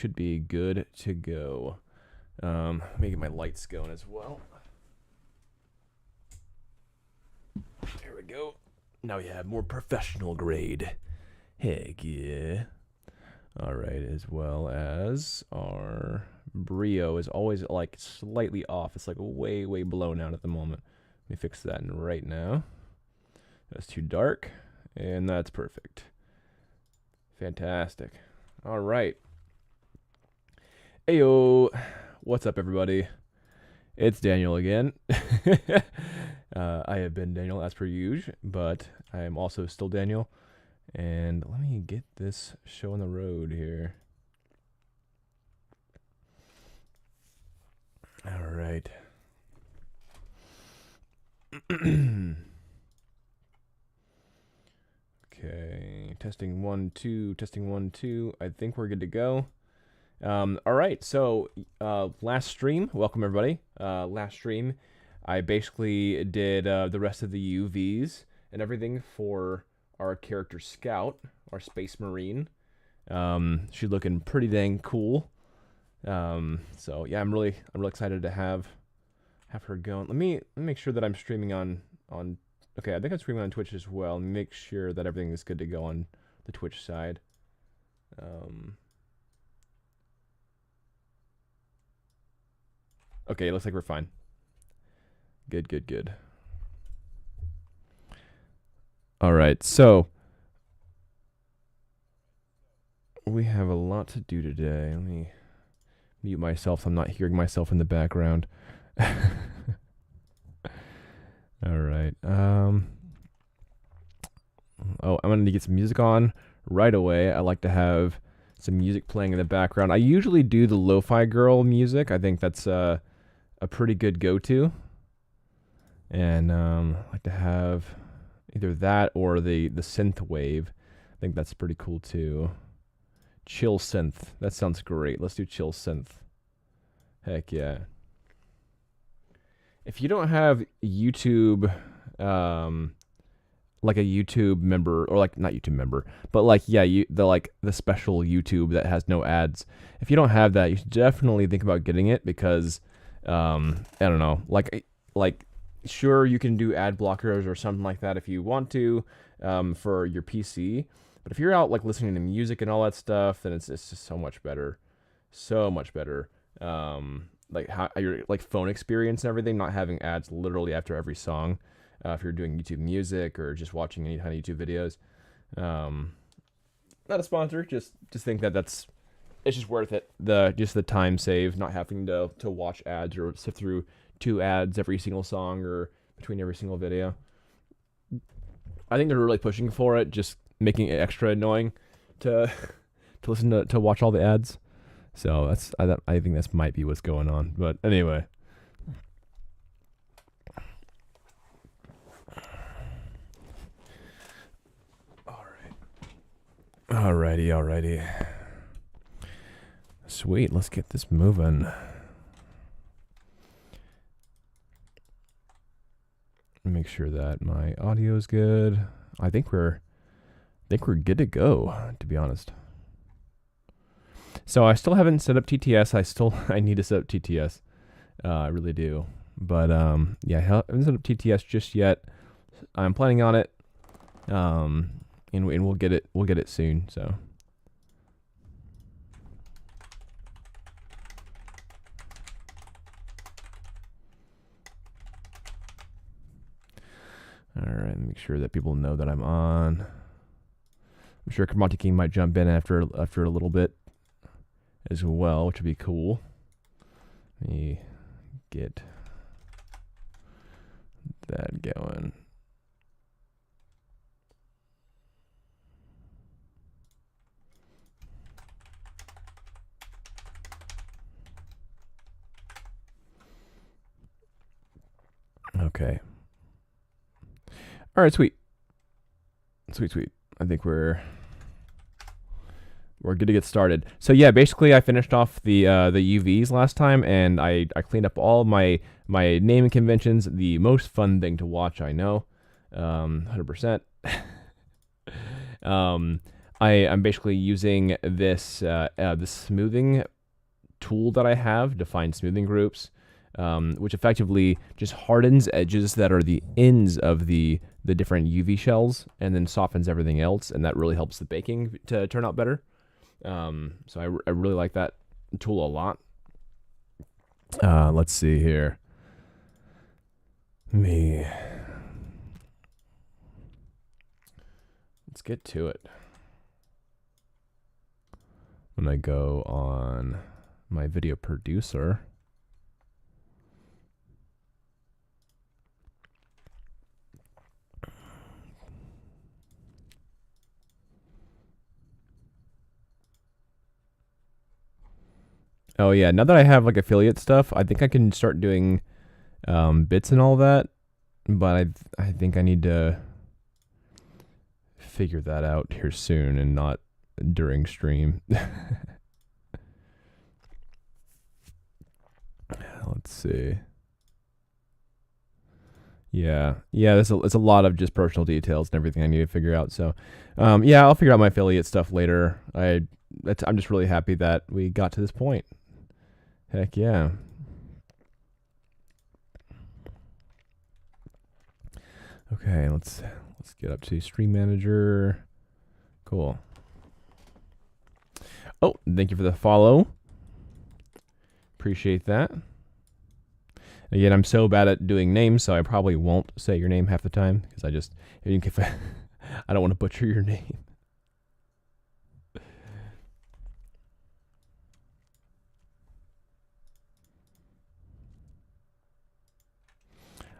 should be good to go. Let me get my lights going as well. There we go. Now we have more professional grade. Heck yeah. All right, as well as our brio is always like slightly off. It's like way blown out at the moment. Let me fix that right now. That's too dark, and that's perfect. Fantastic. All right. Ayo. What's up, everybody? It's Daniel again. I have been Daniel as per usual, but I am also still Daniel. And let me get this show on the road here. All right. Okay, testing 1 2, testing 1 2. I think we're good to go. All right, so last stream, welcome everybody. Last stream, I basically did the rest of the UVs and everything for our character Scout, our Space Marine. She's looking pretty dang cool. So yeah, I'm really excited to have her going. Let me make sure that I'm streaming on. Okay, I think I'm streaming on Twitch as well. Make sure that everything is good to go on the Twitch side. Okay, looks like we're fine. Good. All right, so we have a lot to do today. Let me mute myself so I'm not hearing myself in the background. All right. Oh, I'm going to get some music on right away. I like to have some music playing in the background. I usually do the lo-fi girl music. I think that's a pretty good go-to. And I like to have either that or the synth wave. I think that's pretty cool too. Chill synth. That sounds great. Let's do chill synth. Heck yeah. If you don't have YouTube, like a YouTube member, or like not YouTube member, but like the special YouTube that has no ads. If you don't have that, you should definitely think about getting it because I don't know, like sure you can do ad blockers or something like that if you want to for your PC, but if you're out like listening to music and all that stuff, then it's just so much better, like how your like phone experience and everything, not having ads literally after every song. If you're doing YouTube music or just watching any kind of YouTube videos, not a sponsor, just think that it's just worth it. Just the time save, not having to watch ads or sift through 2 ads every single song or between every single video. I think they're really pushing for it, just making it extra annoying to listen to watch all the ads. So I think this might be what's going on. But anyway. Alrighty. Sweet, let's get this moving. Make sure that my audio is good. I think we're good to go, to be honest. So I still haven't set up TTS. I need to set up TTS. I really do. But yeah, I haven't set up TTS just yet. I'm planning on it. And we'll get it soon, so. All right, make sure that people know that I'm on. I'm sure Monty King might jump in after a little bit as well, which would be cool. Let me get that going. Okay. All right, sweet. I think we're good to get started. So yeah, basically I finished off the UVs last time, and I cleaned up all my naming conventions. The most fun thing to watch, I know, 100%. I'm basically using this the smoothing tool that I have to find smoothing groups, which effectively just hardens edges that are the ends of the different UV shells and then softens everything else, and that really helps the baking to turn out better. So I really like that tool a lot. Let's see here. Let's get to it. When I go on my video producer, oh yeah, now that I have like affiliate stuff, I think I can start doing bits and all that, but I think I need to figure that out here soon and not during stream. Let's see. Yeah, it's a lot of just personal details and everything I need to figure out. So, yeah, I'll figure out my affiliate stuff later. I'm just really happy that we got to this point. Heck yeah. Okay, let's get up to Stream Manager. Cool. Oh, thank you for the follow. Appreciate that. Again, I'm so bad at doing names, so I probably won't say your name half the time because I don't want to butcher your name.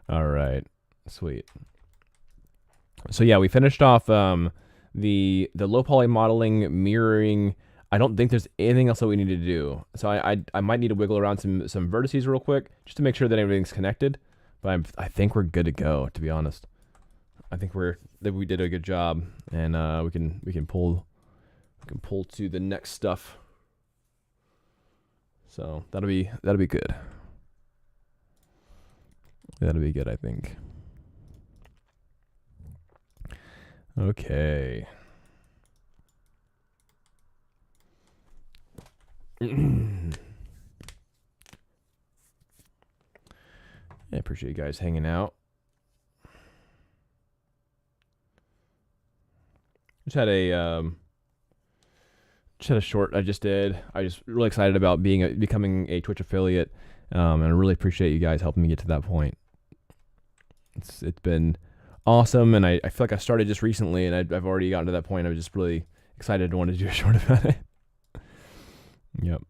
All right, sweet. So yeah, we finished off the low poly modeling, mirroring. I don't think there's anything else that we need to do. So I might need to wiggle around some vertices real quick just to make sure that everything's connected. But I think we're good to go, to be honest. I think we did a good job, and we can pull to the next stuff. So that'll be good. That'll be good, I think. Okay. I appreciate you guys hanging out. Just had a short I just did. I just really excited about becoming a Twitch affiliate, and I really appreciate you guys helping me get to that point. It's been awesome, and I feel like I started just recently, and I've already gotten to that point. I was just really excited to want to do a short about it. Yep.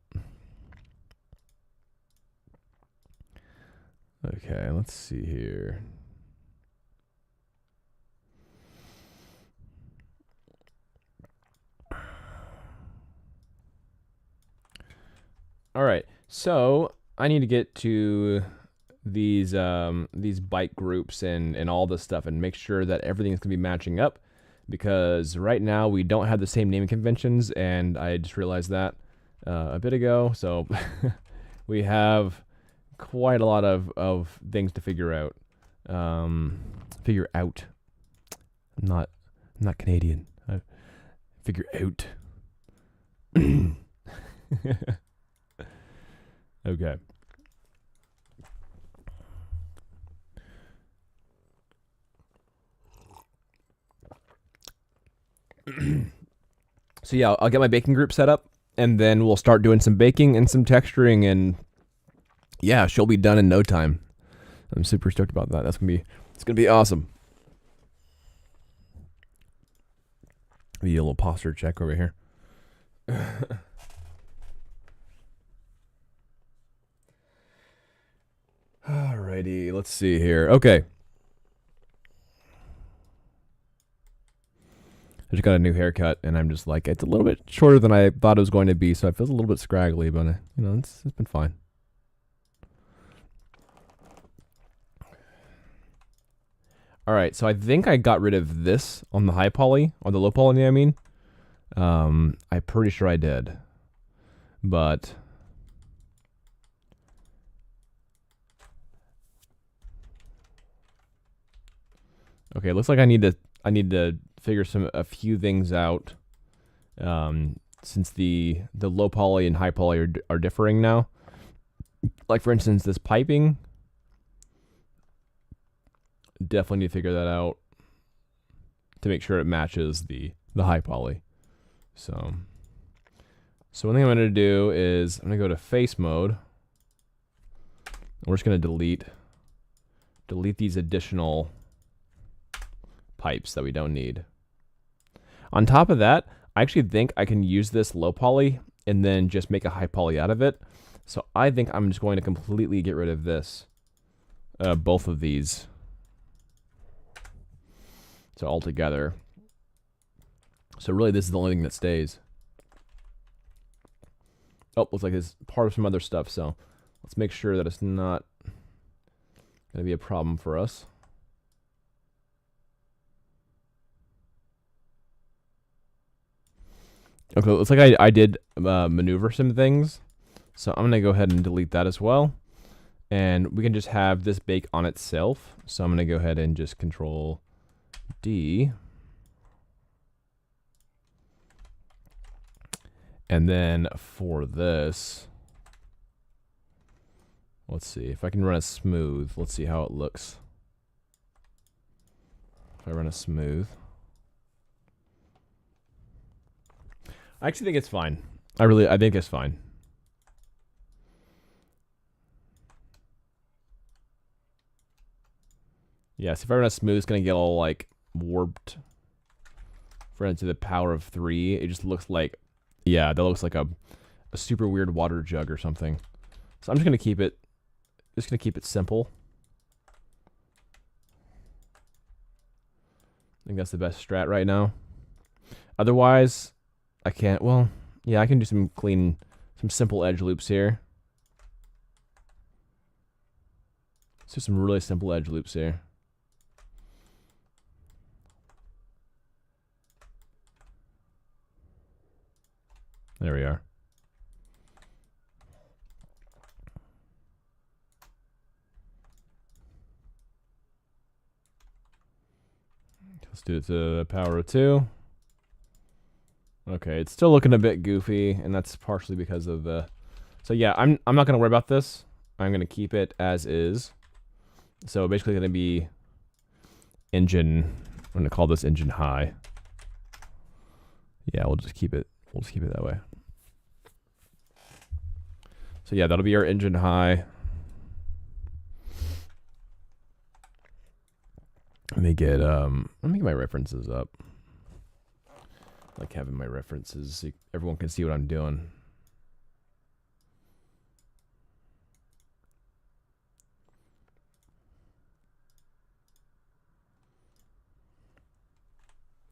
Okay, let's see here. All right, so I need to get to these bike groups and all this stuff and make sure that everything's gonna be matching up, because right now we don't have the same naming conventions, and I just realized that a bit ago. So we have quite a lot of things to figure out. I'm not Canadian. Figure out. Okay. So yeah, I'll get my baking group set up, and then we'll start doing some baking and some texturing, and yeah, she'll be done in no time. I'm super stoked about that. It's gonna be awesome. Be a little posture check over here. Alrighty, let's see here. Okay. I just got a new haircut, and I'm just like, it's a little bit shorter than I thought it was going to be, so it feels a little bit scraggly, but it's been fine. All right, so I think I got rid of this on the high poly, or the low poly, I mean. I'm pretty sure I did, but okay, it looks like I need to figure a few things out since the low poly and high poly are differing now. Like for instance, this piping, definitely need to figure that out to make sure it matches the high poly. So one thing I'm going to do is I'm going to go to face mode. We're just going to delete these additional pipes that we don't need. On top of that, I actually think I can use this low poly and then just make a high poly out of it. So I think I'm just going to completely get rid of this, both of these. So all together. So really this is the only thing that stays. Oh, looks like it's part of some other stuff, so let's make sure that it's not going to be a problem for us. Okay, looks like I did maneuver some things. So I'm going to go ahead and delete that as well. And we can just have this bake on itself. So I'm going to go ahead and just Control D. And then for this, let's see if I can run a smooth. Let's see how it looks. If I run a smooth. I actually think it's fine. I think it's fine. Yeah, so if I run a smooth, it's going to get all like warped. For into the power of 3, it just looks like, yeah, that looks like a super weird water jug or something. So I'm just going to keep it, simple. I think that's the best strat right now. Otherwise, I can't, well, yeah, I can do some simple edge loops here. Let's do some really simple edge loops here. There we are. Let's do it to the power of 2. Okay, it's still looking a bit goofy, and that's partially because of the... So yeah, I'm not going to worry about this. I'm going to keep it as is. So basically going to be engine... I'm going to call this engine high. Yeah, we'll just keep it that way. So yeah, that'll be our engine high. Let me get my references up. I like having my references so everyone can see what I'm doing.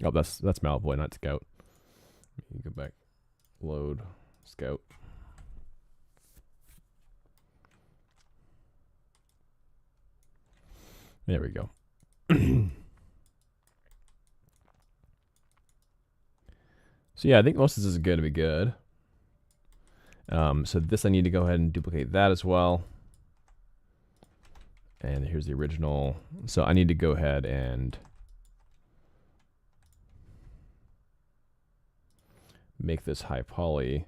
Oh, that's Malboy, not Scout. Let me go back. Load Scout. There we go. So yeah, I think most of this is going to be good. So this I need to go ahead and duplicate that as well. And here's the original. So I need to go ahead and make this high poly.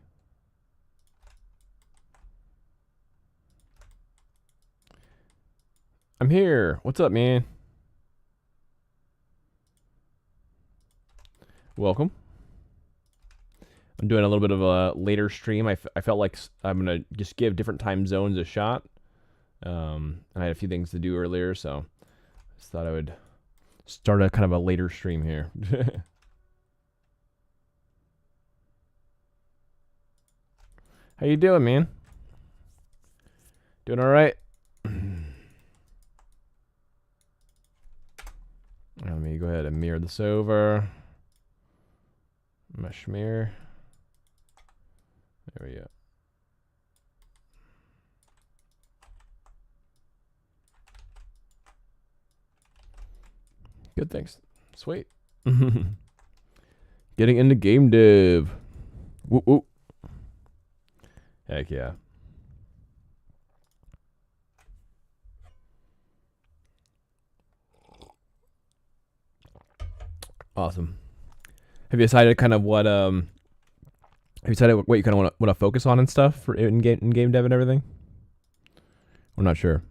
I'm here. What's up, man? Welcome. I'm doing a little bit of a later stream. I felt like I'm going to just give different time zones a shot. I had a few things to do earlier, so I just thought I would start a kind of a later stream here. How you doing, man? Doing all right? Let me go ahead and mirror this over. Mesh mirror. There we go. Good, thanks. Sweet. Getting into game dev. Whoop, whoop. Heck yeah. Awesome. Have you decided kind of what Have you decided what you kind of want to focus on and stuff for in game dev and everything? I'm not sure.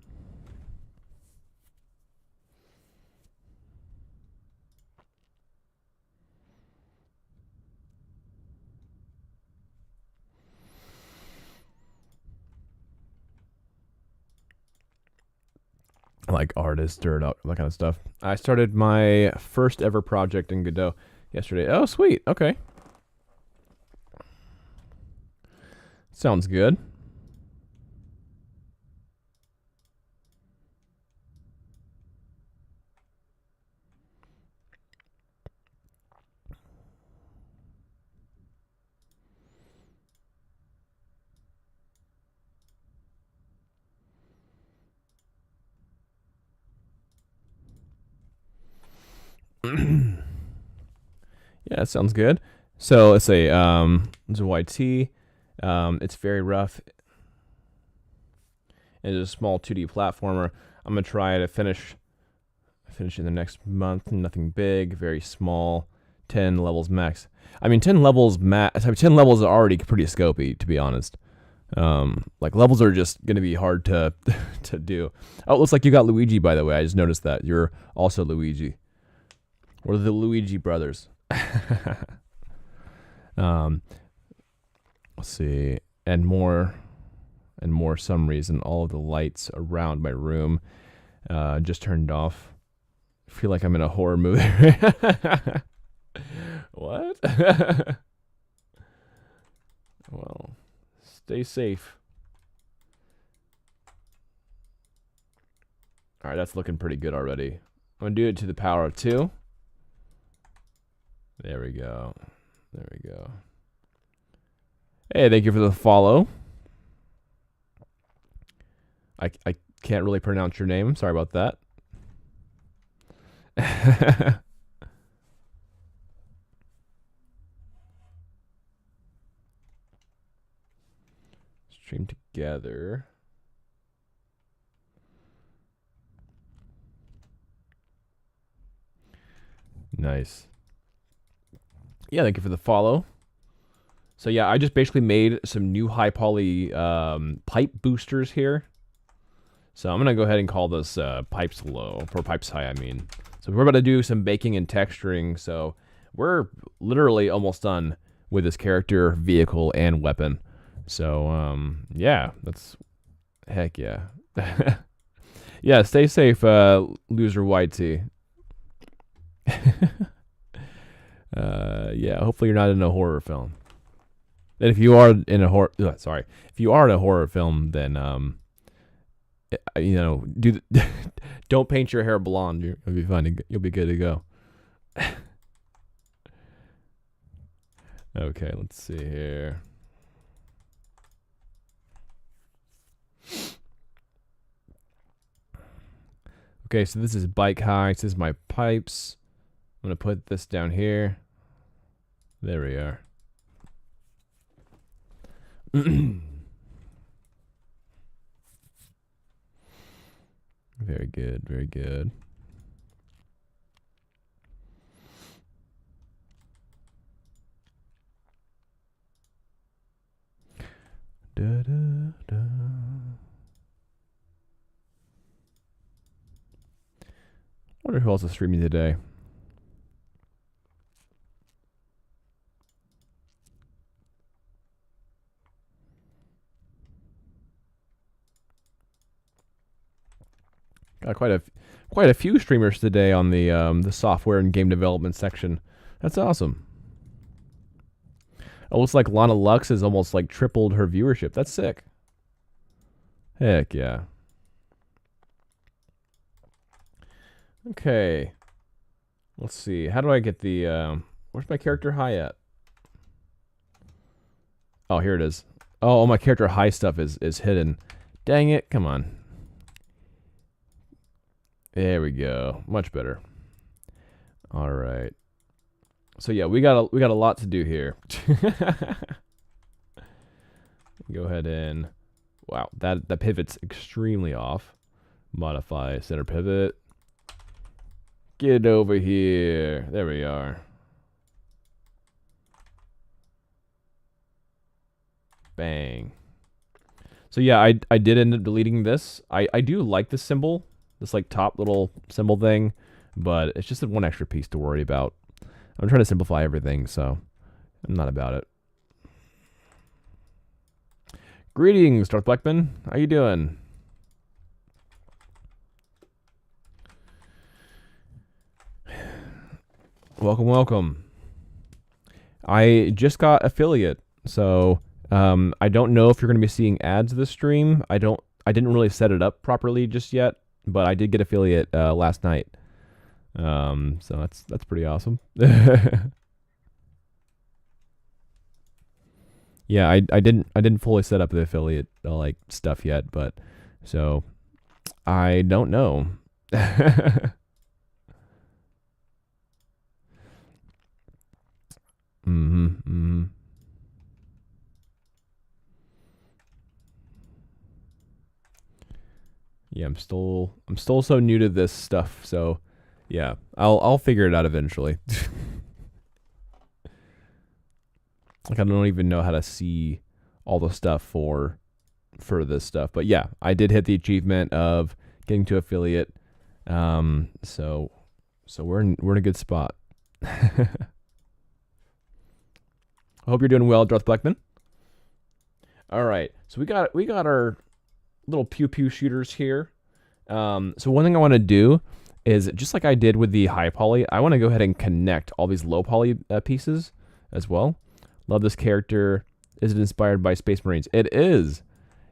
Like artist or that kind of stuff. I started my first ever project in Godot yesterday. Oh, sweet. Okay. Sounds good. Yeah, that sounds good. So let's say there's a YT. It's very rough. It's a small 2D platformer. I'm gonna try to finish in the next month. Nothing big, very small. 10 levels max. I mean, 10 levels max. 10 levels are already pretty scopy, to be honest. Like levels are just gonna be hard to to do. Oh, it looks like you got Luigi, by the way. I just noticed that you're also Luigi. We're the Luigi brothers. Let's see, and more some reason all of the lights around my room just turned off. I feel like I'm in a horror movie. What? Well, stay safe. All right, that's looking pretty good already. I'm gonna do it to the power of 2. There we go. There we go. Hey, thank you for the follow. I can't really pronounce your name. Sorry about that. Stream together. Nice. Yeah, thank you for the follow. So yeah, I just basically made some new high poly pipe boosters here. So I'm gonna go ahead and call this pipes low, or pipes high, I mean. So we're about to do some baking and texturing, so we're literally almost done with this character, vehicle, and weapon. So yeah, that's heck yeah. Yeah, stay safe, loser YT. Yeah, hopefully you're not in a horror film. And if you are in a horror, if you are in a horror film, then you know, don't paint your hair blonde. You'll be fine. You'll be good to go. Okay, let's see here. Okay, so this is bike high. This is my pipes. I'm gonna put this down here. There we are. Very good, very good. Da, da, da. Wonder who else is streaming today. Got quite a few streamers today on the software and game development section. That's awesome. It looks like Lana Lux has almost like tripled her viewership. That's sick. Heck yeah. Okay. Let's see. How do I get the where's my character high at? Oh, here it is. Oh, all my character high stuff is hidden. Dang it. Come on. There we go. Much better. All right. So yeah, we got a lot to do here. Go ahead and wow, that pivot's extremely off. Modify center pivot. Get over here. There we are. Bang. So yeah, I did end up deleting this. I do like this symbol, this like top little symbol thing, but it's just one extra piece to worry about. I'm trying to simplify everything, so I'm not about it. Greetings, Darth Blackman. How you doing? Welcome, welcome. I just got affiliate, so I don't know if you're going to be seeing ads this stream. I didn't really set it up properly just yet, but I did get affiliate last night. So that's pretty awesome. Yeah, I didn't fully set up the affiliate like stuff yet, but so I don't know. Yeah, I'm still so new to this stuff, so yeah, I'll figure it out eventually. Like I don't even know how to see all the stuff for this stuff, but yeah, I did hit the achievement of getting to affiliate. So we're in a good spot. I hope you're doing well, Darth Blackman. All right, so we got our little pew pew shooters here. So one thing I want to do is just like I did with the high poly, I want to go ahead and connect all these low poly pieces as well. Love this character. Is it inspired by Space Marines? It is.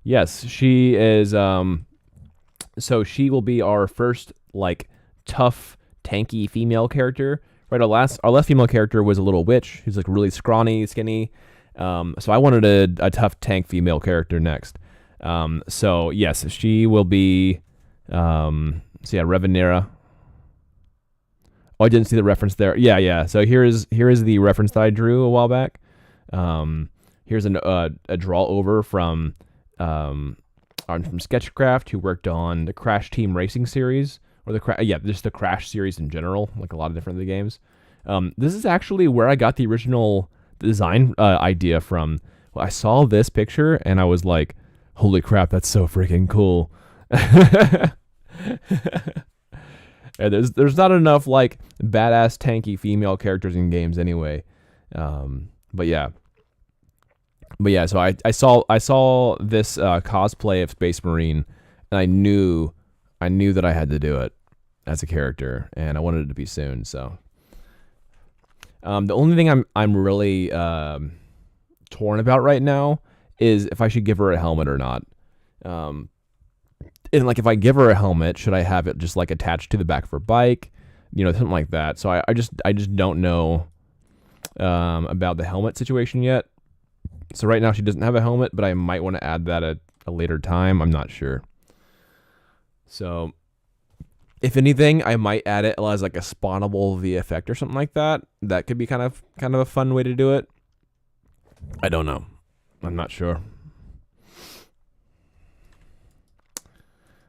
Yes, she is. So she will be our first like tough, tanky female character. Right, our last female character was a little witch who's like really scrawny, skinny. So I wanted a tough tank female character next. So yes, she will be. So yeah, Revenera. Oh, I didn't see the reference there. Yeah. So here is the reference that I drew a while back. Here's a draw over from Sketchcraft, who worked on the Crash Team Racing series, or just the Crash series in general, like a lot of different of the games. This is actually where I got the original design idea from. Well, I saw this picture and I was like, "Holy crap, that's so freaking cool!" And there's not enough like badass tanky female characters in games anyway. But yeah. So I saw this cosplay of Space Marine, and I knew that I had to do it as a character, and I wanted it to be soon. So the only thing I'm really torn about right now is if I should give her a helmet or not. And like if I give her a helmet, should I have it just like attached to the back of her bike, something like that. So I just don't know about the helmet situation yet. So right now she doesn't have a helmet, but I might want to add that at a later time. I'm not sure. So if anything, I might add it as like a spawnable V effect or something like that. That could be kind of a fun way to do it. I don't know. I'm not sure.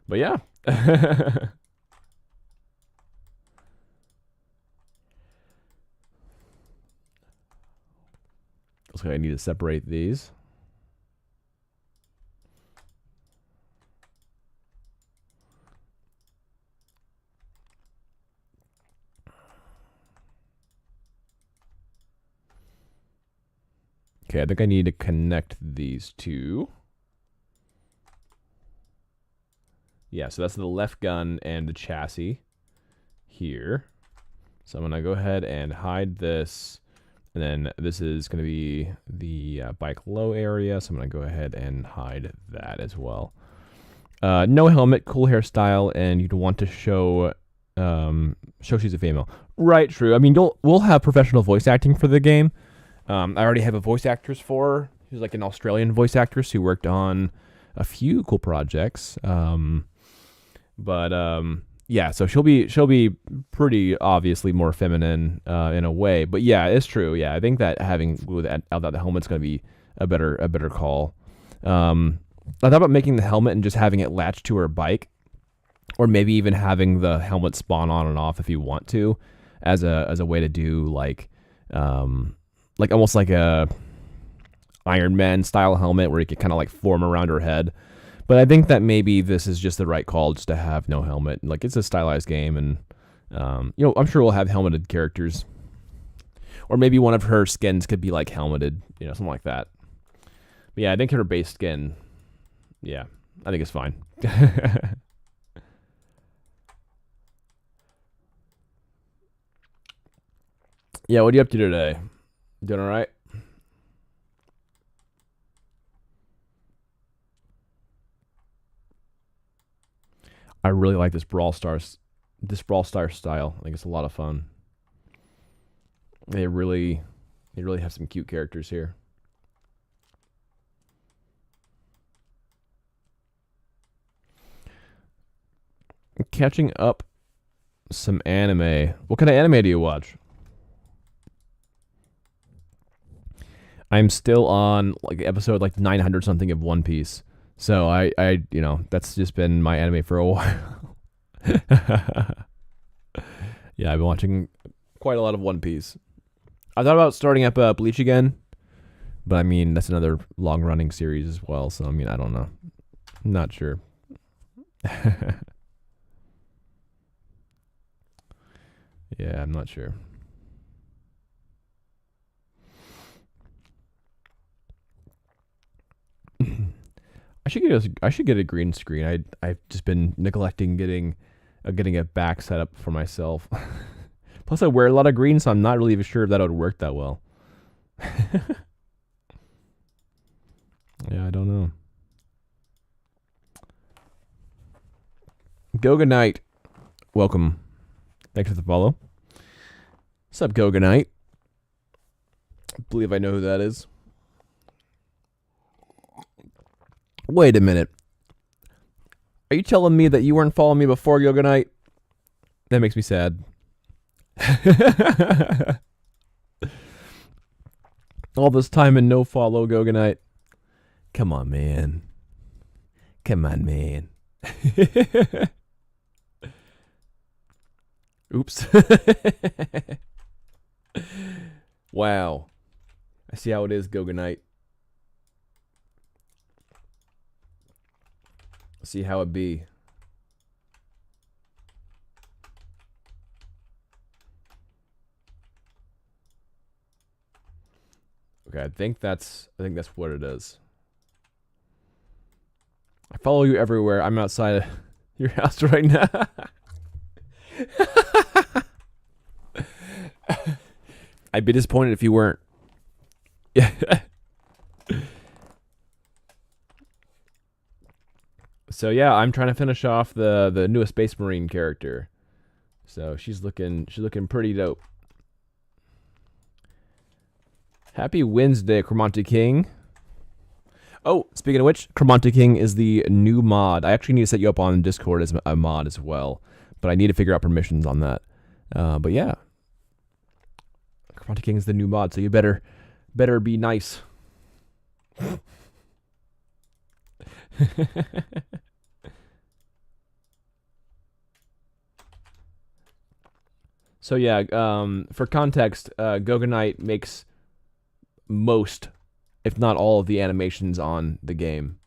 But yeah. Looks like I need to separate these. Okay, I think I need to connect these two. Yeah, so that's the left gun and the chassis here. So I'm going to go ahead and hide this. And then this is going to be the bike low area. So I'm going to go ahead and hide that as well. No helmet, cool hairstyle, and you'd want to show she's a female. Right, true. I mean, we'll have professional voice acting for the game. I already have a voice actress for her. She's like an Australian voice actress who worked on a few cool projects. Yeah, so she'll be pretty obviously more feminine in a way, but yeah, it's true. Yeah, I think that having without the helmet's going to be a better call. I thought about making the helmet and just having it latched to her bike, or maybe even having the helmet spawn on and off if you want to, as a way to do like almost like a Iron Man style helmet where he could kind of like form around her head. But I think that maybe this is just the right call just to have no helmet. Like, it's a stylized game, and I'm sure we'll have helmeted characters. Or maybe one of her skins could be like helmeted, something like that. But yeah, I think her base skin, yeah, I think it's fine. Yeah, what are you up to today? Doing all right? I really like this Brawl Stars style. I think it's a lot of fun. They really have some cute characters here. Catching up some anime. What kind of anime do you watch? I'm still on like episode like 900 something of One Piece. So I that's just been my anime for a while. Yeah, I've been watching quite a lot of One Piece. I thought about starting up Bleach again, but I mean that's another long running series as well. So I mean I don't know, I'm not sure. Yeah, I'm not sure. I should get a green screen. I've just been neglecting getting a back set up for myself. Plus, I wear a lot of green, so I'm not really even sure if that would work that well. Yeah, I don't know. Goga Knight, welcome. Thanks for the follow. What's up, Goga Knight? I believe I know who that is. Wait a minute. Are you telling me that you weren't following me before Yoga Night? That makes me sad. All this time and no follow, Yoga Night. Come on, man. Come on, man. Oops. Wow. I see how it is, Goga Knight. See how it be. Okay, I think that's what it is. I follow you everywhere. I'm outside your house right now. I'd be disappointed if you weren't. Yeah. So yeah, I'm trying to finish off the newest Space Marine character. So she's looking pretty dope. Happy Wednesday, Cromonte King. Oh, speaking of which, Cromonte King is the new mod. I actually need to set you up on Discord as a mod as well, but I need to figure out permissions on that. But yeah, Cromonte King is the new mod, so you better be nice. So yeah, for context, Goga Knight makes most, if not all, of the animations on the game.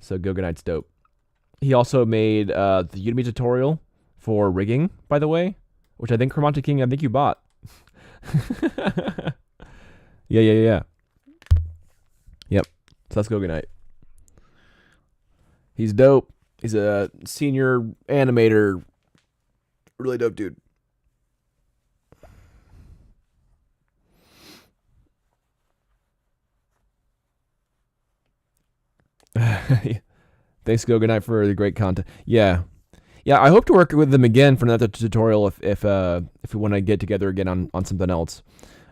So Goga Knight's dope. He also made the Udemy tutorial for rigging, by the way, which I think Cromonte King, I think you bought. Yeah. Yep. So that's Goga Knight. He's dope. He's a senior animator. Really dope dude. Thanks, Goga Knight, for the great content. Yeah. I hope to work with them again for another tutorial if we want to get together again on something else.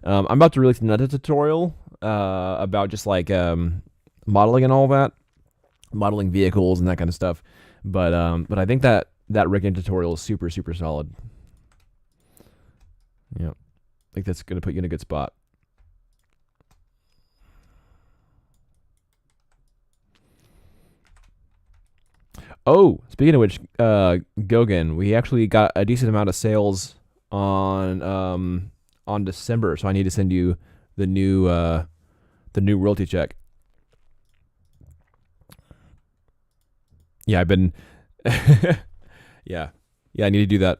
I'm about to release another tutorial about just like modeling and all that, modeling vehicles and that kind of stuff. But I think that rigging tutorial is super solid. Yeah, I think that's gonna put you in a good spot. Oh, speaking of which, Gogan, we actually got a decent amount of sales on December, so I need to send you the new the new royalty check. Yeah, I've been. Yeah, I need to do that.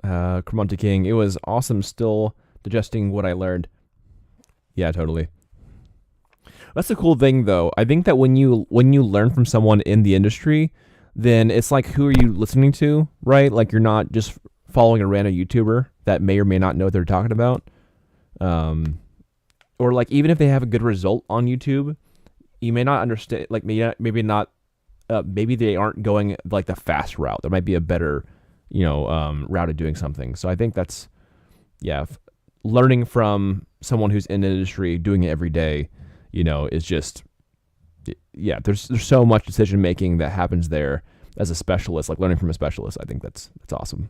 Cromonte King, it was awesome. Still digesting what I learned. Yeah, totally. That's the cool thing, though. I think that when you learn from someone in the industry, then it's like, who are you listening to, right? Like, you're not just following a random YouTuber that may or may not know what they're talking about. Or like, even if they have a good result on YouTube, you may not understand. Like, maybe not. Maybe they aren't going like the fast route. There might be a better, route of doing something. So I think that's, learning from someone who's in the industry, doing it every day, is just, there's so much decision making that happens there as a specialist, like learning from a specialist. I think that's awesome.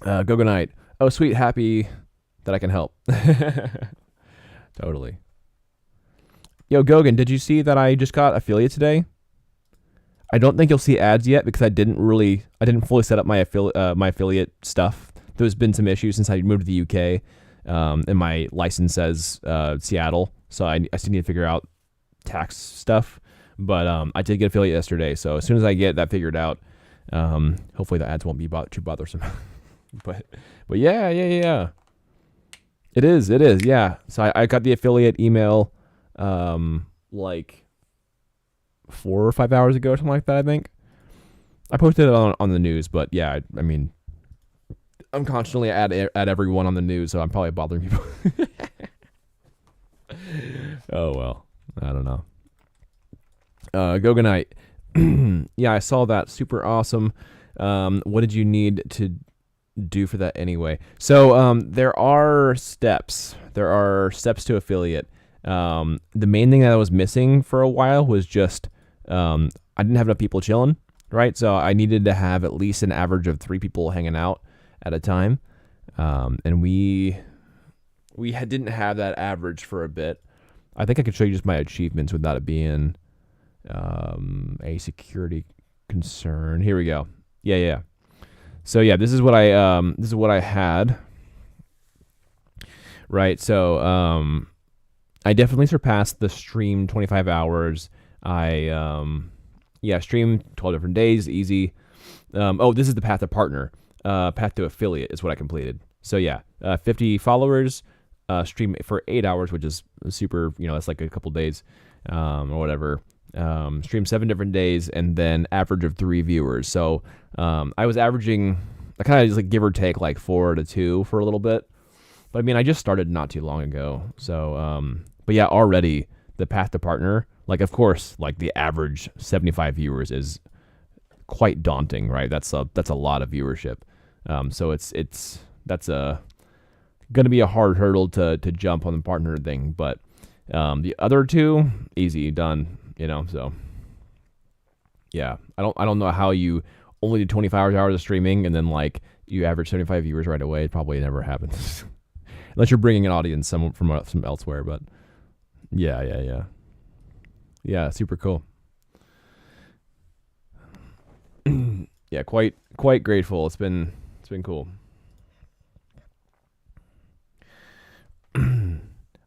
Go Night. Oh, sweet, happy that I can help. Totally. Yo, Gogan, did you see that I just got affiliate today? I don't think you'll see ads yet because I didn't fully set up my affiliate stuff. There's been some issues since I moved to the UK, and my license says Seattle, so I still need to figure out tax stuff. But I did get affiliate yesterday, so as soon as I get that figured out, hopefully the ads won't be too bothersome. but yeah. It is, yeah. So I got the affiliate email like 4 or 5 hours ago, something like that, I think. I posted it on the news, but yeah, I mean, I'm constantly at everyone on the news, so I'm probably bothering people. Oh, well, I don't know. Goganite. Yeah, I saw that. Super awesome. What did you need to do for that anyway? So there are steps. There are steps to affiliate. The main thing that I was missing for a while was just I didn't have enough people chilling, right? So I needed to have at least an average of 3 people hanging out at a time, and we didn't have that average for a bit. I think I could show you just my achievements without it being a security concern. Here we go. Yeah. So yeah, this is what I had. Right. So I definitely surpassed the stream 25 hours. I streamed 12 different days, easy. This is the path to partner. Path to affiliate is what I completed. So yeah, 50 followers, stream for 8 hours, which is super, that's like a couple days, or whatever. Stream 7 different days, and then average of 3 viewers. So I was averaging, I kind of just like give or take like 4 to 2 for a little bit. But I mean, I just started not too long ago. So, but yeah, already the path to partner, like, of course, like the average 75 viewers is quite daunting, right? That's a lot of viewership. So that's going to be a hard hurdle to jump on the partner thing. But the other 2, easy, done, so yeah, I don't know how you only do 25 hours of streaming and then like you average 75 viewers right away. It probably never happens. Unless you're bringing an audience from elsewhere, but yeah, super cool. Yeah, quite grateful. It's been cool. I'm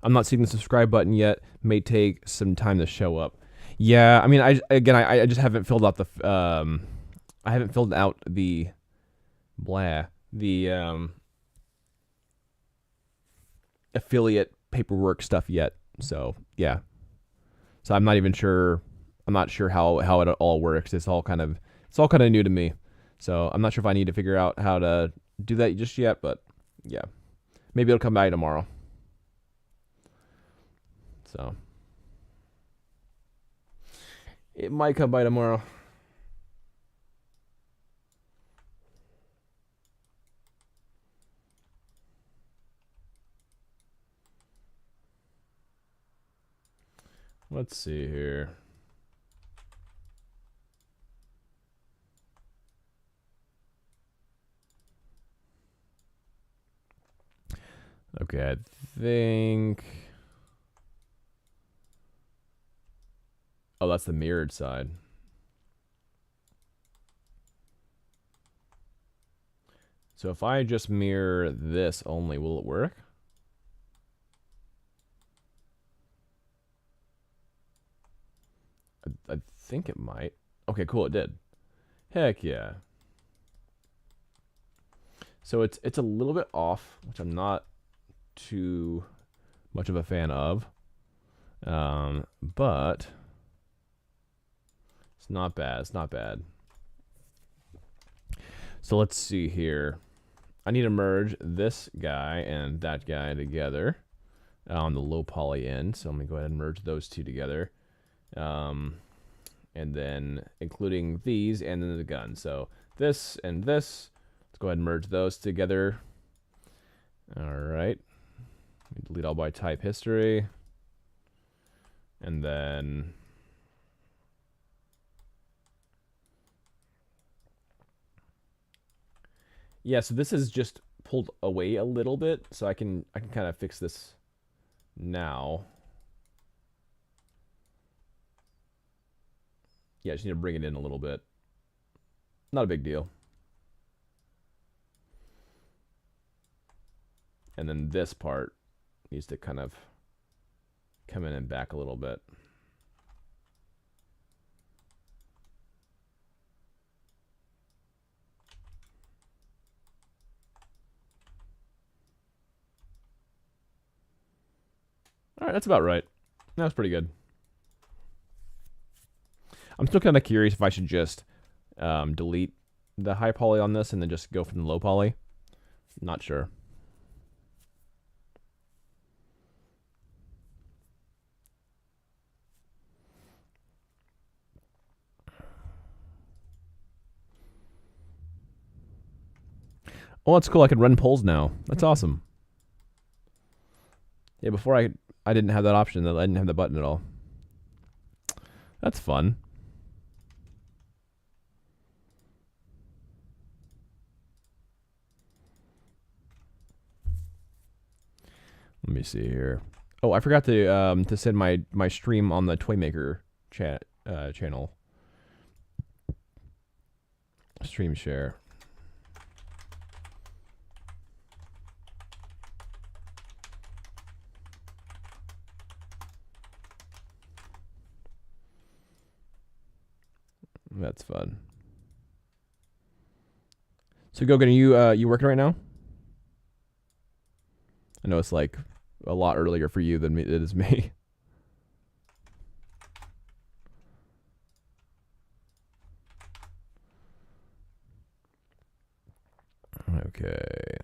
not seeing the subscribe button yet. May take some time to show up. Yeah, I mean, I just haven't filled out the affiliate paperwork stuff yet. So yeah, so I'm not even sure. I'm not sure how it all works. It's all kind of new to me. So I'm not sure if I need to figure out how to do that just yet. But yeah, maybe it'll come by tomorrow. So it might come by tomorrow. Let's see here. Okay, I think... Oh, that's the mirrored side. So if I just mirror this only, will it work? I think it might. Okay, cool, it did. Heck yeah. So it's a little bit off, which I'm not too much of a fan of. But it's not bad. It's not bad. So let's see here. I need to merge this guy and that guy together on the low poly end. So let me go ahead and merge those two together. And then including these and then the gun. So this and this. Let's go ahead and merge those together. All right. Delete all by type history. And then yeah, so this is just pulled away a little bit, so I can kind of fix this now. Yeah, I just need to bring it in a little bit. Not a big deal. And then this part needs to kind of come in and back a little bit. All right, that's about right. That was pretty good. I'm still kind of curious if I should just delete the high poly on this and then just go from the low poly. Not sure. Oh, that's cool. I can run polls now. That's awesome. Yeah, before I didn't have that option. I didn't have the button at all. That's fun. Let me see here. Oh, I forgot to send my stream on the Toymaker channel. Stream share. That's fun. So Gogan, are you working right now? I know it's like a lot earlier for you than it is me. Okay.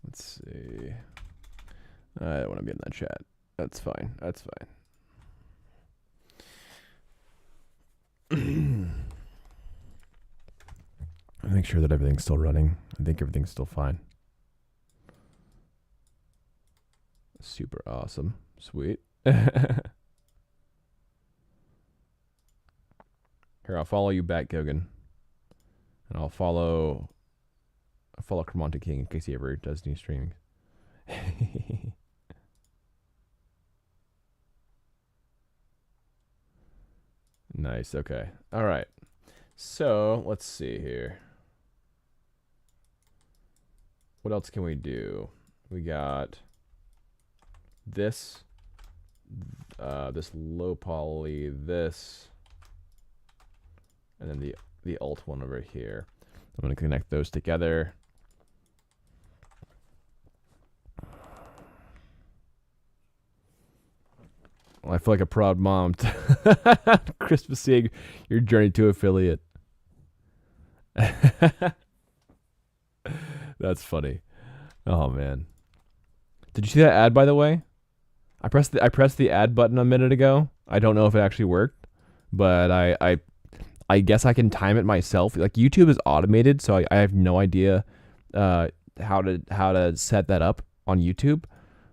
Let's see. I don't want to be in that chat. That's fine. That's fine. Make sure that everything's still running. I think everything's still fine. Super awesome. Sweet. Here, I'll follow you back, Gogan. And I'll follow Cremonte King in case he ever does any streaming. Nice, okay. All right. So, let's see here. What else can we do? We got this, this low poly, this, and then the alt one over here. I'm going to connect those together. Well, I feel like a proud mom. Christmas seeing your journey to affiliate. That's funny. Oh man. Did you see that ad, by the way? I pressed the ad button a minute ago. I don't know if it actually worked, but I guess I can time it myself. Like YouTube is automated, so I have no idea how to set that up on YouTube.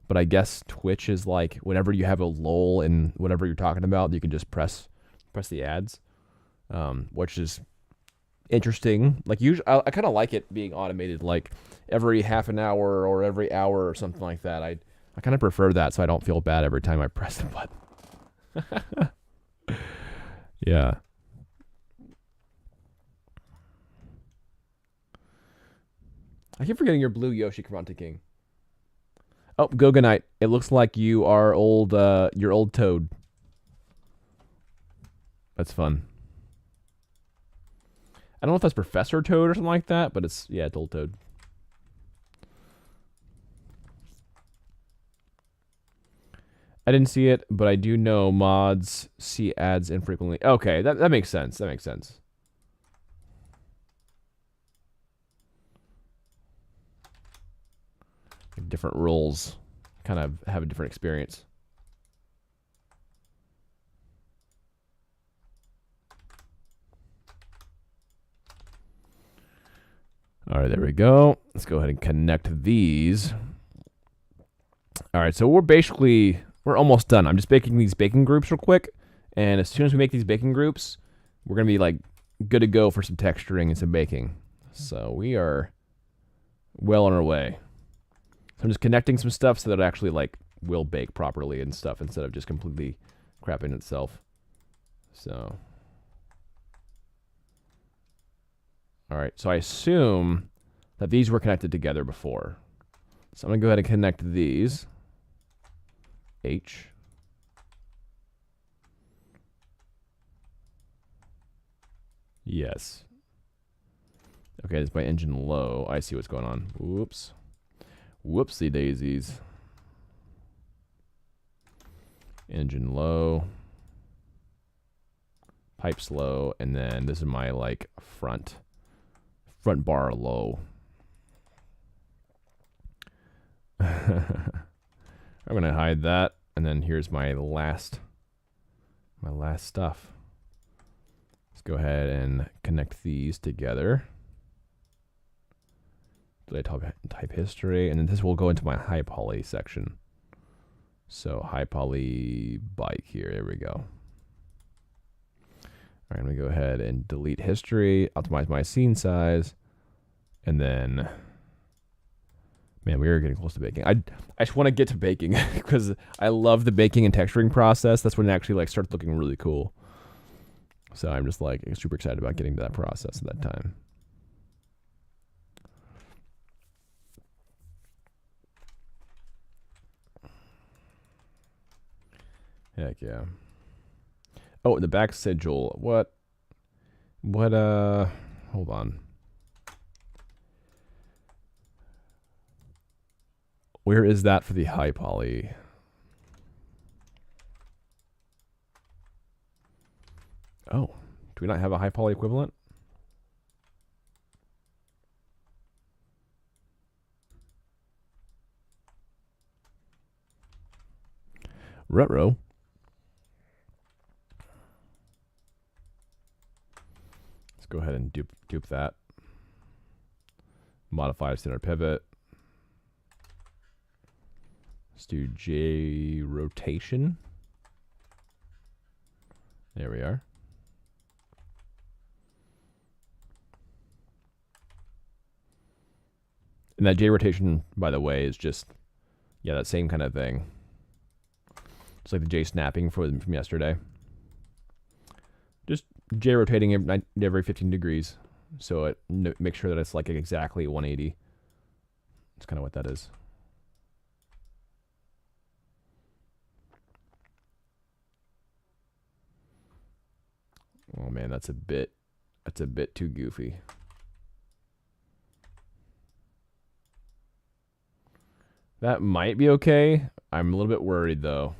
But I guess Twitch is like whenever you have a lull in whatever you're talking about, you can just press the ads. which is interesting. Like usually, I kind of like it being automated, like every half an hour or every hour or something like that. I kind of prefer that, so I don't feel bad every time I press the button. Yeah. I keep forgetting you're blue Yoshi Karate King. Oh, Goganite. It looks like you are old. You're old Toad. That's fun. I don't know if that's Professor Toad or something like that, but it's old Toad. I didn't see it, but I do know mods see ads infrequently. Okay, that makes sense. That makes sense. Different roles kind of have a different experience. All right, there we go. Let's go ahead and connect these. All right, so we're almost done. I'm just baking these baking groups real quick, and as soon as we make these baking groups, we're gonna be like good to go for some texturing and some baking. So we are well on our way. So I'm just connecting some stuff so that it actually like will bake properly and stuff instead of just completely crapping itself. So, all right. So I assume that these were connected together before. So I'm gonna go ahead and connect these. H. Yes. Okay, is my engine low? I see what's going on. Whoops. Whoopsie daisies. Engine low. Pipes low. And then this is my like front bar low. I'm gonna hide that. And then here's my last stuff. Let's go ahead and connect these together. Did I type history? And then this will go into my high poly section. So high poly bike here. There we go. All right, I'm going to go ahead and delete history, optimize my scene size, and then, man, we are getting close to baking. I just want to get to baking because I love the baking and texturing process. That's when it actually like starts looking really cool. So I'm just like super excited about getting to that process at that time. Heck yeah. Oh, the back sigil. What, hold on. Where is that for the high poly? Oh, do we not have a high poly equivalent? Retro. Let's go ahead and dupe that. Modify center pivot. Let's do J rotation. There we are. And that J rotation, by the way, is just, yeah, that same kind of thing. It's like the J snapping from yesterday. Just J rotating every 15 degrees. So it makes sure that it's like exactly 180. That's kind of what that is. Oh man, that's a bit too goofy. That might be okay. I'm a little bit worried though.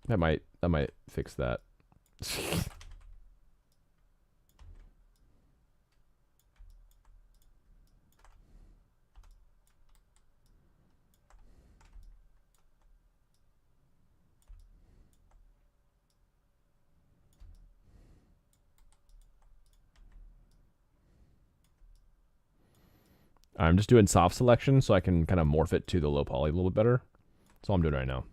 That might fix that. I'm just doing soft selection so I can kind of morph it to the low poly a little bit better. That's all I'm doing right now.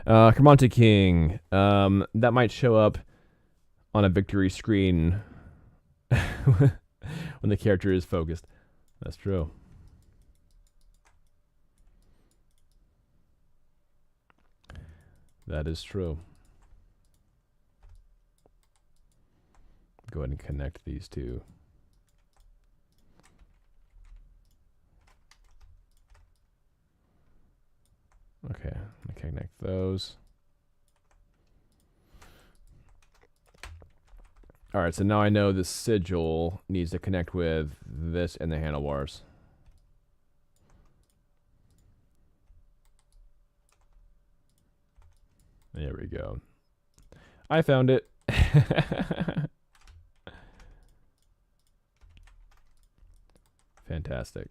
Kermonte King. That might show up on a victory screen when the character is focused. That's true. That is true. Go ahead and connect these two. Okay, I'm gonna connect those. All right, so now I know the sigil needs to connect with this and the handlebars. There we go. I found it. Fantastic.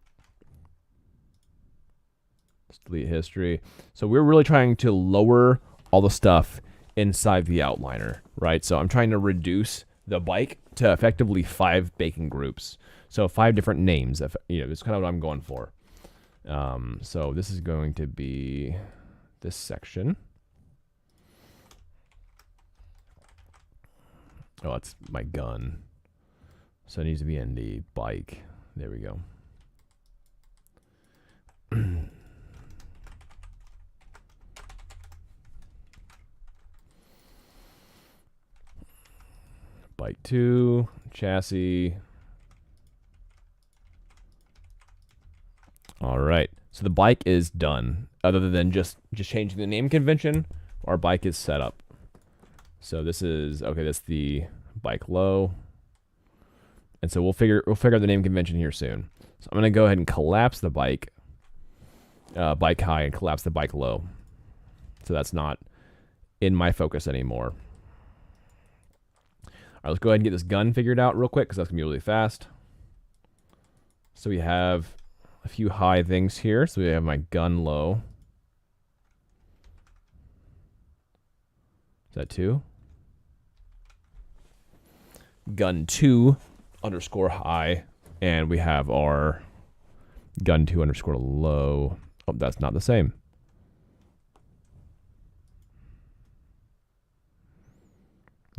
Let's delete history. So we're really trying to lower all the stuff inside the outliner, right? So I'm trying to reduce the bike to effectively 5 baking groups. So 5 different names. It's kind of what I'm going for. So this is going to be this section. Oh, that's my gun. So it needs to be in the bike. There we go. Bike 2, chassis. All right. So the bike is done. Other than just changing the name convention, our bike is set up. So this is okay. That's the bike low, and so we'll figure out the name convention here soon. So I'm gonna go ahead and collapse the bike high and collapse the bike low. So that's not in my focus anymore. All right, let's go ahead and get this gun figured out real quick because that's gonna be really fast. So we have a few high things here. So we have my gun low. Is that 2? Gun 2 underscore high, and we have our gun 2 underscore low. Oh, that's not the same.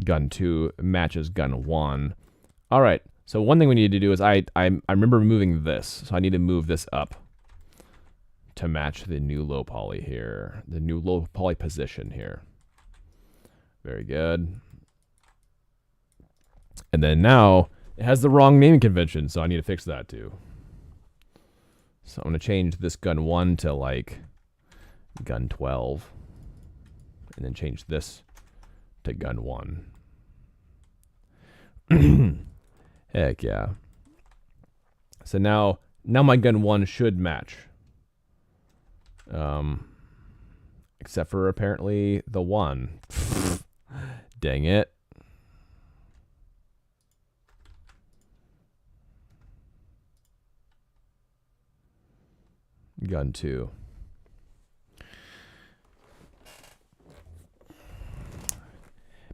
Gun 2 matches gun 1. All right. So one thing we need to do is I remember moving this, so I need to move this up to match the new low poly here, the new low poly position here. Very good. And then now it has the wrong naming convention, so I need to fix that too. So I'm going to change this gun 1 to like gun 12. And then change this to gun 1. Heck yeah. So now my gun 1 should match. Except for apparently the 1. Dang it. Gun 2.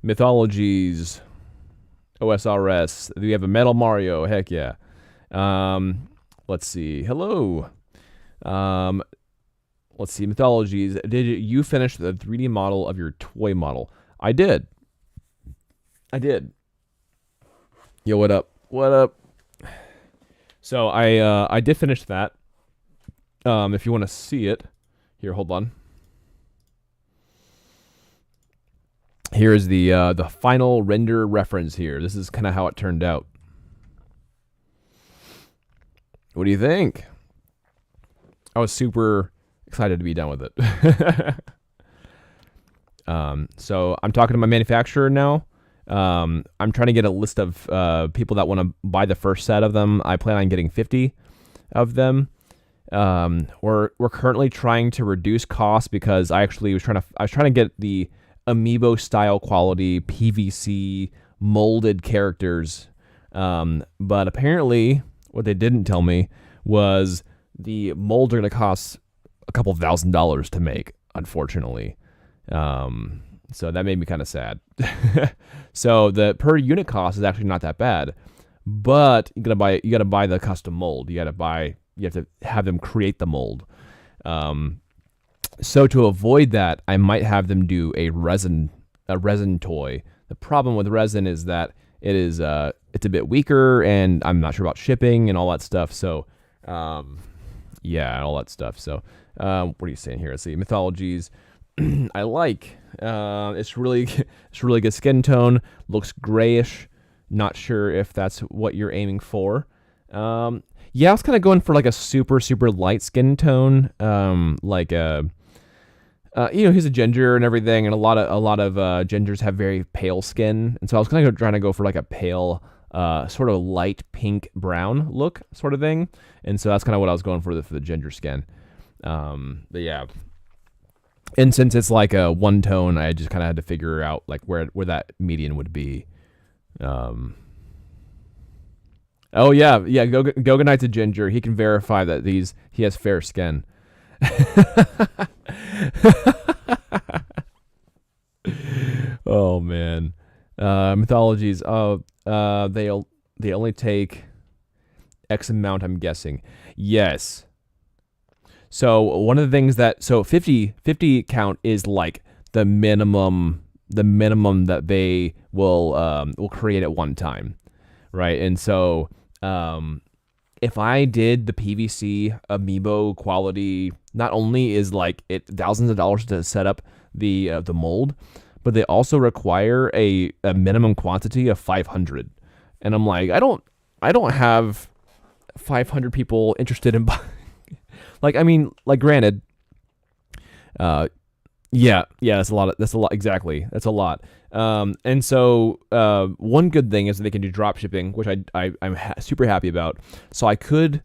Mythologies. OSRS. We have a Metal Mario. Heck yeah. Let's see. Hello. Let's see. Mythologies. Did you finish the 3D model of your toy model? I did. Yo, what up? What up? So I did finish that. If you want to see it, here, hold on. Here is the final render reference here. This is kind of how it turned out. What do you think? I was super excited to be done with it. So I'm talking to my manufacturer now. I'm trying to get a list of people that want to buy the first set of them. I plan on getting 50 of them. We're currently trying to reduce costs because I was trying to get the amiibo style quality PVC molded characters. But apparently what they didn't tell me was the molds are going to cost a couple $1,000s to make. unfortunately. So that made me kind of sad. So the per unit cost is actually not that bad, but you gotta buy the custom mold. You have to have them create the mold. So to avoid that, I might have them do a resin toy. The problem with resin is that it's a bit weaker, and I'm not sure about shipping and all that stuff. So, yeah, all that stuff. So, what are you saying here? Let's see, mythologies. I like. It's really good skin tone. Looks grayish. Not sure if that's what you're aiming for. Yeah, I was kind of going for like a super light skin tone. Like he's a ginger and everything, and a lot of gingers have very pale skin, and so I was kind of trying to go for like a pale, sort of light pink brown look sort of thing, and so that's kind of what I was going for the ginger skin. But yeah. And since it's like a one tone, I just kind of had to figure out like where that median would be. Oh yeah. Goga Knight's a ginger. He can verify that he has fair skin. Oh man. Mythologies. Oh, they only take X amount, I'm guessing. Yes. So one of the things that 50 count is like the minimum that they will create at one time, right? And so if I did the PVC amiibo quality, not only is like it thousands of dollars to set up the mold, but they also require a minimum quantity of 500. And I'm like, I don't have 500 people interested in buying. Like, I mean, like, granted, yeah, that's a lot. Exactly. That's a lot. And so, one good thing is that they can do drop shipping, which I'm super happy about. So I could,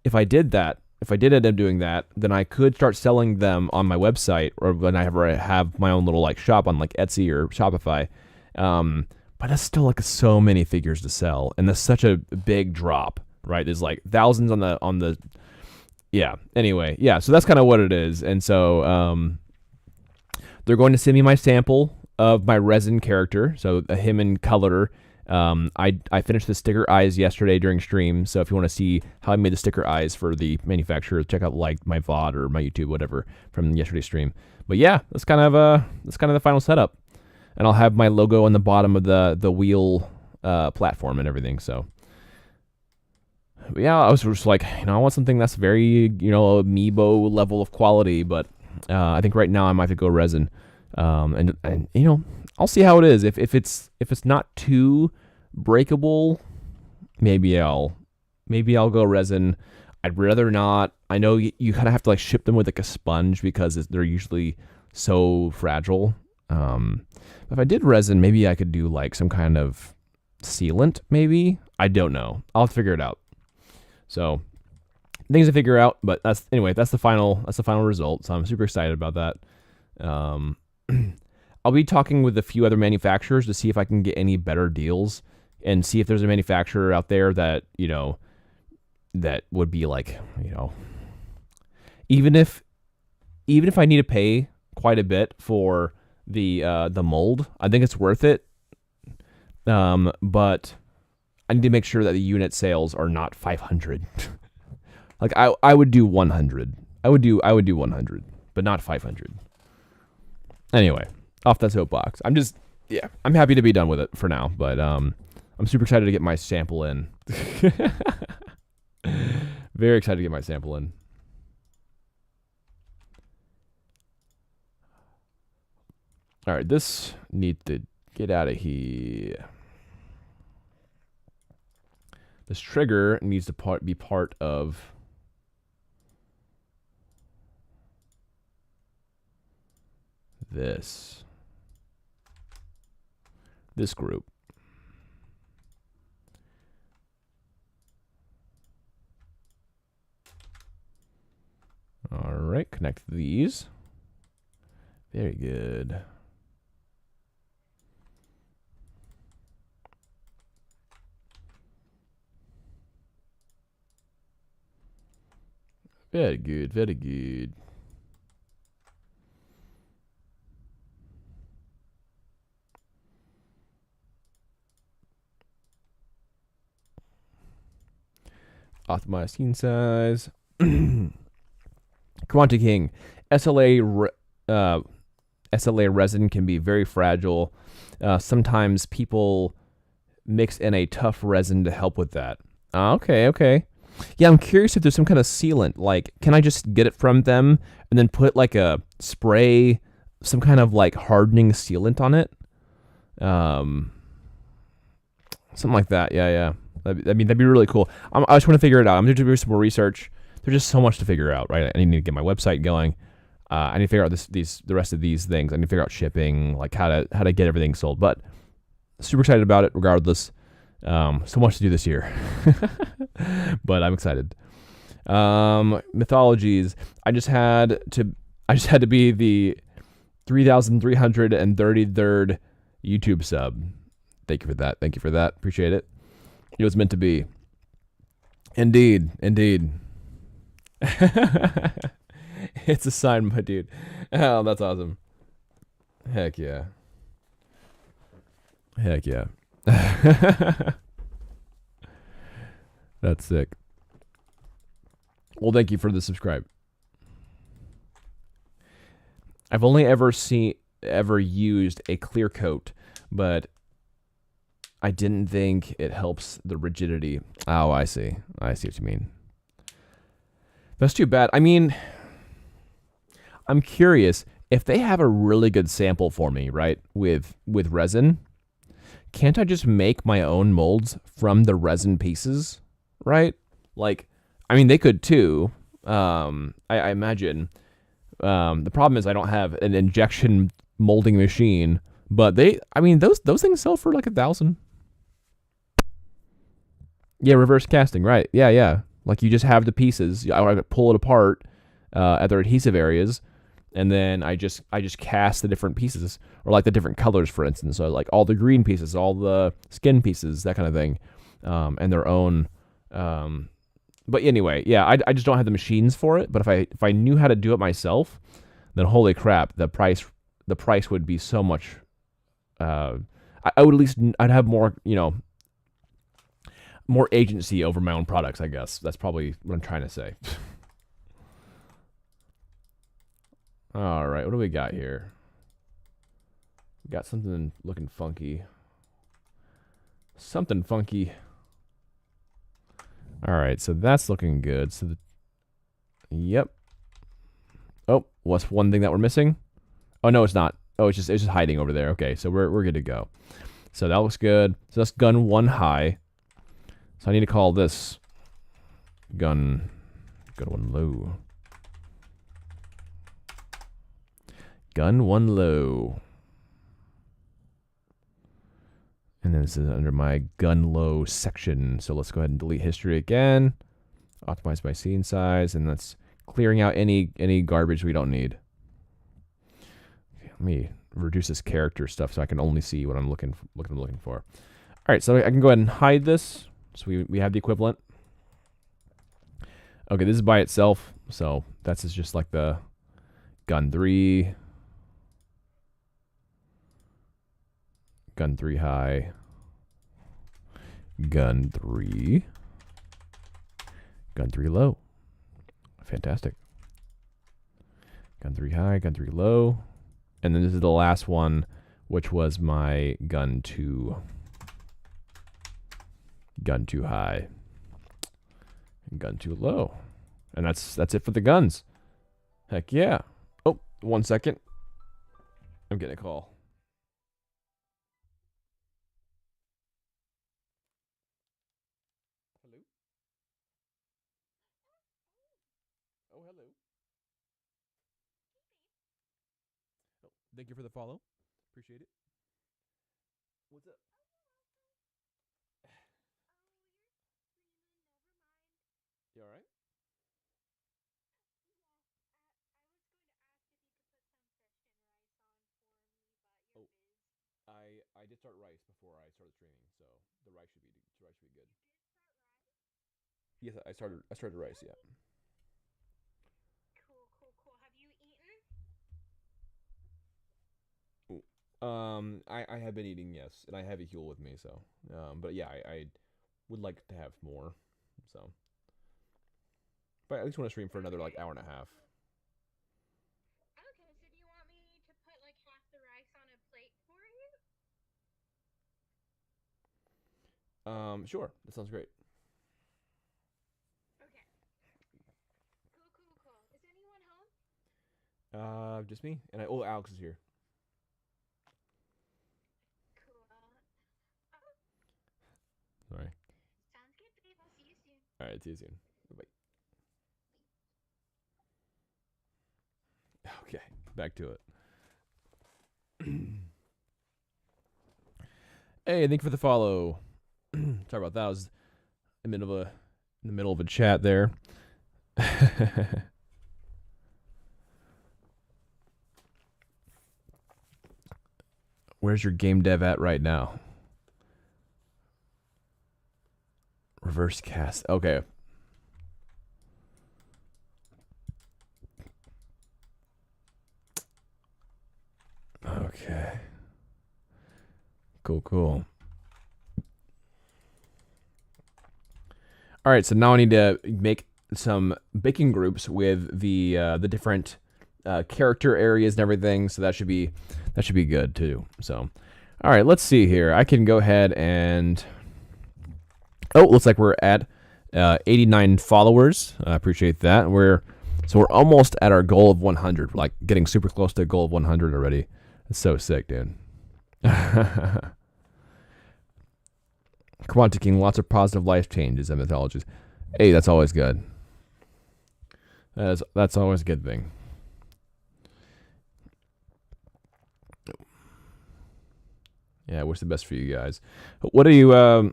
if I did end up doing that, then I could start selling them on my website, or when I have my own little like shop on like Etsy or Shopify. But that's still like so many figures to sell, and that's such a big drop, right? There's like thousands on the yeah. Anyway, yeah. So that's kind of what it is, and so they're going to send me my sample of my resin character, so him in color. I finished the sticker eyes yesterday during stream, so if you want to see how I made the sticker eyes for the manufacturer, check out like my VOD or my YouTube, whatever, from yesterday's stream. But yeah, that's kind of the final setup, and I'll have my logo on the bottom of the wheel platform and everything. So. Yeah, I was just like, I want something that's very, amiibo level of quality, but I think right now I might have to go resin, and I'll see how it is. If it's not too breakable, maybe I'll go resin. I'd rather not. I know you kind of have to like ship them with like a sponge because they're usually so fragile. If I did resin, maybe I could do like some kind of sealant. Maybe, I don't know. I'll figure it out. So things to figure out, but that's the final result. So I'm super excited about that. I'll be talking with a few other manufacturers to see if I can get any better deals, and see if there's a manufacturer out there that that would be like, even if I need to pay quite a bit for the mold, I think it's worth it. But I need to make sure that the unit sales are not 500. Like I would do 100. I would do 100, but not 500. Anyway, off that soapbox. I'm happy to be done with it for now, but I'm super excited to get my sample in. Very excited to get my sample in. All right, this needs to get out of here. This trigger needs to be part of this group. All right, connect these. Very good. Very good, very good. Optimize scene size. Quantum King. SLA resin can be very fragile. Sometimes people mix in a tough resin to help with that. Okay, okay. Yeah, I'm curious if there's some kind of sealant. Like, can I just get it from them and then put like a spray, some kind of like hardening sealant on it? Something like that. Yeah, yeah. I mean, that'd be really cool. I just want to figure it out. I'm going to do some more research. There's just so much to figure out, right? I need to get my website going. I need to figure out the rest of these things. I need to figure out shipping, like how to get everything sold. But super excited about it, regardless. So much to do this year, but I'm excited. Mythologies. I just had to be the 3,333rd YouTube sub. Thank you for that. Thank you for that. Appreciate it. It was meant to be. Indeed. Indeed. It's a sign, my dude. Oh, that's awesome. Heck yeah. Heck yeah. That's sick. Well, thank you for the subscribe. I've only ever used a clear coat, but I didn't think it helps the rigidity. Oh, I see. I see what you mean. That's too bad. I mean, I'm curious if they have a really good sample for me, right? With resin, can't I just make my own molds from the resin pieces, right? Like, I mean, they could too. I imagine. The problem is I don't have an injection molding machine, but I mean, those things sell for like 1,000. Yeah, reverse casting, right? Yeah, yeah. Like you just have the pieces. I pull it apart at their adhesive areas, and then I just cast the different pieces, or like the different colors, for instance. So like all the green pieces, all the skin pieces, that kind of thing, and their own. But anyway, yeah, I just don't have the machines for it. But if I knew how to do it myself, then holy crap, the price would be so much. I would at least I'd have more more agency over my own products. I guess that's probably what I'm trying to say. All right, what do we got here? We got something looking funky. Something funky. All right, so that's looking good. So yep. Oh, what's one thing that we're missing? Oh no, it's not. Oh, it's just hiding over there. Okay, so we're good to go. So that looks good. So that's gun 1 high. So I need to call this gun 1 low. Gun 1 low. And then this is under my gun low section. So let's go ahead and delete history again. Optimize my scene size, and that's clearing out any garbage we don't need. Okay, let me reduce this character stuff so I can only see what I'm looking for. All right, so I can go ahead and hide this. So we have the equivalent. Okay, this is by itself. So that's just like the gun 3. Gun 3 high. Gun 3. Gun 3 low. Fantastic. Gun 3 high, gun 3 low. And then this is the last one, which was my gun 2. Gun 2 high. And gun 2 low. And that's it for the guns. Heck yeah. Oh, 1 second. I'm getting a call. Hello? Oh, hello. Oh, thank you for the follow. Appreciate it. What's up? You all right? Oh, I did start rice before I started streaming, so the rice should be good. Yes, I started rice. Yeah. Ooh. I have been eating, yes, and I have a Huel with me, so but yeah, I would like to have more. So But I at least want to stream for another like hour and a half. Okay, so do you want me to put like half the rice on a plate for you? Sure. That sounds great. Okay. Cool. Is anyone home? Just me and oh, Alex is here. Cool. Sorry. Sounds good, babe. I'll see you soon. All right, see you soon. Bye. Okay, back to it. Hey, thank you for the follow. Sorry about that. I was in the middle of a chat there. Where's your game dev at right now? Reverse cast. Okay. Okay. Cool. All right, so now I need to make some baking groups with the different character areas and everything. So that should be good too. So, all right, let's see here. I can go ahead and looks like we're at 89 followers. I appreciate that. We're almost at our goal of 100. We're like getting super close to a goal of 100 already. It's so sick, dude. Quantic King, lots of positive life changes and mythologies. Hey, that's always good. That's always a good thing. Yeah, I wish the best for you guys. What are you?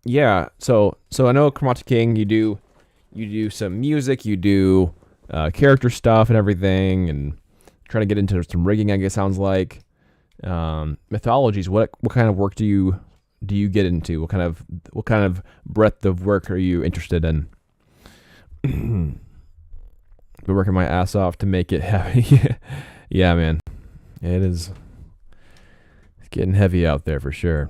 Yeah. So I know Quantic King, you do some music, you do character stuff and everything, and try to get into some rigging. I guess sounds like mythologies. What kind of work do you get into? What kind of breadth of work are you interested in? Been working my ass off to make it heavy. Yeah, man. It is. It's getting heavy out there for sure.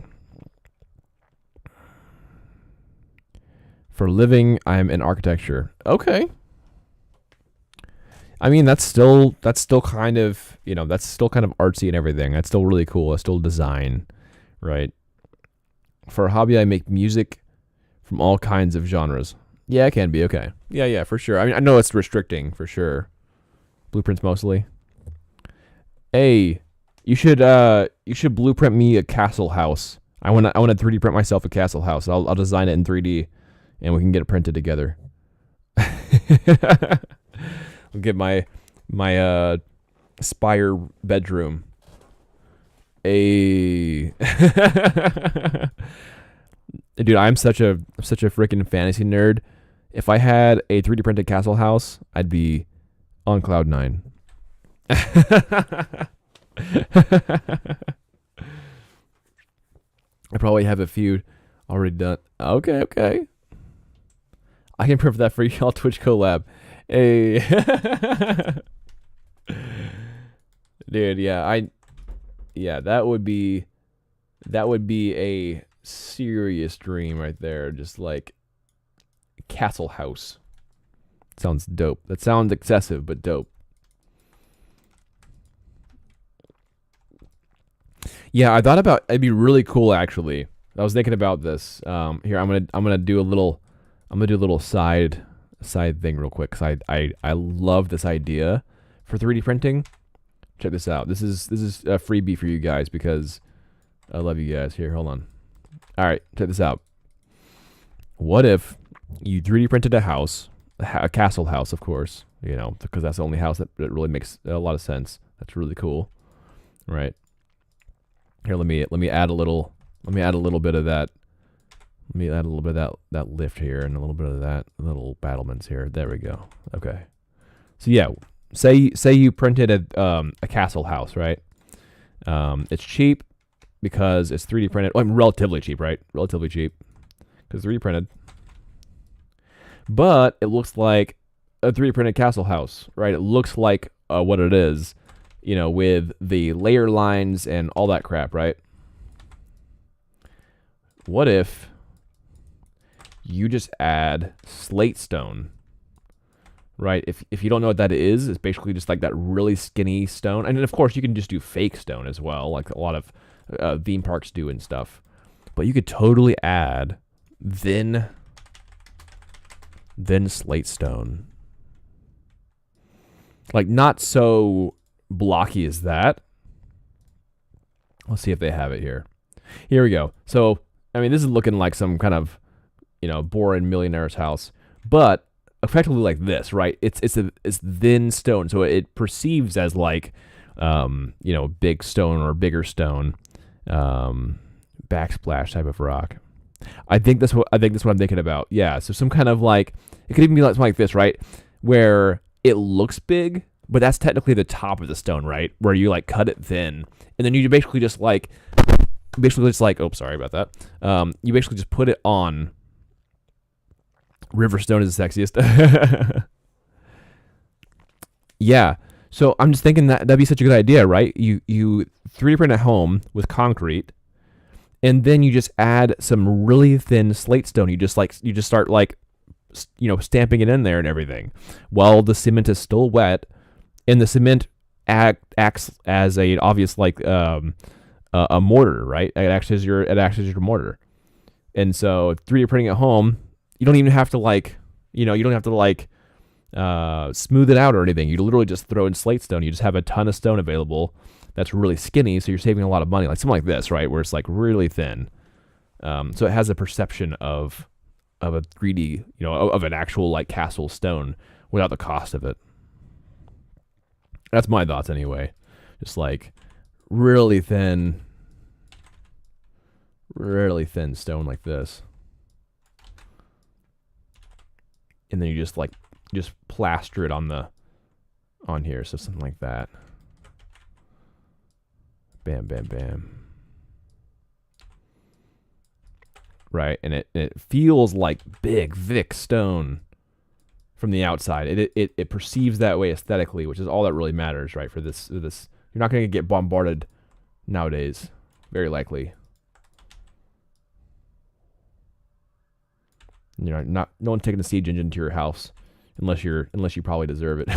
For living, I'm in architecture. Okay. I mean, that's still kind of, that's still kind of artsy and everything. That's still really cool. That's still design, right? For a hobby, I make music from all kinds of genres. Yeah, it can be. Okay. Yeah, for sure. I mean, I know it's restricting for sure. Blueprints mostly. Hey, you should blueprint me a castle house. I want to 3D print myself a castle house. I'll design it in 3D, and we can get it printed together. I'll get my spire bedroom. Dude, I'm such a freaking fantasy nerd. If I had a 3D printed castle house, I'd be on cloud 9. I probably have a few already done. Okay. I can print that for y'all Twitch collab. Hey. Dude, yeah, that would be a serious dream right there. Just like castle house. Sounds dope. That sounds excessive, but dope. Yeah, I thought about it'd be really cool actually. I was thinking about this. Here I'm gonna do a little side thing real quick because I love this idea for 3D printing. Check this out. This is a freebie for you guys because I love you guys. Here, hold on. All right, check this out. What if you 3D printed a house, a castle house, of course, because that's the only house that really makes a lot of sense. That's really cool, right? Here, let me add a little bit of that. Let me add a little bit of that lift here and a little bit of that little battlements here. There we go. Okay. So yeah, say you printed a castle house, right? It's cheap because it's 3D printed. Well, relatively cheap, right? Relatively cheap because 3D printed. But it looks like a 3D printed castle house, right? It looks like what it is, with the layer lines and all that crap, right? What if you just add slate stone right? If you don't know what that is, it's basically just like that really skinny stone. And then of course you can just do fake stone as well, like a lot of theme parks do and stuff. But you could totally add thin slate stone. Like not so blocky as that. Let's see if they have it here. Here we go. So, I mean, this is looking like some kind of, boring millionaire's house, but effectively like this, right? It's thin stone, so it perceives as like, big stone or bigger stone, backsplash type of rock. I think that's what I'm thinking about. Yeah, so some kind of like, it could even be like something like this, right? Where it looks big, but that's technically the top of the stone, right? Where you like cut it thin, and then you basically just like, oh, sorry about that. You basically just put it on. River stone is the sexiest. Yeah. So I'm just thinking that'd be such a good idea, right? You 3D print at home with concrete, and then you just add some really thin slate stone. You just start like, stamping it in there and everything, while the cement is still wet, and the cement acts as a obvious like a mortar, right? It acts as your mortar. And so 3D printing at home, you don't even have to like, smooth it out or anything. You literally just throw in slate stone. You just have a ton of stone available that's really skinny, so you're saving a lot of money. Like something like this, right, where it's like really thin. So it has a perception of a 3D, of an actual like castle stone without the cost of it. That's my thoughts anyway. Just like really thin stone like this. And then you just plaster it on here. So something like that. Bam, bam, bam. Right, and it feels like big, thick stone from the outside. It perceives that way aesthetically, which is all that really matters, right? For this, you're not going to get bombarded nowadays, very likely. No one's taking a siege engine to your house unless you probably deserve it.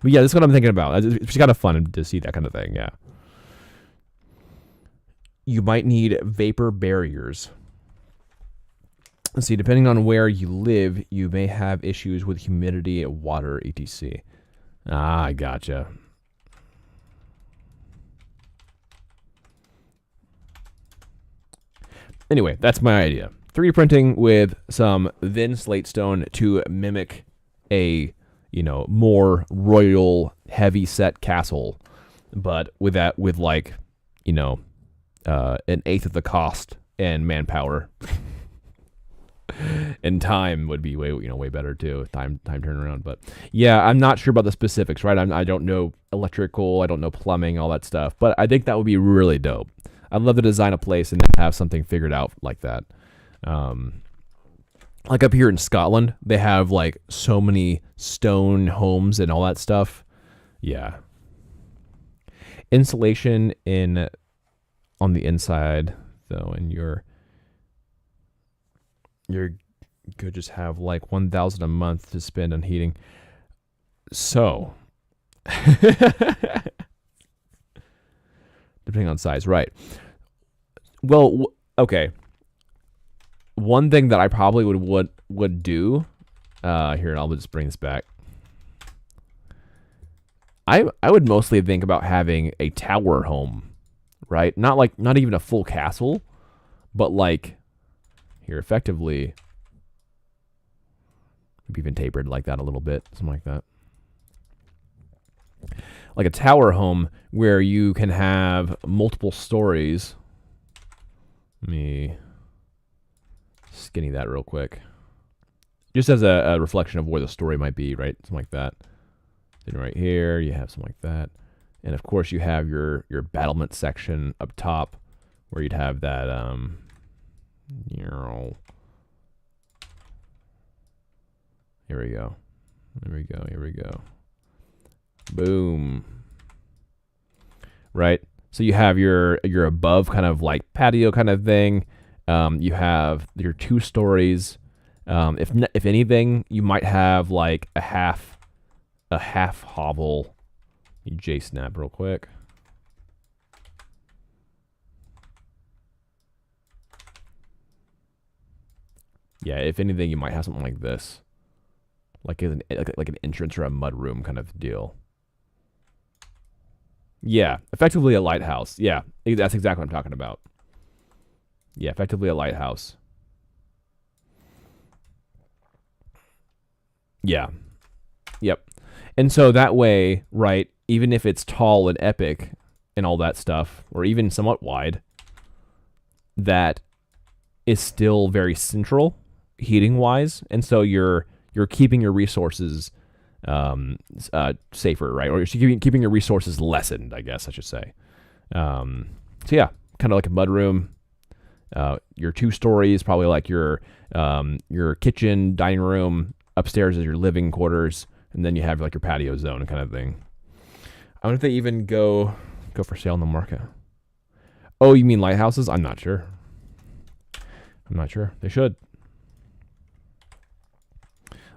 But yeah, that's what I'm thinking about. It's kind of fun to see that kind of thing. Yeah. You might need vapor barriers. Let's see, depending on where you live, you may have issues with humidity, water, etc. Ah, I gotcha. Anyway, that's my idea. 3D printing with some thin slate stone to mimic a, more royal, heavy set castle, but with like, an eighth of the cost and manpower. And time would be way better too. Time turnaround. But yeah, I'm not sure about the specifics, right? I don't know electrical, I don't know plumbing, all that stuff. But I think that would be really dope. I'd love to design a place and then have something figured out like that. Like up here in Scotland, they have like so many stone homes and all that stuff. Yeah. Insulation on the inside though, and you're good, just have like $1,000 a month to spend on heating. So depending on size, right? Well, okay. One thing that I probably would do here, and I'll just bring this back. I would mostly think about having a tower home, right? Not even a full castle, but like here, effectively, maybe even tapered like that a little bit, something like that. Like a tower home where you can have multiple stories. Let me skinny that real quick. Just as a reflection of where the story might be, right? Something like that. Then right here, you have something like that. And of course, you have your battlement section up top where you'd have that, here we go. Here we go. Boom. Right? So you have your above kind of like patio kind of thing. You have your 2 stories, If anything, you might have like a half hovel. You J-snap real quick. Yeah, if anything, you might have something like this, like an entrance or a mudroom kind of deal. Yeah, effectively a lighthouse. Yeah, that's exactly what I'm talking about. Yeah, effectively a lighthouse. Yeah. Yep. And so that way, right, even if it's tall and epic and all that stuff, or even somewhat wide, that is still very central heating wise, and so you're keeping your resources safer, right? Or you're keeping your resources lessened, I guess I should say. So yeah, kind of like a mudroom. Your 2 stories, probably like your kitchen, dining room. Upstairs is your living quarters, and then you have like your patio zone kind of thing. I wonder if they even go for sale in the market. Oh, you mean lighthouses? I'm not sure. They should.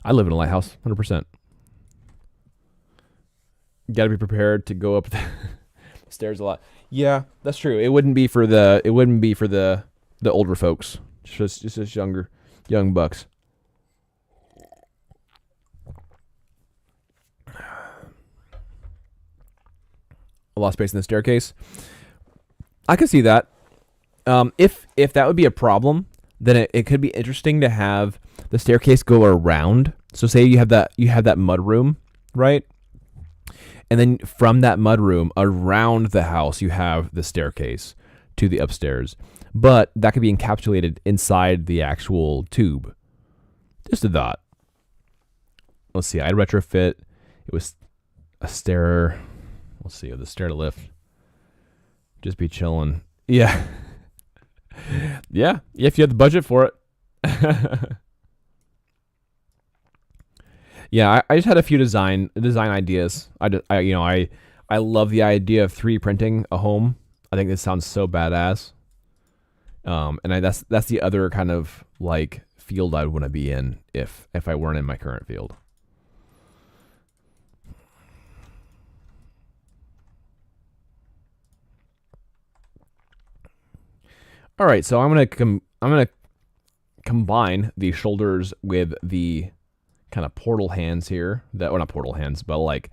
I live in a lighthouse, 100%. You gotta be prepared to go up the stairs a lot. Yeah, that's true. It wouldn't be for the older folks. Just young bucks. A lot of space in the staircase. I could see that. If that would be a problem, then it could be interesting to have the staircase go around. So say you have that mud room, right? And then from that mud room around the house, you have the staircase to the upstairs. But that could be encapsulated inside the actual tube. Just a thought. Let's see. I'd retrofit. It was a stair. Let's see. The stair to lift. Just be chilling. Yeah. Yeah. If you have the budget for it. Yeah, I just had a few design ideas. I love the idea of 3D printing a home. I think this sounds so badass. That's the other kind of like field I would want to be in if I weren't in my current field. All right, so I'm gonna combine the shoulders with the kind of portal hands here. Well, not portal hands, but like,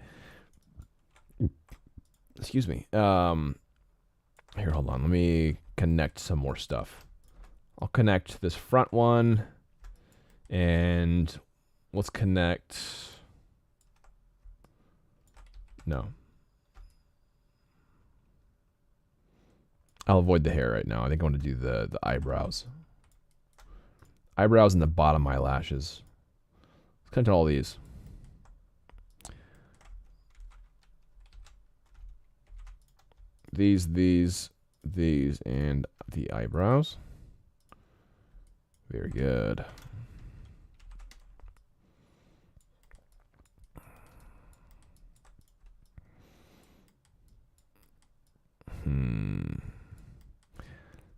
excuse me. Here, hold on. Let me connect some more stuff. I'll connect this front one, and let's connect. No. I'll avoid the hair right now. I think I want to do the eyebrows. Eyebrows and the bottom eyelashes. Let's connect all these. These, and the eyebrows. Very good.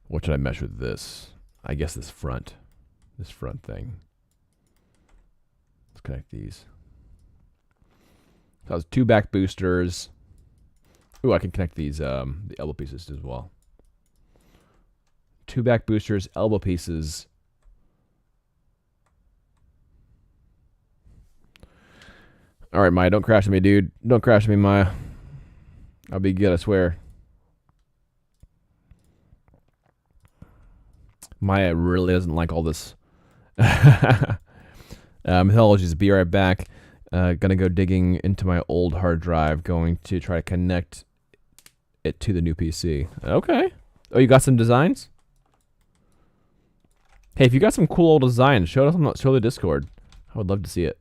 What should I mesh with this? I guess this front thing. Let's connect these. So I was 2 back boosters. Ooh, I can connect these the elbow pieces as well. 2 back boosters, elbow pieces. All right, Maya, don't crash me, dude. Don't crash me, Maya. I'll be good, I swear. Maya really doesn't like all this. Mythologies, be right back. Gonna go digging into my old hard drive, going to try to connect it to the new PC. Okay. Oh, you got some designs? Hey, if you got some cool old designs, show the Discord. I would love to see it.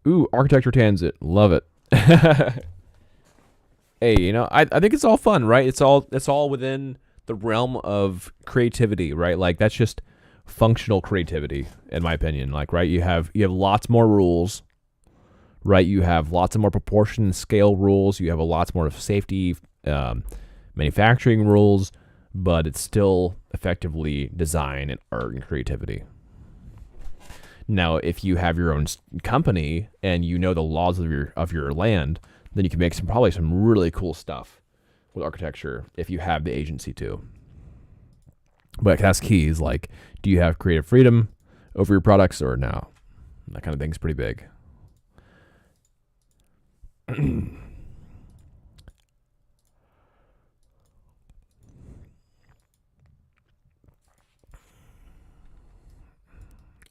Ooh, architecture transit. Love it. Hey, I think it's all fun, right? It's all within the realm of creativity, right? Like that's just functional creativity, in my opinion. Like, right, you have lots more rules, right? You have lots of more proportion and scale rules. You have a lots more of safety, manufacturing rules, but it's still effectively design and art and creativity. Now, if you have your own company and you know the laws of your land, then you can make probably some really cool stuff with architecture if you have the agency to. But that's key is like, do you have creative freedom over your products or no? That kind of thing's pretty big.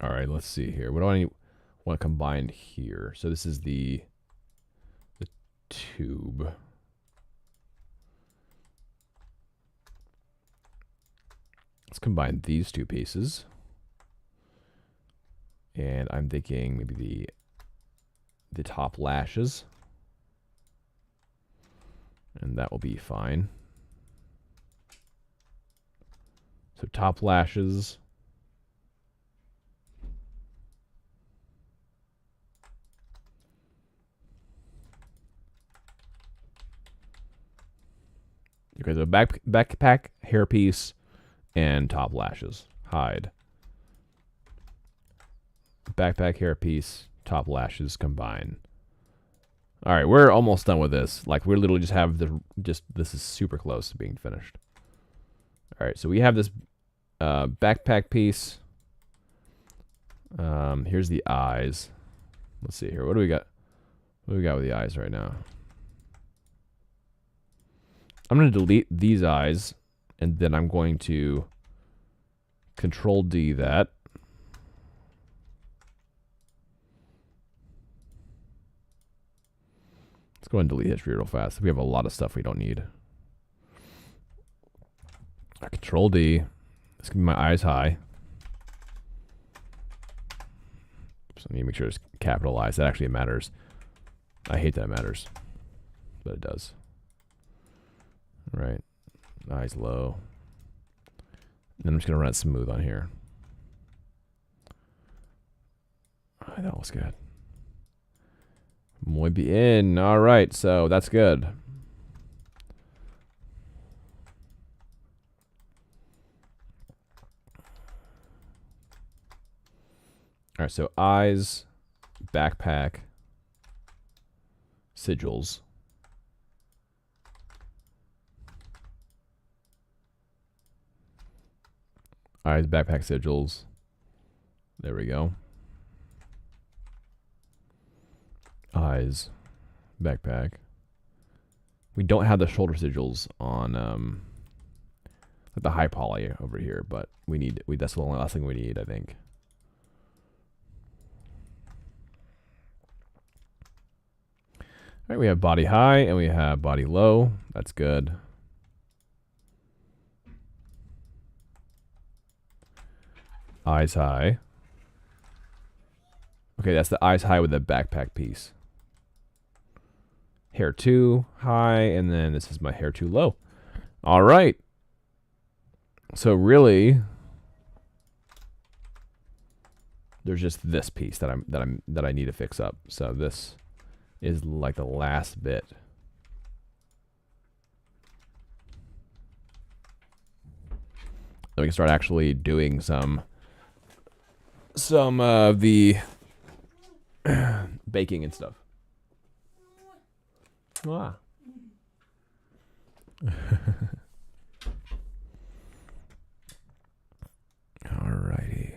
All right, let's see here. What do I want to combine here? So this is the tube. Let's combine these two pieces. And I'm thinking maybe the top lashes. And that will be fine. So top lashes. Okay, so backpack, hairpiece, and top lashes. Hide. Backpack, hairpiece, top lashes combine. All right, we're almost done with this. Like, we literally just have this is super close to being finished. All right, so we have this backpack piece. Here's the eyes. Let's see here. What do we got? What do we got with the eyes right now? I'm going to delete these eyes, and then I'm going to Control D that. Let's go ahead and delete history real fast. We have a lot of stuff we don't need. Control D. Let's keep my eyes high. So I need to make sure it's capitalized. That actually matters. I hate that it matters, but it does. All right, eyes low. Then I'm just gonna run it smooth on here. All right, that looks good. Muy bien. All right, so that's good. All right, so eyes, backpack, sigils. Eyes, backpack, sigils. There we go. Eyes, backpack. We don't have the shoulder sigils on the high poly over here, but that's the only last thing we need, I think. All right, we have body high and we have body low. That's good. Eyes high. Okay, that's the eyes high with the backpack piece. Hair 2 high, and then this is my hair 2 low. All right. So really, there's just this piece that I need to fix up. So this is like the last bit. Then we can start actually doing some of the baking and stuff. Ah. Alrighty.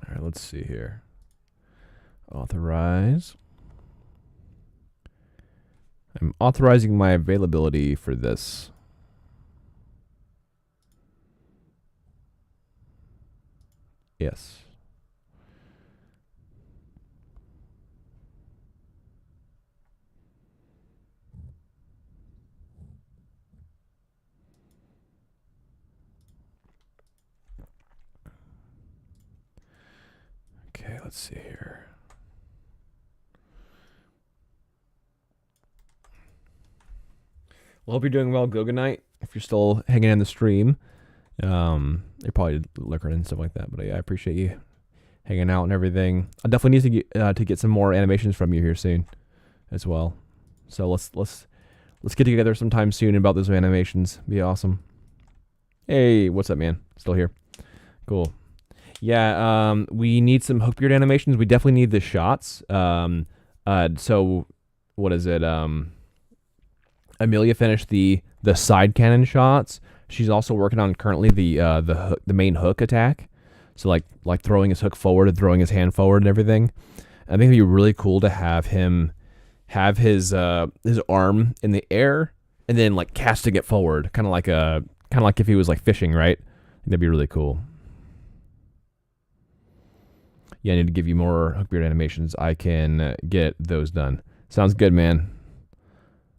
All right, let's see here. Authorize. I'm authorizing my availability for this. Yes. Okay, let's see here. Well, hope you're doing well, Goganite. If you're still hanging in the stream, you're probably lurking and stuff like that. But I appreciate you hanging out and everything. I definitely need to get some more animations from you here soon, as well. So let's get together sometime soon about those animations. Be awesome. Hey, what's up, man? Still here. Cool. Yeah, we need some Hookbeard animations. We definitely need the shots. So what is it? Amelia finished the side cannon shots. She's also working on currently the main hook attack. So like throwing his hook forward and throwing his hand forward and everything. I think it'd be really cool to have him have his arm in the air and then like casting it forward, kind of like if he was like fishing, right? That'd be really cool. Yeah, I need to give you more Hookbeard animations. I can get those done. Sounds good, man.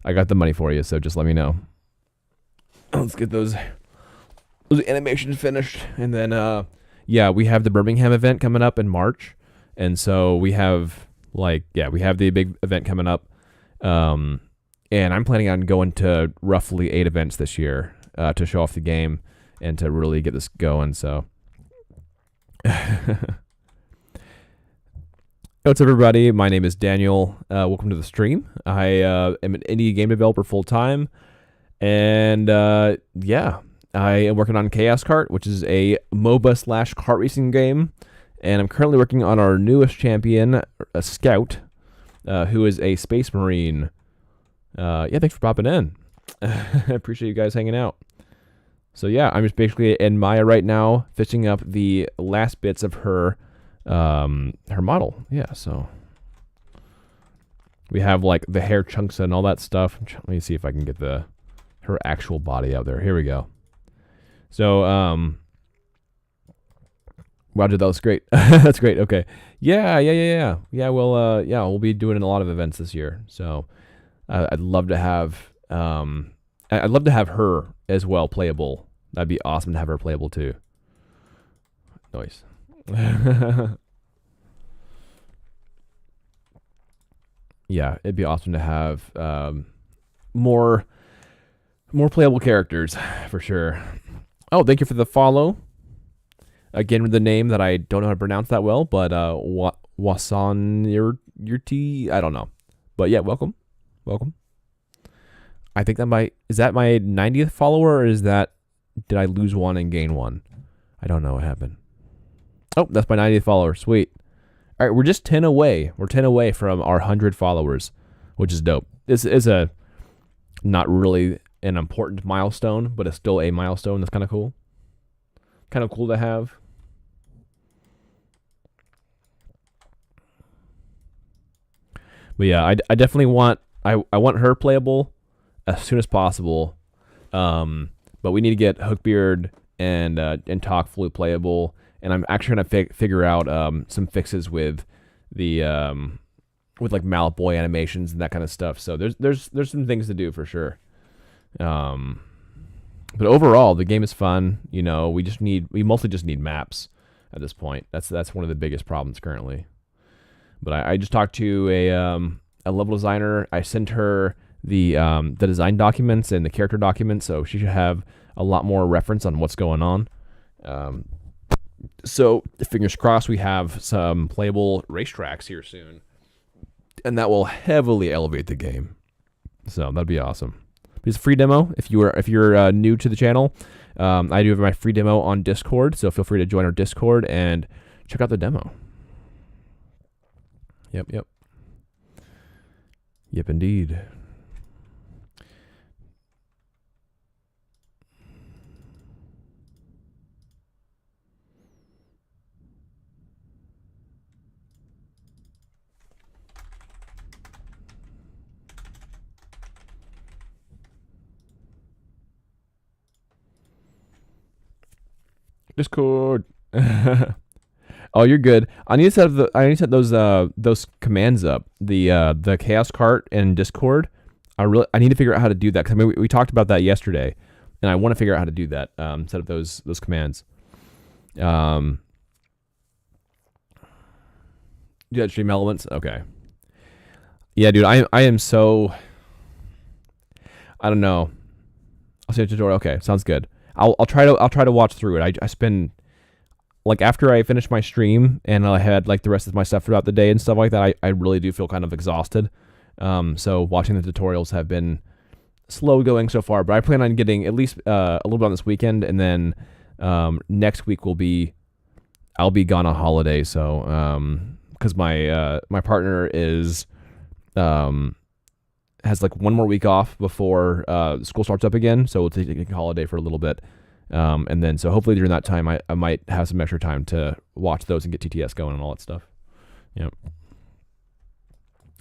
I got the money for you, so just let me know. Let's get those animations finished, and then yeah, we have the Birmingham event coming up in March, and so we have we have the big event coming up, and I'm planning on going to roughly 8 events this year to show off the game and to really get this going. So. What's up, everybody? My name is Daniel. Welcome to the stream. I am an indie game developer full time, and yeah, I am working on Chaos Kart, which is a MOBA / kart racing game, and I'm currently working on our newest champion, a Scout, who is a Space Marine. Yeah, thanks for popping in. I appreciate you guys hanging out. So yeah, I'm just basically in Maya right now, fixing up the last bits of her model. Yeah, so we have like the hair chunks and all that stuff. Let me see if I can get her actual body out there. Here we go. So Roger, that was great. That's great. Okay. Yeah. We'll be doing a lot of events this year. So I'd love to have her as well playable. That'd be awesome to have her playable too. Nice. Yeah, it'd be awesome to have more playable characters for sure. Oh, thank you for the follow. Again, with the name that I don't know how to pronounce that well, but Wasan Yurti, I don't know. But yeah, welcome. I think is that my 90th follower, or did I lose one and gain one? I don't know what happened. Oh, that's my 90th follower. Sweet. All right, we're just 10 away. We're 10 away from our 100 followers, which is dope. This is a not really an important milestone, but it's still a milestone. That's kind of cool. Kind of cool to have. But yeah, I definitely want I want her playable as soon as possible. But we need to get Hookbeard and Talk fully playable. And I'm actually gonna figure out some fixes with the with like Mallet Boy animations and that kind of stuff. So there's some things to do for sure. But overall, the game is fun. You know, we mostly just need maps at this point. That's one of the biggest problems currently. But I just talked to a level designer. I sent her the design documents and the character documents, so she should have a lot more reference on what's going on. So fingers crossed we have some playable racetracks here soon, and that will heavily elevate the game. So that'd be awesome. It's a free demo. If you're new to the channel, I do have my free demo on Discord, so feel free to join our Discord and check out the demo. Yep, indeed. Discord. Oh, you're good. I need to set those commands up. The chaos cart and Discord. I need to figure out how to do that because I mean we talked about that yesterday, and I want to figure out how to do that. Set up those commands. Do that stream elements. Okay. Yeah, dude. I am so. I don't know. I'll see a tutorial. Okay, sounds good. I'll try to watch through it. I spend like after I finish my stream and I had like the rest of my stuff throughout the day and stuff like that. I really do feel kind of exhausted. So watching the tutorials have been slow going so far, but I plan on getting at least a little bit on this weekend, and then next week I'll be gone on holiday. So because my partner is has like one more week off before school starts up again, so we'll take a holiday for a little bit, and then so hopefully during that time I might have some extra time to watch those and get TTS going and all that stuff. Yep.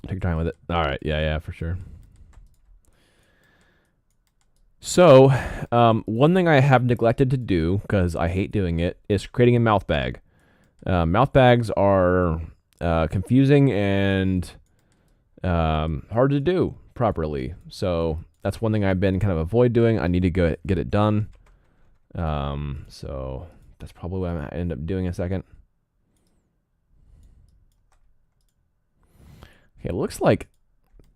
Take your time with it. All right. Yeah, for sure. So, one thing I have neglected to do, because I hate doing it, is creating a mouth bag. Mouth bags are confusing and hard to do properly. So that's one thing I've been kind of avoid doing. I need to get it done. So that's probably what I end up doing in a second. Okay, it looks like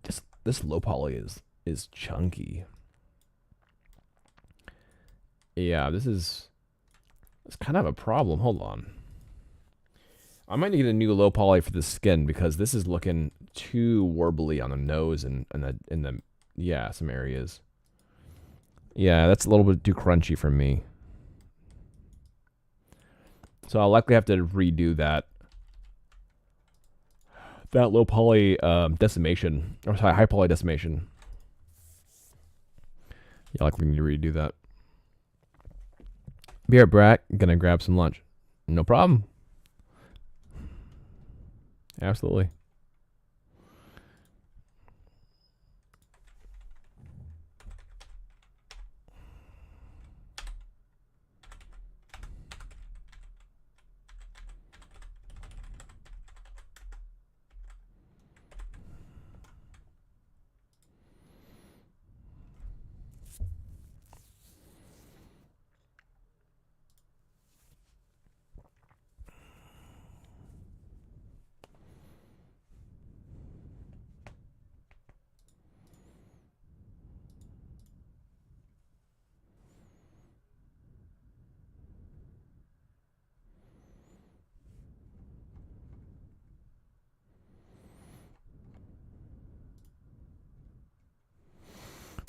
just this low poly is chunky. Yeah, it's kind of a problem. Hold on. I might need to get a new low poly for the skin because this is looking too warbly on the nose and in the yeah, some areas. Yeah, that's a little bit too crunchy for me. So I'll likely have to redo that low poly decimation, or sorry, high poly decimation. Yeah, likely need to redo that. Be right back. Gonna grab some lunch. No problem. Absolutely.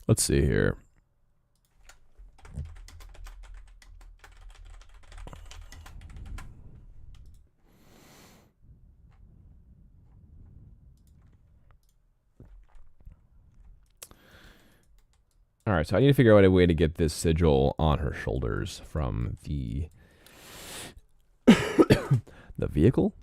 Let's see here. All right, so I need to figure out a way to get this sigil on her shoulders from the the vehicle.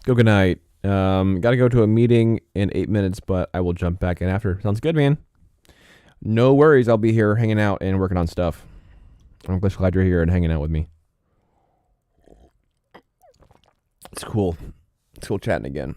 Go good night. Gotta go to a meeting in 8 minutes, but I will jump back in after. Sounds good, man. No worries. I'll be here hanging out and working on stuff. I'm just glad you're here and hanging out with me. It's cool. It's cool chatting again.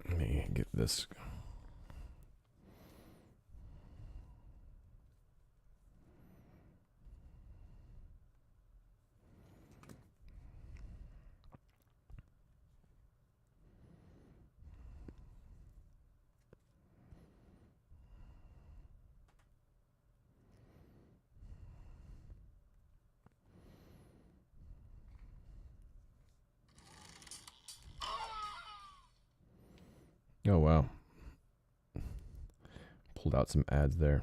Let me get this. Oh, wow. Pulled out some ads there.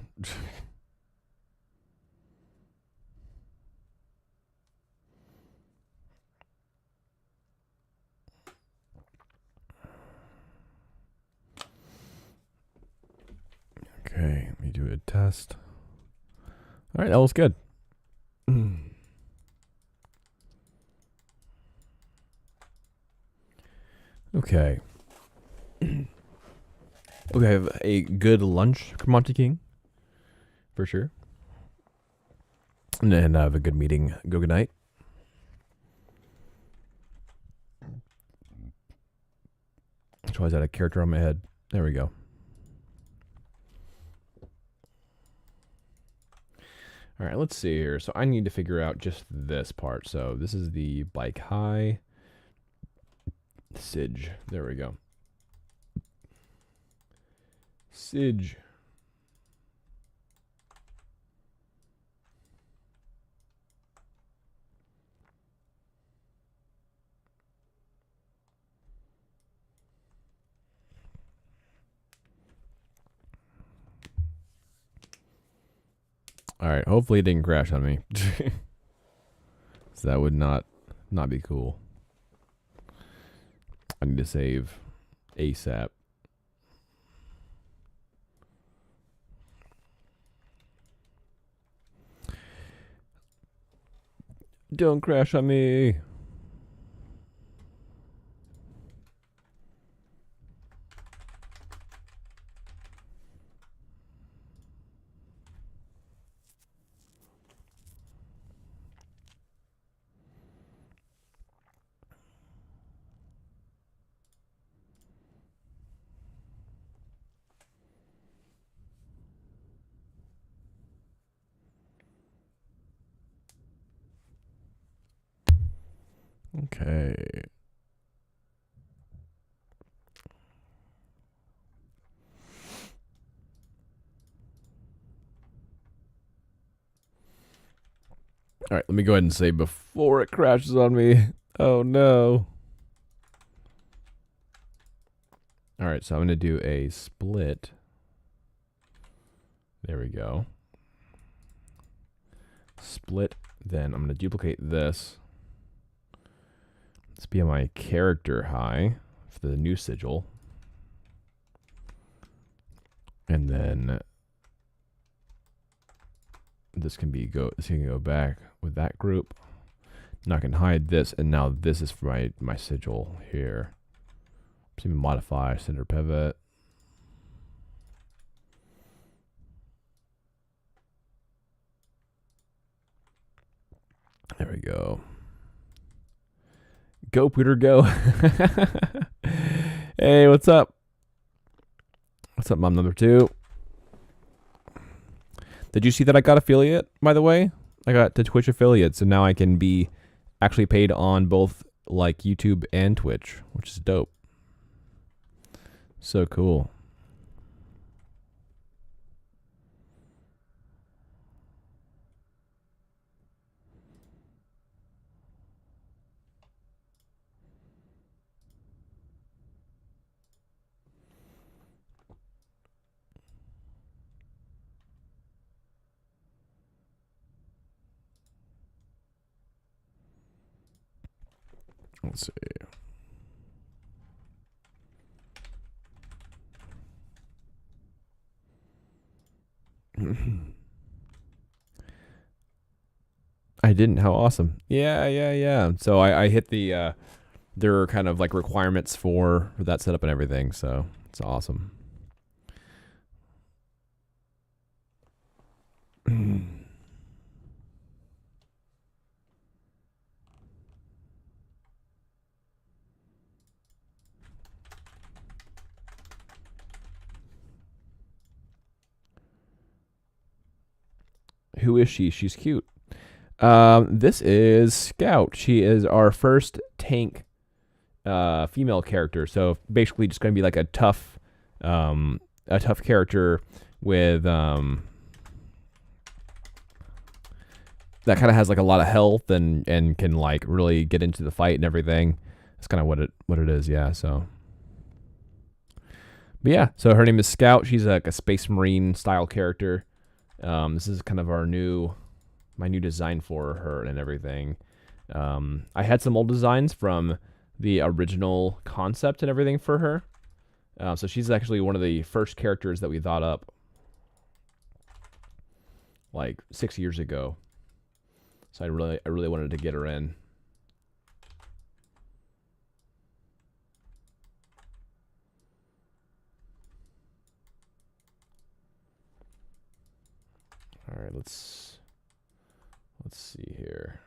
Okay, let me do a test. All right, that was good. Okay. Okay, have a good lunch, Monte King. For sure. And then have a good meeting. Go good night. So I was out of character on my head. There we go. All right, let's see here. So I need to figure out just this part. So this is the bike high. Sidge. There we go. Sidge. All right, hopefully it didn't crash on me. So that would not be cool. I need to save ASAP. Don't crash on me. Okay. All right, let me go ahead and save before it crashes on me. Oh no. All right, so I'm going to do a split. There we go. Split, then I'm going to duplicate this. Let's be on my character high for the new sigil. And then this can go back with that group. Now I can hide this, and now this is for my sigil here. So even modify center pivot. There we go. Go, Peter, go. Hey, what's up? What's up, mom number 2? Did you see that I got affiliate, by the way? I got the Twitch affiliate, so now I can be actually paid on both like YouTube and Twitch, which is dope. So cool. Let's see. I didn't. How awesome. Yeah. So I hit the there are kind of like requirements for that setup and everything, so it's awesome. Who is she? She's cute. This is Scout. She is our first tank female character. So basically just going to be like a tough character with that kind of has like a lot of health and can like really get into the fight and everything. That's kind of what it is, yeah. So but yeah, so her name is Scout. She's like a Space Marine style character. This is kind of my new design for her and everything. I had some old designs from the original concept and everything for her. So she's actually one of the first characters that we thought up. like 6 years ago. So I really wanted to get her in. All right, let's see here.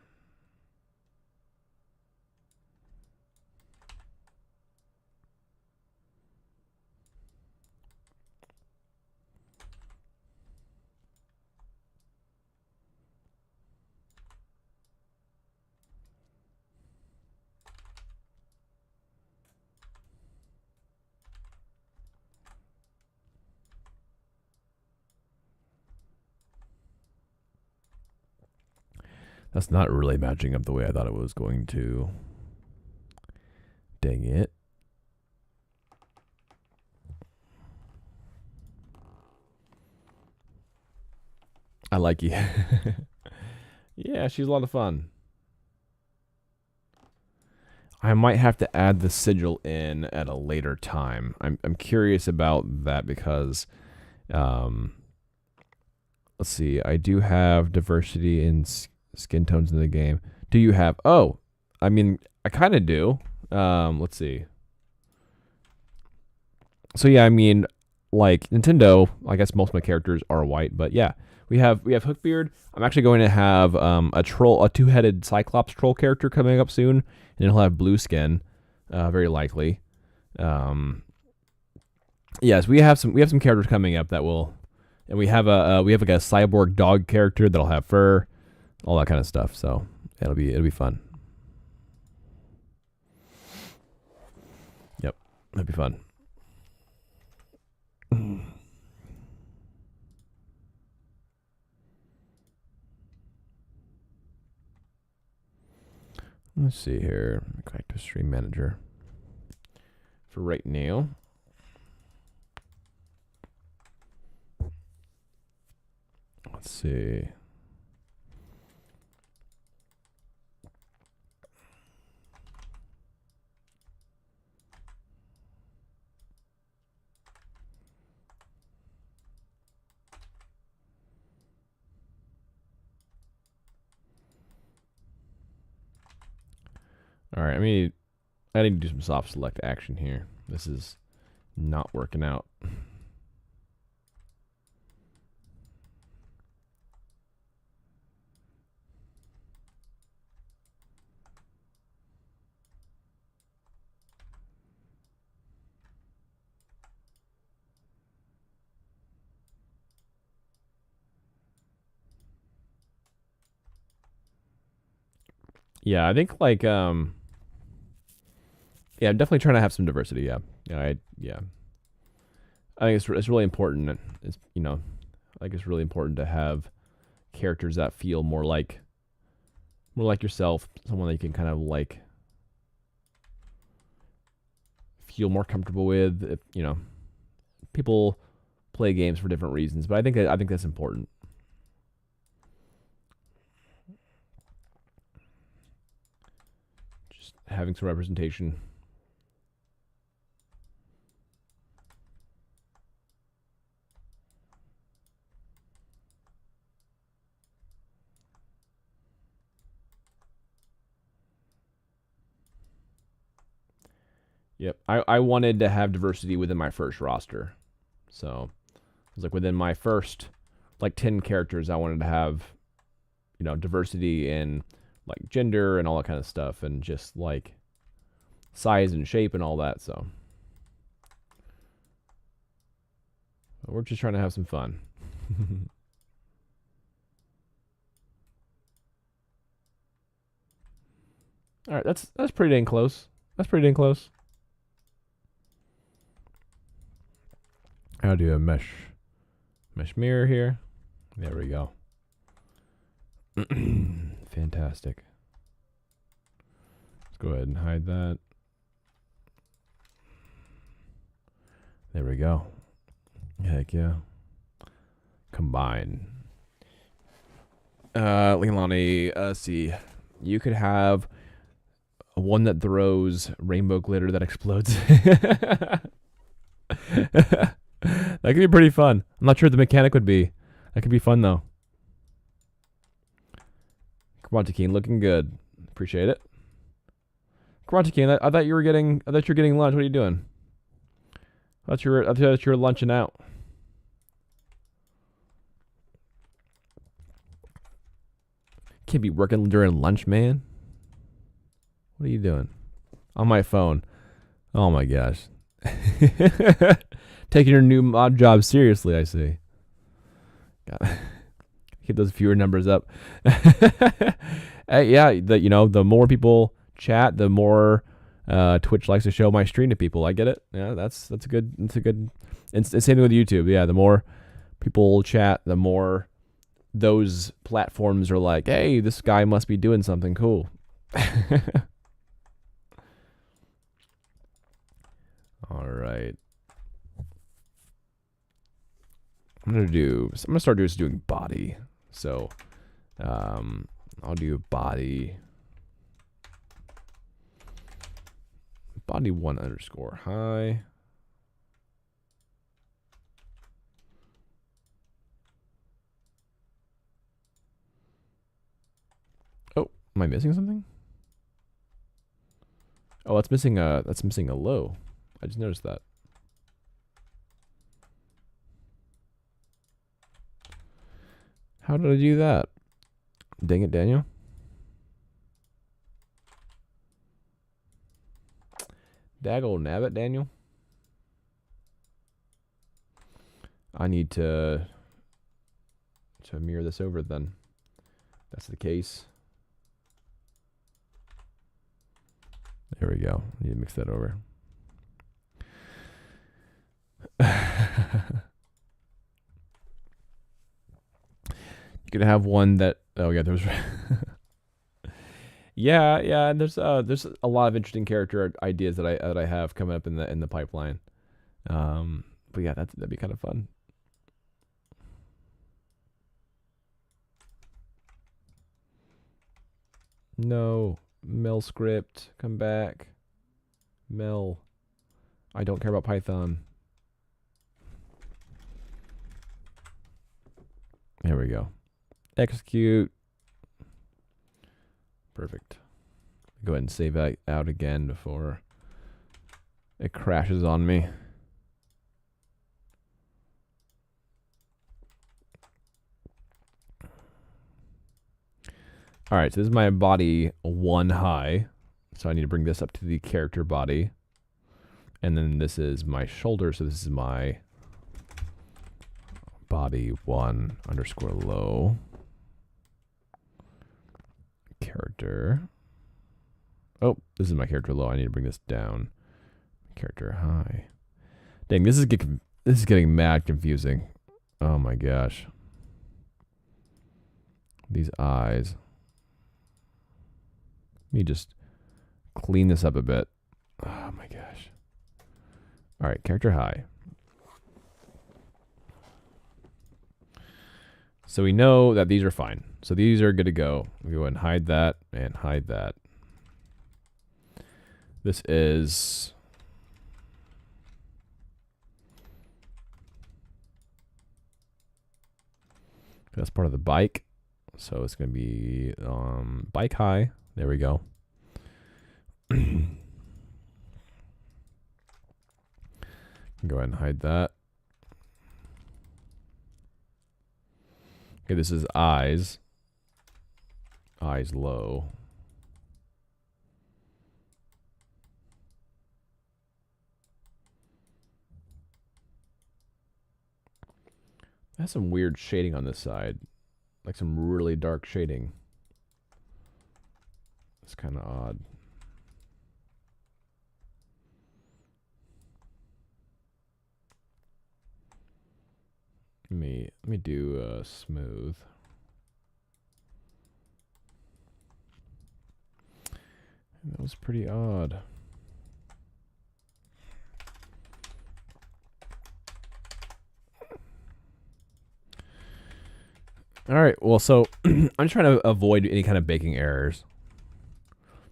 That's not really matching up the way I thought it was going to. Dang it. I like you. Yeah, she's a lot of fun. I might have to add the sigil in at a later time. I'm curious about that because, let's see. I do have diversity in skin tones in the game. Do you have? Oh, I mean, I kind of do. Let's see. So yeah, I mean, like Nintendo, I guess most of my characters are white, but yeah, we have Hookbeard. I'm actually going to have a two-headed Cyclops troll character coming up soon, and he'll have blue skin, very likely. Yes, we have some characters coming up that will, and we have like a cyborg dog character that'll have fur, all that kind of stuff. So it'll be fun. Yep, that'd be fun. Let's see here. Go back to Stream Manager. For right now. Let's see. All right, I need to do some soft select action here. This is not working out. Yeah, I think like yeah, I'm definitely trying to have some diversity. Yeah, I think it's really important. It's I think it's really important to have characters that feel more like yourself, someone that you can kind of like feel more comfortable with. If, people play games for different reasons, but I think that's important. Just having some representation. Yep. I wanted to have diversity within my first roster. So it was like within my first like 10 characters, I wanted to have, diversity in like gender and all that kind of stuff and just like size and shape and all that. So we're just trying to have some fun. All right, that's pretty dang close. That's pretty dang close. I'll do a mesh mirror here. There we go. Fantastic. Let's go ahead and hide that. There we go. Heck yeah. Combine. Leilani, let's see. You could have one that throws rainbow glitter that explodes. That could be pretty fun. I'm not sure what the mechanic would be. That could be fun though. Karate King looking good. Appreciate it. Karate King, I thought you were getting lunch. What are you doing? I thought you were lunching out. Can't be working during lunch, man. What are you doing? On my phone. Oh my gosh. Taking your new mod job seriously, I see. Gotta keep those viewer numbers up. Yeah, the more people chat, the more Twitch likes to show my stream to people. I get it. Yeah, that's a good. It's the same thing with YouTube. Yeah, the more people chat, the more those platforms are like, hey, this guy must be doing something cool. All right. I'm gonna start just doing body. So I'll do body 1_high. Oh, am I missing something? Oh, that's missing a low. I just noticed that. How did I do that? Dang it, Daniel. Daggle nabbit, Daniel. I need to mirror this over then. That's the case. There we go. I need to mix that over. You could have one that, oh yeah, there's yeah, there's a lot of interesting character ideas that I have coming up in the pipeline. But yeah, that'd be kind of fun. No, Mel script, come back. Mel, I don't care about Python. There we go. Execute. Perfect. Go ahead and save that out again before it crashes on me. All right, so this is my body 1_high. So I need to bring this up to the character body. And then this is my shoulder, so this is my body 1_low. Character. Oh, this is my character low. I need to bring this down. Character high. Dang, this is getting mad confusing. Oh my gosh. These eyes. Let me just clean this up a bit. Oh my gosh. All right, character high. So we know that these are fine. So these are good to go. We go ahead and hide that and hide that. This is that's part of the bike. So it's going to be bike high. There we go. Go ahead and hide that. Okay, this is eyes. Eyes low. That's some weird shading on this side. Like some really dark shading. It's kind of odd. Let me do smooth. That was pretty odd. All right, well, so I'm trying to avoid any kind of baking errors.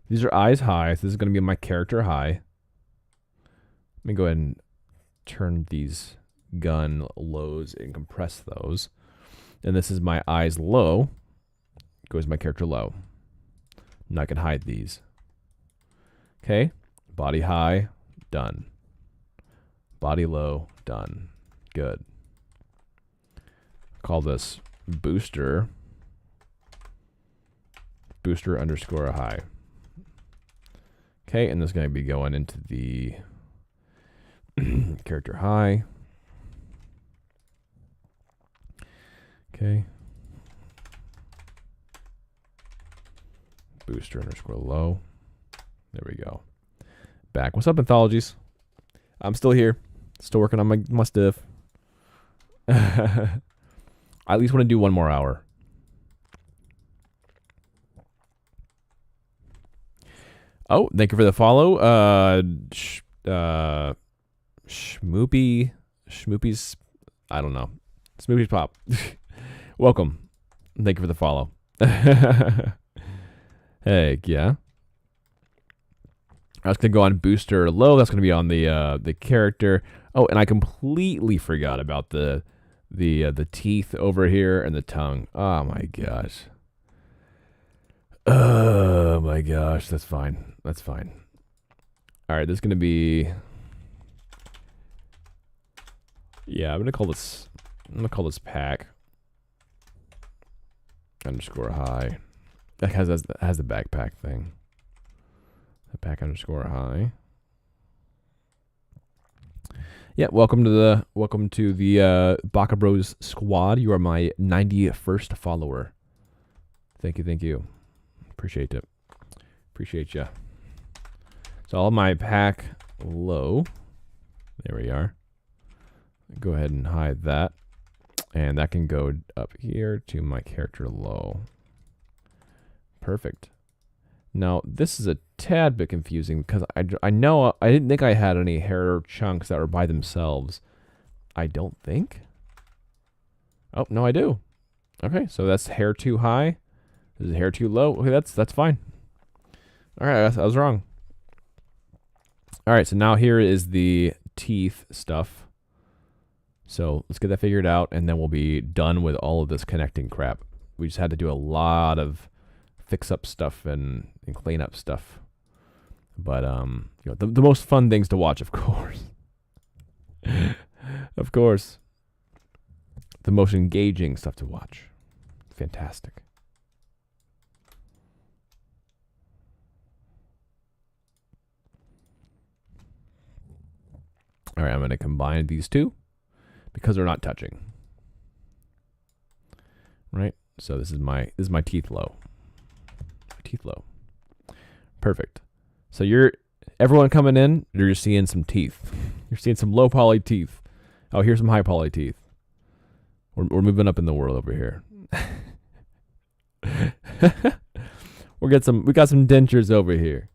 These are eyes high, so this is going to be my character high. Let me go ahead and turn these gun lows and compress those. And this is my eyes low. Goes my character low. And I can hide these. Okay. Body high, done. Body low, done. Good. Call this booster. Booster underscore high. Okay, and this is going to be going into the character high. Okay. Booster underscore low. There we go. Back. What's up, Anthologies? I'm still here. Still working on my stuff. I at least want to do one more hour. Oh, thank you for the follow. Schmoopy's, I don't know. Smoopy's Pop. Welcome. Thank you for the follow. Hey, yeah. I was gonna go on booster low. That's gonna be on the character. Oh, and I completely forgot about the teeth over here and the tongue. Oh my gosh. Oh my gosh. That's fine. That's fine. All right, this is gonna be. Yeah, I'm gonna call this pack underscore high. That has the backpack thing. The pack underscore high. Yeah, welcome to the Baka Bros squad. You are my 91st follower. Thank you. Appreciate it. Appreciate you. So all my pack low. There we are. Go ahead and hide that. And that can go up here to my character low. Perfect. Now, this is a tad bit confusing because I know I didn't think I had any hair chunks that were by themselves. I don't think. Oh, no, I do. Okay, so that's hair too high. This is hair too low. Okay, that's fine. All right, I was wrong. All right, so now here is the teeth stuff. So let's get that figured out, and then we'll be done with all of this connecting crap. We just had to do a lot of fix up stuff and clean up stuff. But you know, the most fun things to watch, of course. Of course. The most engaging stuff to watch. Fantastic. All right, I'm going to combine these two because they're not touching. Right? So this is my teeth low. Teeth low. Perfect. So everyone coming in, you're just seeing some teeth. You're seeing some low poly teeth. Oh, here's some high poly teeth. We're moving up in the world over here. we got some dentures over here.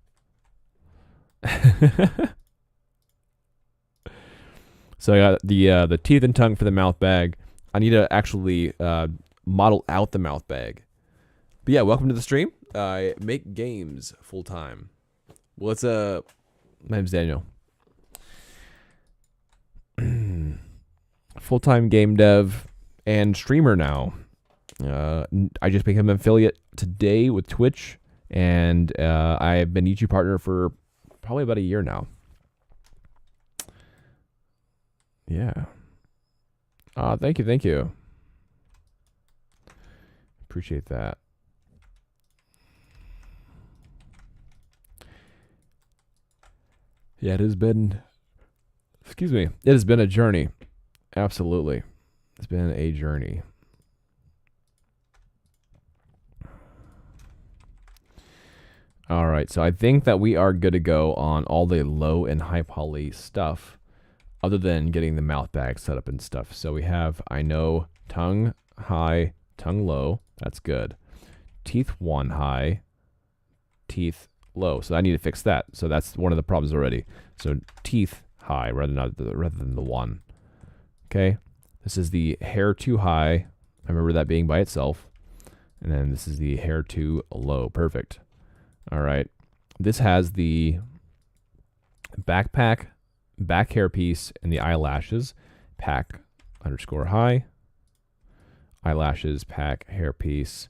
So I got the teeth and tongue for the mouth bag. I need to actually model out the mouth bag. But yeah, welcome to the stream. I make games full time. Well, my name's Daniel. Full-time game dev and streamer now. I just became an affiliate today with Twitch, and I've been YouTube partner for probably about a year now. Yeah. Thank you. Appreciate that. Yeah, it has been a journey. Absolutely. It's been a journey. All right, so I think that we are good to go on all the low and high poly stuff, other than getting the mouth bag set up and stuff. So we have, I know, tongue high, tongue low. That's good. Teeth 1 high, teeth low. So I need to fix that. So that's one of the problems already. So teeth high rather than the 1. Okay. This is the hair 2 high. I remember that being by itself. And then this is the hair 2 low. Perfect. All right. This has the backpack, back hair piece, and the eyelashes. Pack underscore high. Eyelashes, pack, hair piece,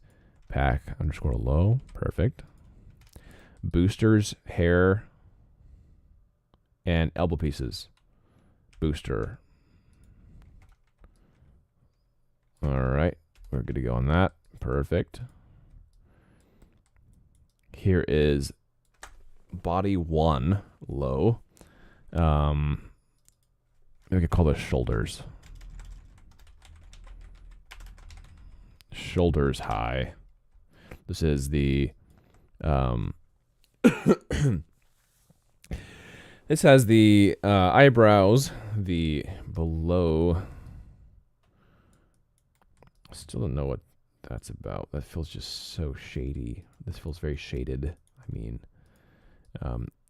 pack underscore low. Perfect. boosters, hair, and elbow pieces. Booster. All right, we're good to go on that. Perfect. Here is body 1 low. We could call this shoulders. Shoulders high. This is the this has the eyebrows, the below. Still don't know what that's about. That feels just so shady. This feels very shaded. I mean,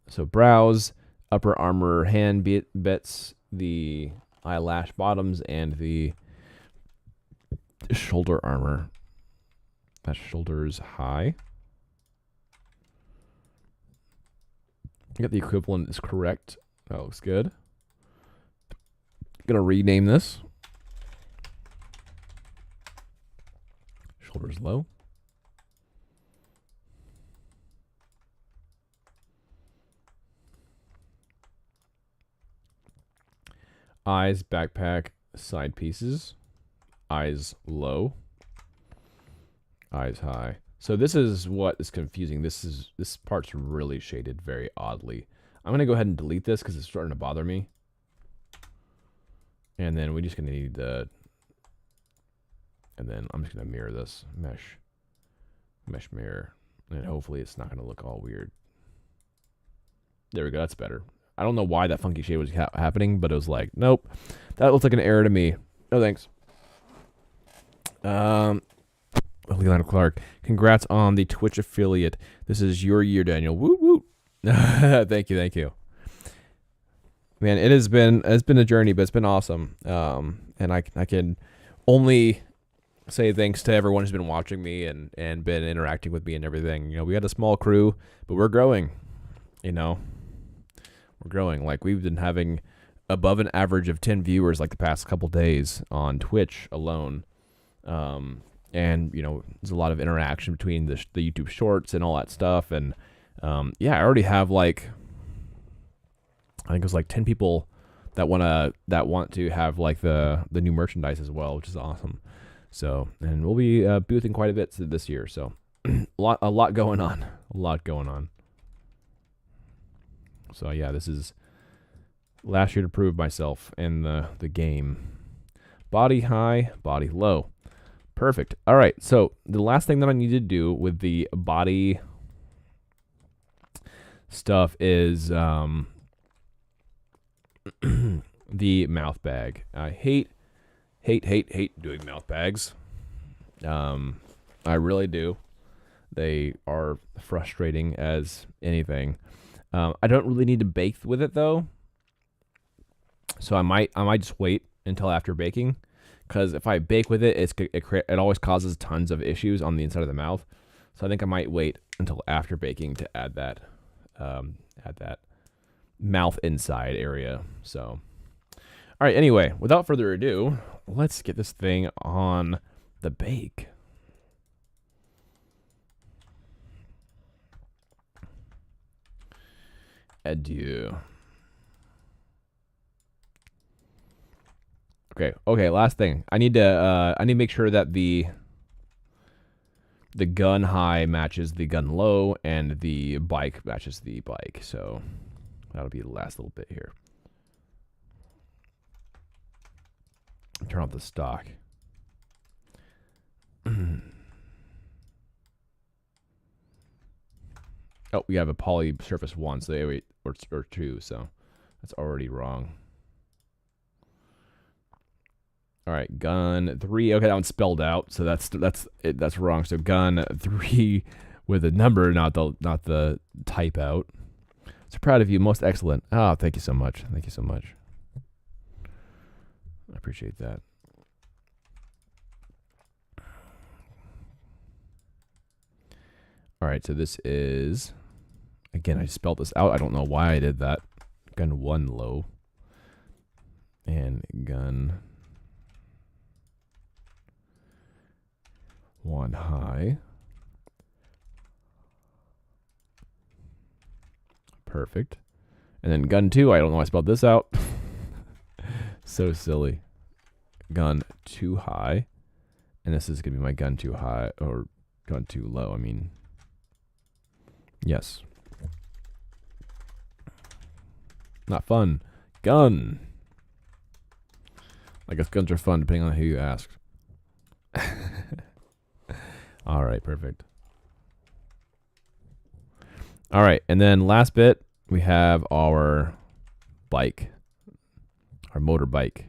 so brows, upper armor, hand bits, the eyelash bottoms, and the shoulder armor. That shoulders high. I got the equivalent is correct. That looks good. Gonna rename this. Shoulders low. Eyes, backpack, side pieces. Eyes low. Eyes high. So this is what is confusing. This part's really shaded very oddly. I'm gonna go ahead and delete this because it's starting to bother me. And then we're just gonna need the. And then I'm just gonna mirror this mesh mirror, and hopefully it's not gonna look all weird. There we go. That's better. I don't know why that funky shade was happening, but it was like, nope, that looks like an error to me. No thanks. Leland Clark, congrats on the Twitch affiliate. This is your year, Daniel. Woo woo. Thank you. Man, it's been a journey, but it's been awesome. And I can only say thanks to everyone who's been watching me and been interacting with me and everything. You know, we had a small crew, but we're growing. You know, we're growing. Like, we've been having above an average of 10 viewers like the past couple days on Twitch alone. And, you know, there's a lot of interaction between the YouTube shorts and all that stuff. And, yeah, I already have like, I think it was like 10 people that want to have like the new merchandise as well, which is awesome. So, and we'll be boothing quite a bit this year. So a lot going on, So yeah, this is last year to prove myself in the game. Body high, body low. Perfect. All right. So the last thing that I need to do with the body stuff is the mouth bag. I hate doing mouth bags. I really do. They are frustrating as anything. I don't really need to bake with it though. So I might just wait until after baking. Because if I bake with it, it always causes tons of issues on the inside of the mouth. So I think I might wait until after baking to add that mouth inside area. So, all right. Anyway, without further ado, let's get this thing on the bake. Adieu. Okay, last thing. I need to make sure that the gun high matches the gun low and the bike matches the bike. So that'll be the last little bit here. Turn off the stock. Oh, we have a poly surface 1, so wait, or 2, so that's already wrong. All right, gun 3. Okay, that one's spelled out, so that's wrong. So gun 3 with a number, not the type out. So proud of you, most excellent. Oh, thank you so much. Thank you so much. I appreciate that. All right, so this is, again, I spelled this out. I don't know why I did that. Gun 1 low and gun 1 high. Perfect. And then gun 2, I don't know why I spelled this out. So silly. Gun 2 high. And this is going to be my gun 2 high, or gun 2 low, I mean. Yes. Not fun. Gun. I guess guns are fun depending on who you ask. All right, perfect. All right, and then last bit, we have our bike, our motorbike.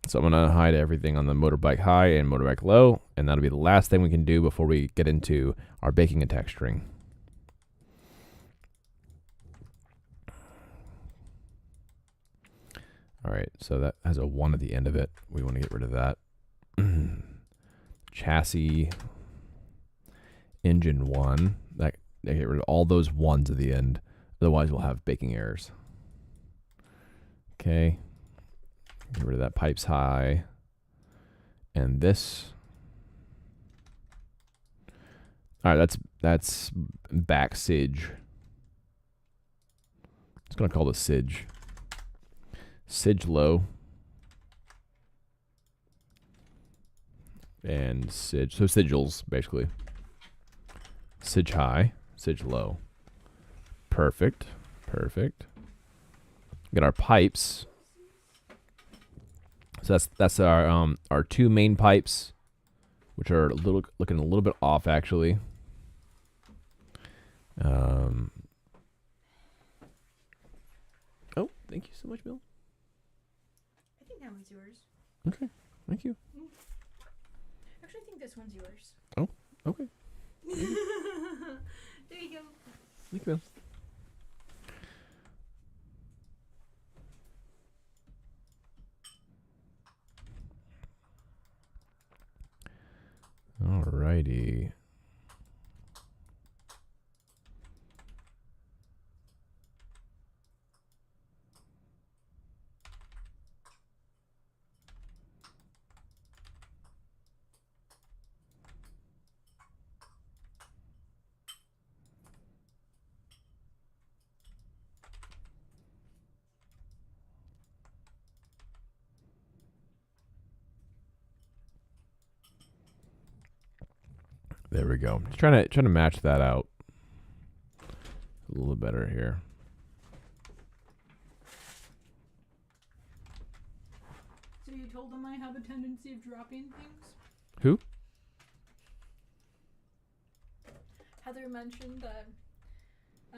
So I'm going to hide everything on the motorbike high and motorbike low, and that'll be the last thing we can do before we get into our baking and texturing. All right, so that has a 1 at the end of it. We want to get rid of that. Chassis, engine 1. That get rid of all those 1s at the end. Otherwise, we'll have baking errors. Okay. Get rid of that pipes high. And this. All right, that's back sidge. It's going to call this sidge. Sidge low. And sidge. So sigils, basically. Sidge high. Sidge low. Perfect. Perfect. Get our pipes. So that's our 2 main pipes, which are looking a little bit off actually. Oh, thank you so much, Bill. I think that one's yours. Okay, thank you. Actually, I think this one's yours. Oh, okay. There you go. Thank you, Bill. Alrighty. There we go. Just trying to match that out a little better here. So you told them I have a tendency of dropping things? Who? Heather mentioned that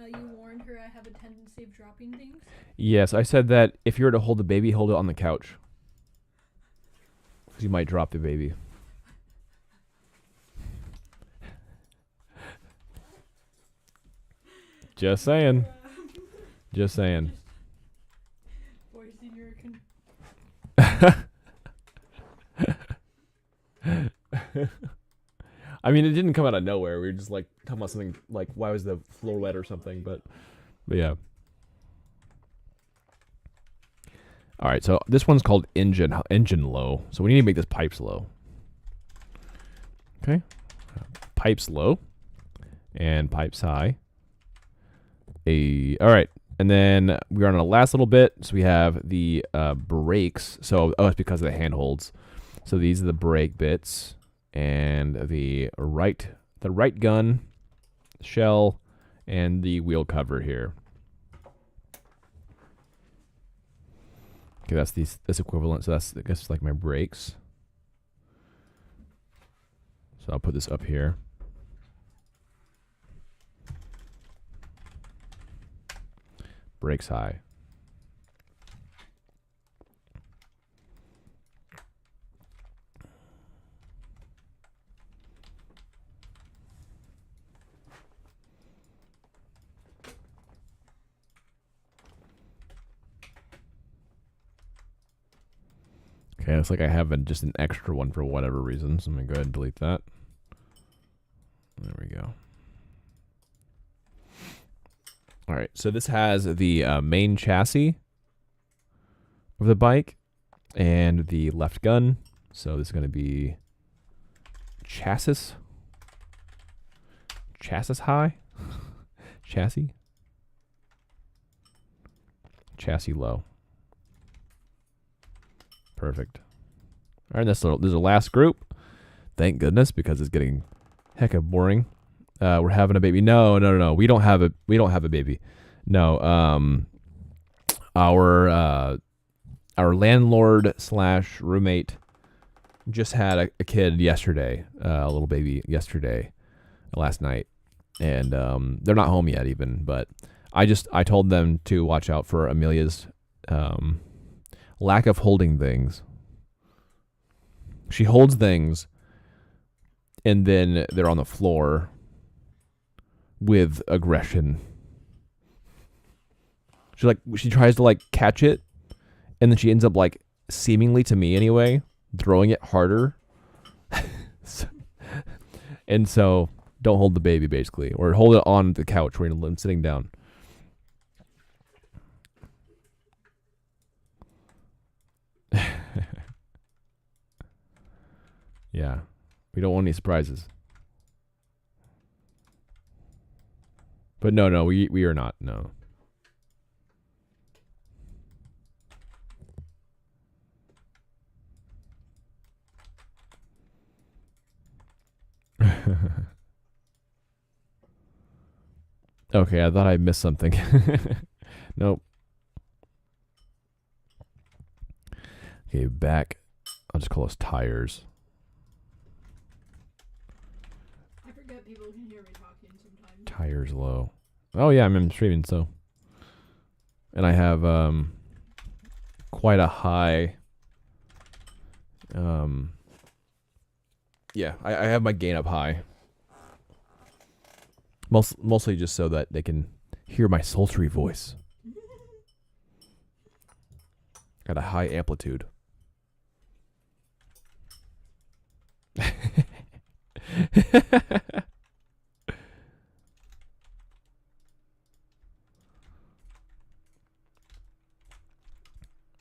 you warned her I have a tendency of dropping things. Yes, I said that if you were to hold the baby, hold it on the couch. Because you might drop the baby. Just saying. Just saying. Voicing your I mean, it didn't come out of nowhere. We were just like talking about something like why was the floor wet or something, but yeah. All right, so this one's called engine low. So we need to make this pipes low. Okay, pipes low and pipes high. All right, and then we're on our last little bit. So we have the brakes. So it's because of the handholds. So these are the brake bits and the right gun shell and the wheel cover here. Okay, that's this equivalent. So that's, I guess, like my brakes. So I'll put this up here. Brakes high. Okay, looks like I have just an extra one for whatever reason, so I'm going to go ahead and delete that. There we go. All right, so this has the main chassis of the bike and the left gun. So this is going to be chassis high, Chassis? Chassis low. Perfect. All right, this is the last group. Thank goodness, because it's getting hecka boring. We're having a baby. No. We don't have a baby. No. Our landlord / roommate just had a kid yesterday, a little baby yesterday, last night, and they're not home yet even. But I told them to watch out for Amelia's lack of holding things. She holds things, and then they're on the floor with aggression. She tries to catch it, and then she ends up seemingly to me anyway, throwing it harder. And so don't hold the baby basically, or hold it on the couch where I'm sitting down. Yeah, we don't want any surprises. But no, we are not. No. Okay, I thought I missed something. Nope. Okay, back. I'll just call us tires. I forget people can hear me talking sometimes. Tires low. Oh yeah, I'm streaming, so. And I have quite a high yeah, I have my gain up high. Mostly just so that they can hear my sultry voice. Got a high amplitude.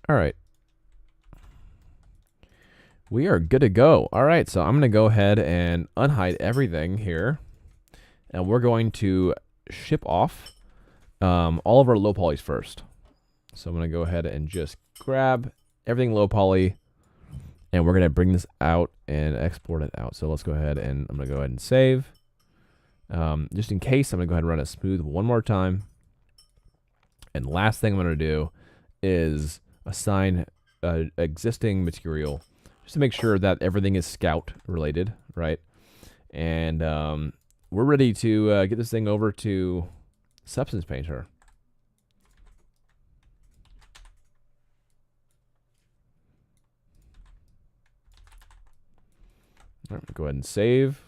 All right. We are good to go. All right, so I'm going to go ahead and unhide everything here. And we're going to ship off all of our low polys first. So I'm going to go ahead and just grab everything low poly. And we're going to bring this out and export it out. So let's go ahead and I'm going to go ahead and save. Just in case, I'm going to go ahead and run it smooth one more time. And last thing I'm going to do is assign existing material just to make sure that everything is scout related, right? And we're ready to get this thing over to Substance Painter. All right, go ahead and save.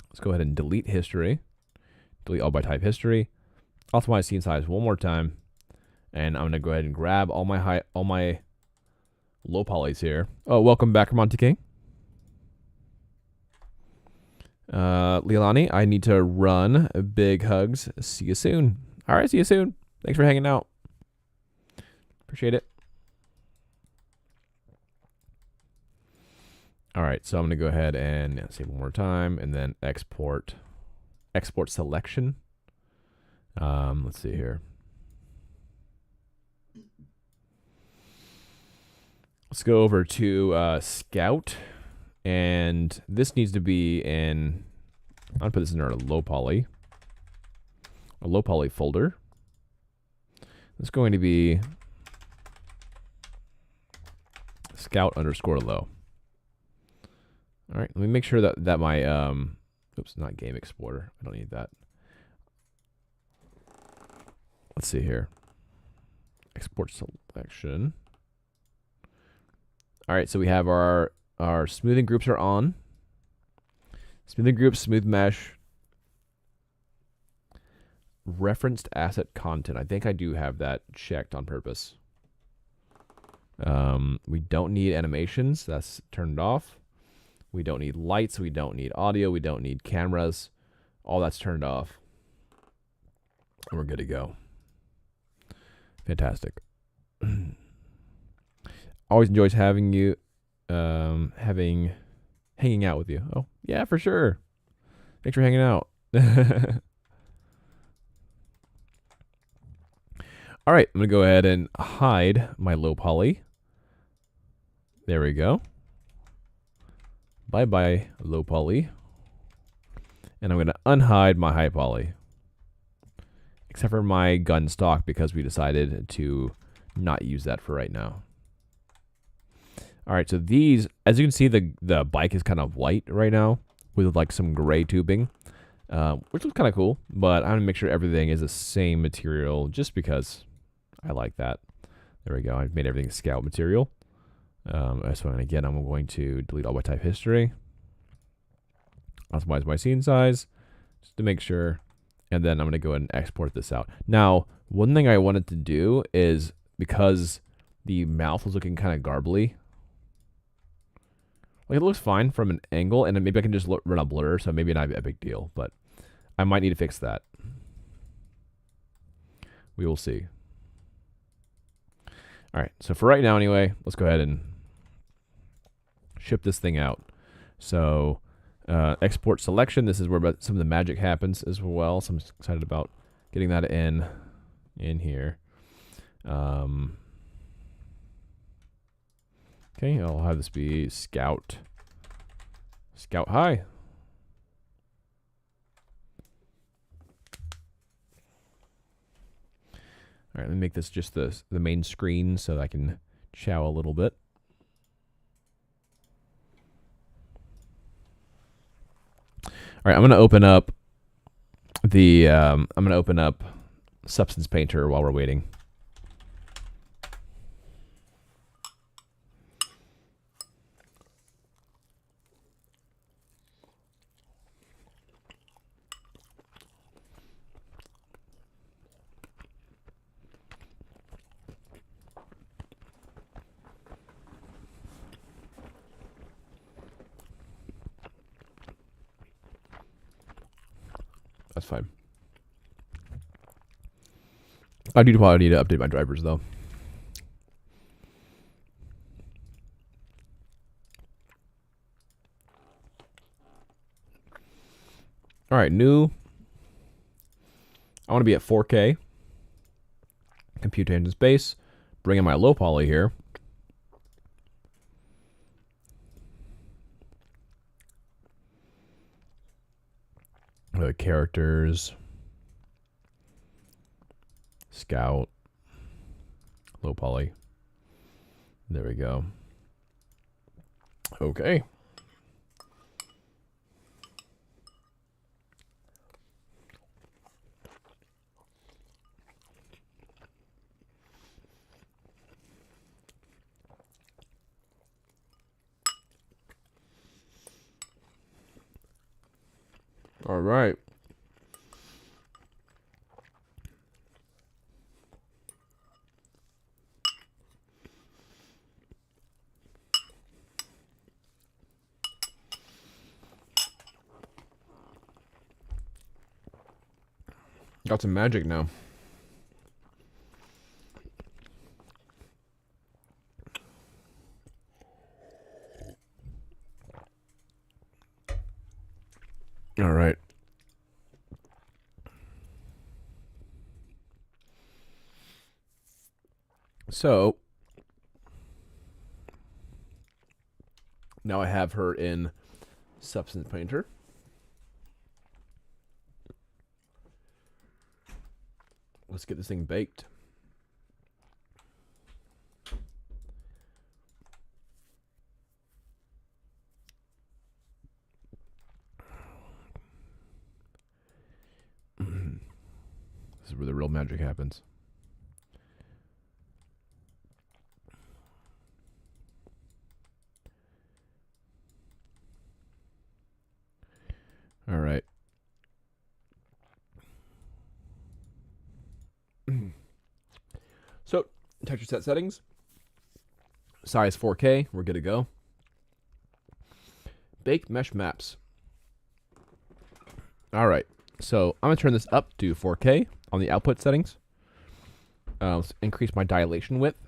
Let's go ahead and delete history. Delete all by type history. Optimize scene size one more time. And I'm going to go ahead and grab all my low polys here. Oh, welcome back, Monte King. Leilani, I need to run. Big hugs. See you soon. All right, see you soon. Thanks for hanging out. Appreciate it. All right, so I'm going to go ahead and save one more time and then export selection. Let's see here. Let's go over to Scout, and this needs to be in, I'll put this in our low poly folder. It's going to be Scout _ low. All right, let me make sure that my, oops, not game exporter. I don't need that. Let's see here. Export selection. All right, so we have our smoothing groups are on. Smoothing groups, smooth mesh. Referenced asset content. I think I do have that checked on purpose. We don't need animations. That's turned off. We don't need lights. We don't need audio. We don't need cameras. All that's turned off. And we're good to go. Fantastic. Always enjoys having you, hanging out with you. Oh, yeah, for sure. Thanks for hanging out. All right, I'm going to go ahead and hide my low poly. There we go. Bye-bye, low poly. And I'm going to unhide my high poly. Except for my gun stock, because we decided to not use that for right now. All right, so these, as you can see, the bike is kind of white right now with like some gray tubing, which looks kind of cool, but I'm going to make sure everything is the same material just because I like that. There we go. I've made everything scout material. So again, I'm going to delete all my type history. Optimize my scene size just to make sure. And then I'm going to go ahead and export this out. Now, one thing I wanted to do is, because the mouth was looking kind of garbly, like it looks fine from an angle, and then maybe I can just run a blur, so maybe not a big deal, but I might need to fix that. We will see. All right, so for right now anyway, let's go ahead and ship this thing out. So export selection, this is where some of the magic happens as well, so I'm excited about getting that in here. Okay, I'll have this be Scout High. All right, let me make this just the main screen so that I can chow a little bit. All right, I'm going to open up Substance Painter while we're waiting. That's fine. I do probably need to update my drivers though. All right, new. I want to be at 4K. Compute engine space. Bring in my low poly here. Characters. Scout. Low poly. There we go. Okay. All right. Got some magic now. All right. So now I have her in Substance Painter. Let's get this thing baked. This is where the real magic happens. All right. So, texture set settings. Size 4K. We're good to go. Baked mesh maps. All right. So, I'm going to turn this up to 4K on the output settings. Let's increase my dilation width.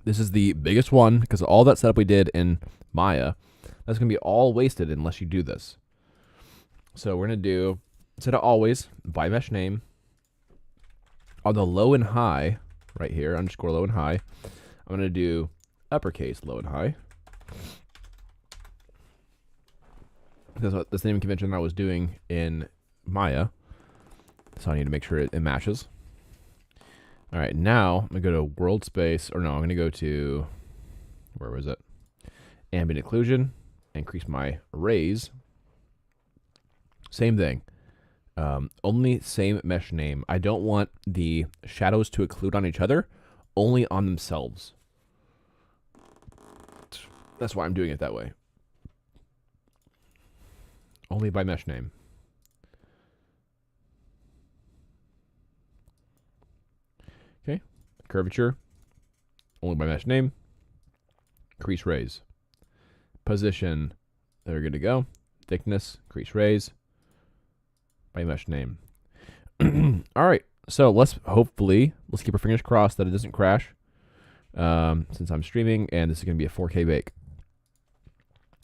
This is the biggest one because all that setup we did in Maya, that's going to be all wasted unless you do this. So we're going to do, set it always by mesh name. on the low and high, right here, underscore low and high, I'm going to do uppercase low and high. That's the same convention I was doing in Maya. So I need to make sure it matches. All right, now I'm going to go to world space, or no, I'm going to go to, where was it? Ambient occlusion, increase my raise. Same thing. Only same mesh name. I don't want the shadows to occlude on each other, only on themselves. That's why I'm doing it that way. Only by mesh name. Okay. Curvature. Only by mesh name. Increase raise. Position. They're good to go. Thickness. Increase raise. By mesh name. All right. So let's keep our fingers crossed that it doesn't crash. Since I'm streaming, and this is going to be a 4K bake.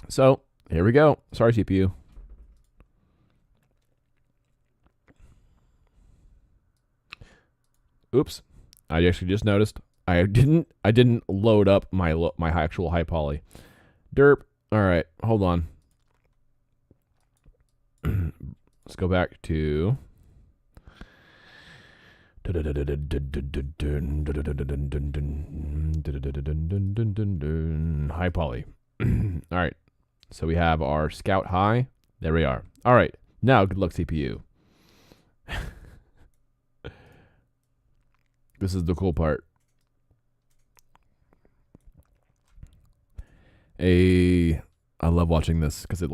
So here we go. Sorry, CPU. Oops. I actually just noticed I didn't load up my actual high poly. Derp. All right, hold on. Let's go back to high poly. All right. So we have our scout high. There we are. All right. Now good luck, CPU. This is the cool part. I love watching this because it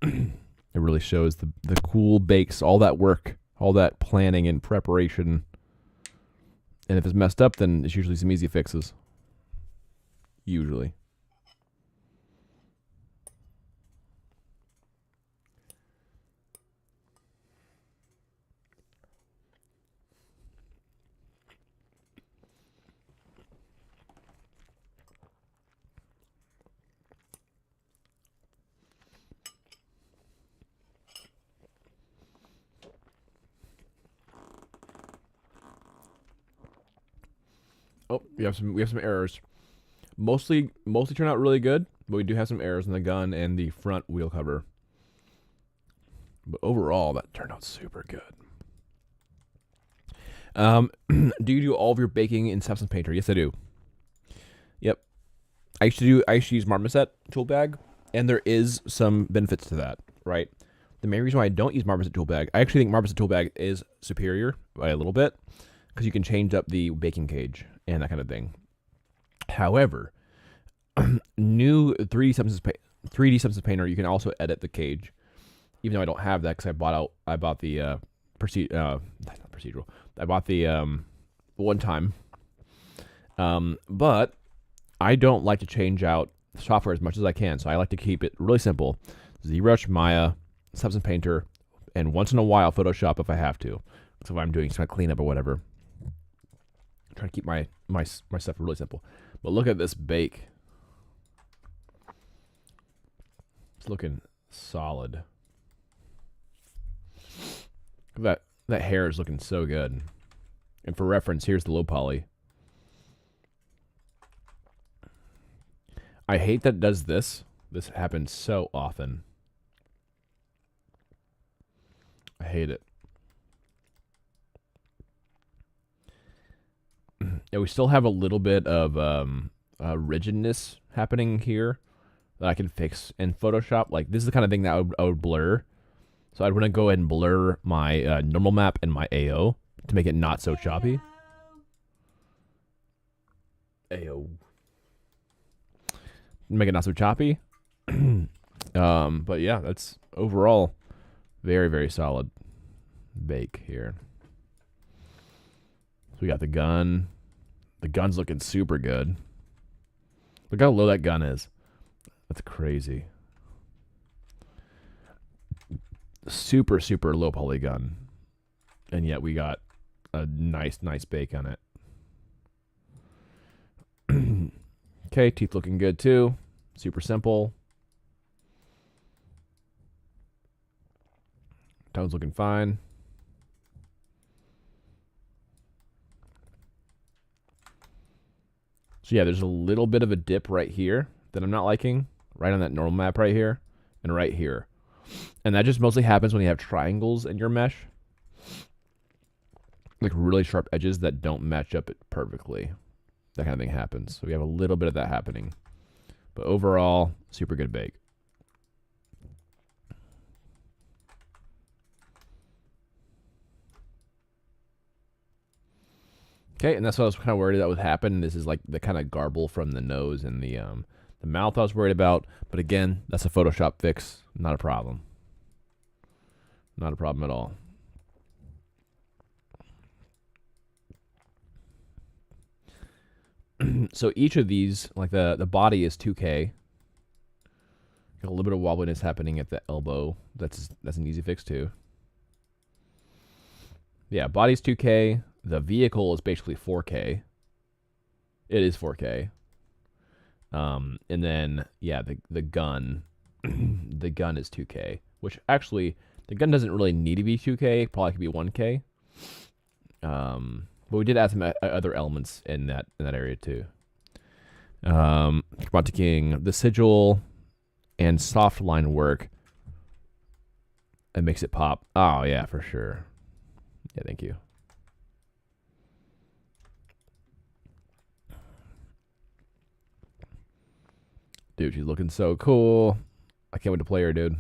it really shows the cool bakes, all that work, all that planning and preparation. And if it's messed up, then it's usually some easy fixes. Usually. Oh, we have some errors. Mostly turn out really good, but we do have some errors in the gun and the front wheel cover. But overall, that turned out super good. Do you do all of your baking in Substance Painter? Yes, I do. Yep. I used to use Marmoset tool bag, and there is some benefits to that, right? The main reason why I don't use Marmoset tool bag, I actually think Marmoset tool bag is superior by a little bit, because you can change up the baking cage and that kind of thing. However, new 3D Substance Painter, you can also edit the cage. Even though I don't have that because I bought the not procedural. I bought the one time. But I don't like to change out software as much as I can, so I like to keep it really simple. ZBrush, Maya, Substance Painter, and once in a while Photoshop if I have to. So if I'm doing some cleanup or whatever. Trying to keep my stuff really simple. But look at this bake. It's looking solid. That hair is looking so good. And for reference, here's the low poly. I hate that it does this. This happens so often. I hate it. Yeah, we still have a little bit of rigidness happening here that I can fix in Photoshop. Like, this is the kind of thing that I would blur. So I'd want to go ahead and blur my normal map and my AO to make it not so choppy. AO. Make it not so choppy. But yeah, that's overall very, very solid bake here. So we got the gun. The gun's looking super good. Look how low that gun is. That's crazy. Super, super low poly gun. And yet we got a nice bake on it. Okay, teeth looking good too. Super simple. Tone's looking fine. So yeah, there's a little bit of a dip right here that I'm not liking, right on that normal map right here, and right here. And that just mostly happens when you have triangles in your mesh. Like really sharp edges that don't match up it perfectly. That kind of thing happens. So we have a little bit of that happening. But overall, super good bake. Okay, and that's what I was kind of worried that would happen. This is like the kind of garble from the nose and the mouth I was worried about. But again, that's a Photoshop fix. Not a problem. Not a problem at all. So each of these, like the body is 2K. Got a little bit of wobbliness happening at the elbow. That's an easy fix too. Yeah, body's 2K. The vehicle is basically 4K. It is 4K. And then yeah, the gun, the gun is 2K. Which actually, the gun doesn't really need to be 2K. Probably could be 1K. But we did add some other elements in that area too. King, the sigil and soft line work. It makes it pop. Oh yeah, for sure. Yeah, thank you. Dude, she's looking so cool. I can't wait to play her, dude.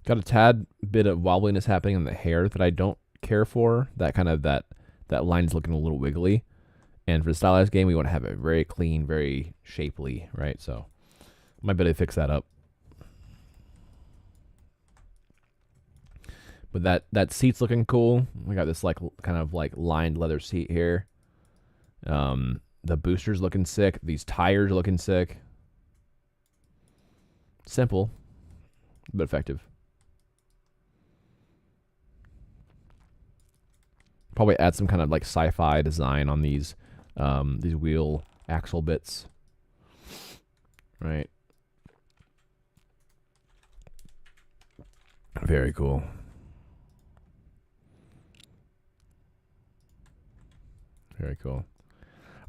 Got a tad bit of wobbliness happening in the hair that I don't care for. That kind of that line is looking a little wiggly. And for the stylized game, we want to have it very clean, very shapely, right? So might be able to fix that up. But that seat's looking cool. We got this like kind of like lined leather seat here. The booster's looking sick. These tires are looking sick. Simple, but effective. Probably add some kind of like sci-fi design on these wheel axle bits. Right. Very cool. Very cool.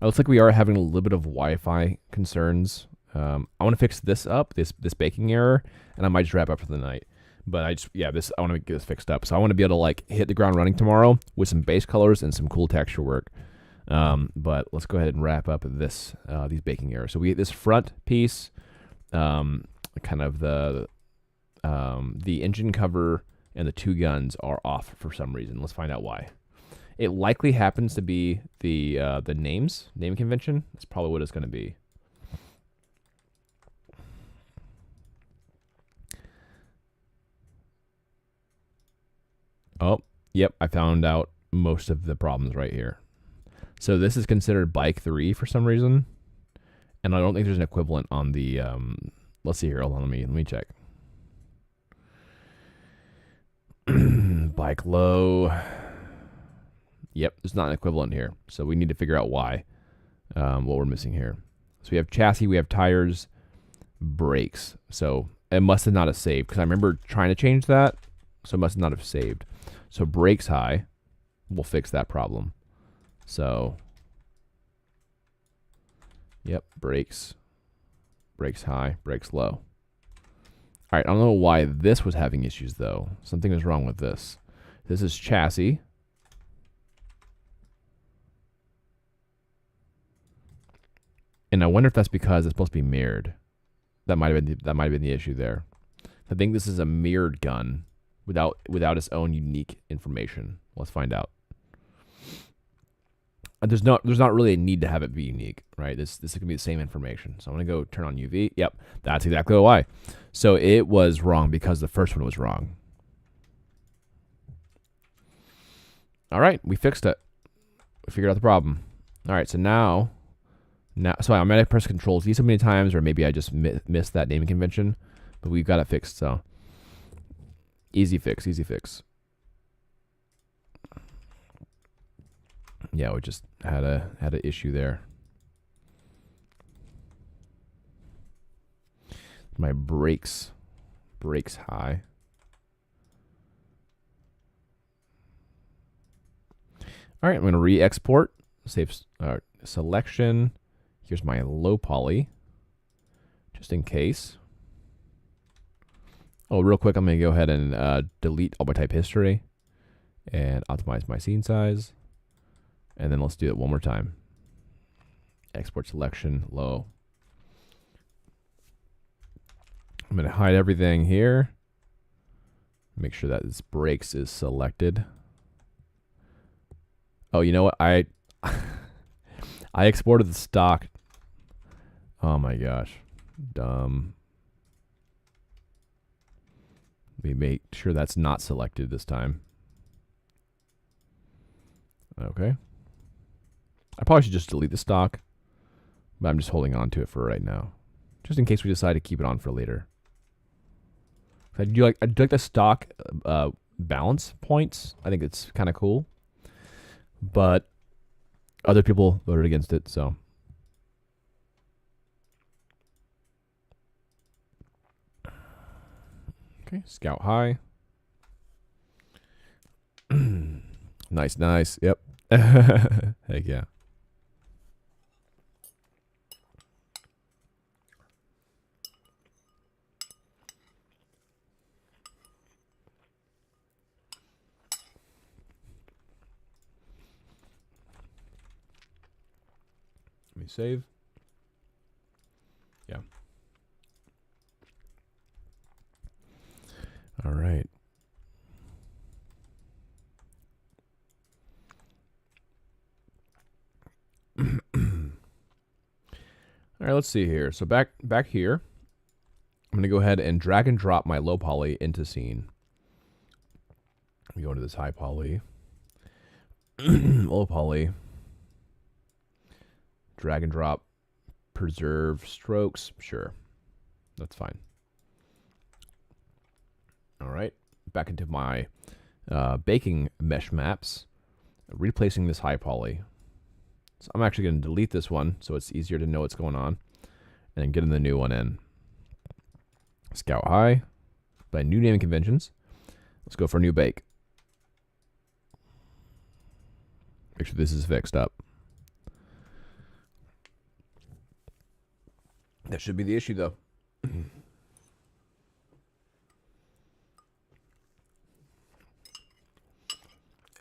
It looks like we are having a little bit of Wi-Fi concerns. I want to fix this up, this baking error, and I might just wrap up for the night. But I want to get this fixed up. So I want to be able to like hit the ground running tomorrow with some base colors and some cool texture work. But let's go ahead and wrap up these baking errors. So we get this front piece, kind of the engine cover and the two guns are off for some reason. Let's find out why. It likely happens to be the name convention. That's probably what it's going to be. Oh, yep, I found out most of the problems right here. So this is considered bike 3 for some reason, and I don't think there's an equivalent on the. Let's see here. Hold on, let me check. Bike low. Yep, there's not an equivalent here, so we need to figure out why. What we're missing here. So we have chassis, we have tires, brakes. So it must have not have saved because I remember trying to change that, so it must not have saved. So brakes high, we'll fix that problem. So, yep, brakes high, brakes low. All right, I don't know why this was having issues though. Something is wrong with this. This is chassis. And I wonder if that's because it's supposed to be mirrored. That might have been the issue there. I think this is a mirrored gun without its own unique information. Let's find out. There's not really a need to have it be unique, right? This is gonna be the same information. So I'm gonna go turn on UV. Yep, that's exactly why. So it was wrong because the first one was wrong. All right, we fixed it. We figured out the problem. All right, so now, so I might have pressed Control Z so many times, or maybe I just missed that naming convention, but we've got it fixed. So easy fix. Yeah, we just had an issue there. My brakes high. All right, I'm going to re-export. Save selection. Here's my low poly, just in case. Oh, real quick, I'm going to go ahead and delete all my type history and optimize my scene size. And then let's do it one more time. Export selection, low. I'm going to hide everything here. Make sure that this breaks is selected. Oh, you know what? I exported the stock. Oh my gosh. Dumb. Let me make sure that's not selected this time. Okay. I probably should just delete the stock, but I'm just holding on to it for right now, just in case we decide to keep it on for later. I do like the stock balance points. I think it's kind of cool, but other people voted against it, so. Okay, scout high. Nice, nice. Yep. Heck yeah. Let me save. Yeah. All right. All right, let's see here. So back here, I'm going to go ahead and drag and drop my low poly into scene. We go into this high poly. Low poly. Drag and drop. Preserve strokes. Sure. That's fine. All right. Back into my baking mesh maps. Replacing this high poly. So I'm actually going to delete this one so it's easier to know what's going on. And then getting the new one in. Scout high. By new naming conventions. Let's go for new bake. Make sure this is fixed up. That should be the issue, though.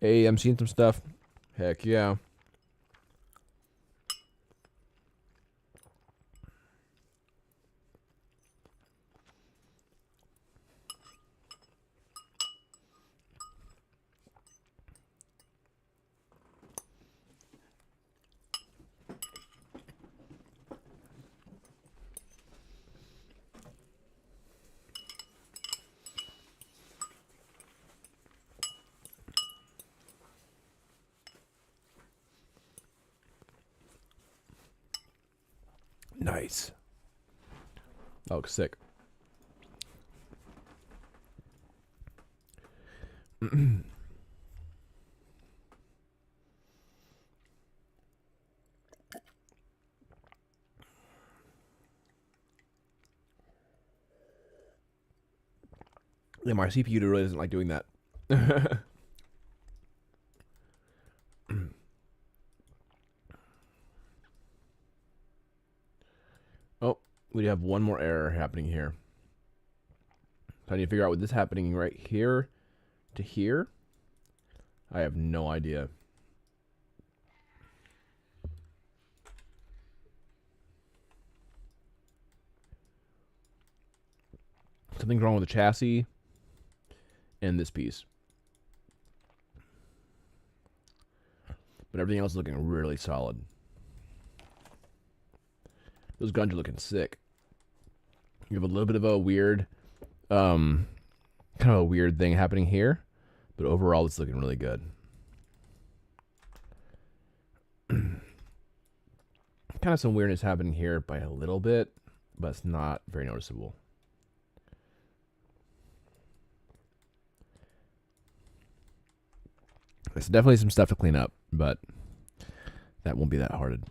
Hey, I'm seeing some stuff. Heck yeah. Nice. That looks sick. Yeah, my CPU really doesn't like doing that. Oh, we have one more error happening here. So I need to figure out what this is happening right here to here. I have no idea. Something's wrong with the chassis and this piece. But everything else is looking really solid. Those guns are looking sick. You have a little bit of a weird, kind of a weird thing happening here, but overall it's looking really good. Kind of some weirdness happening here by a little bit, but it's not very noticeable. There's definitely some stuff to clean up, but that won't be that hard.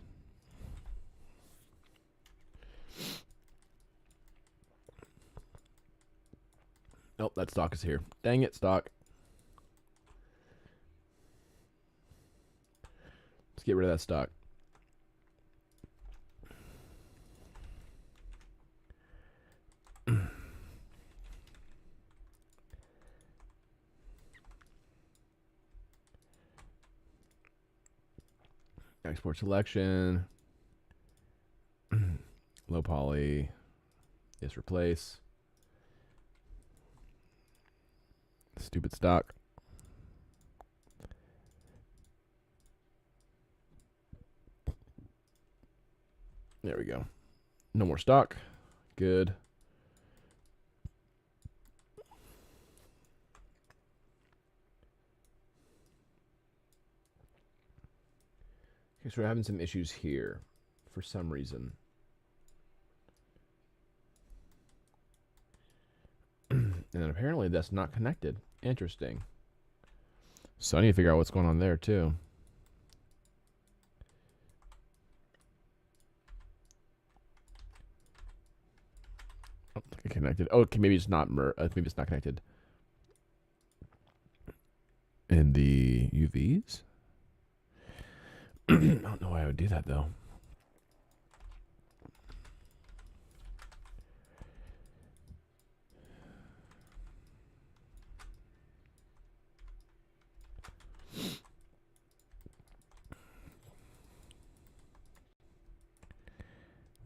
Nope, that stock is here. Dang it, stock. get rid of that stock. Export selection. Low poly. Yes, replace. Stupid stock. There we go. No more stock. Good. Okay, so we're having some issues here for some reason. And then apparently that's not connected. Interesting. So I need to figure out what's going on there too. Oh, connected. Oh, okay, maybe it's not. Maybe it's not connected. In the UVs. I don't know why I would do that though.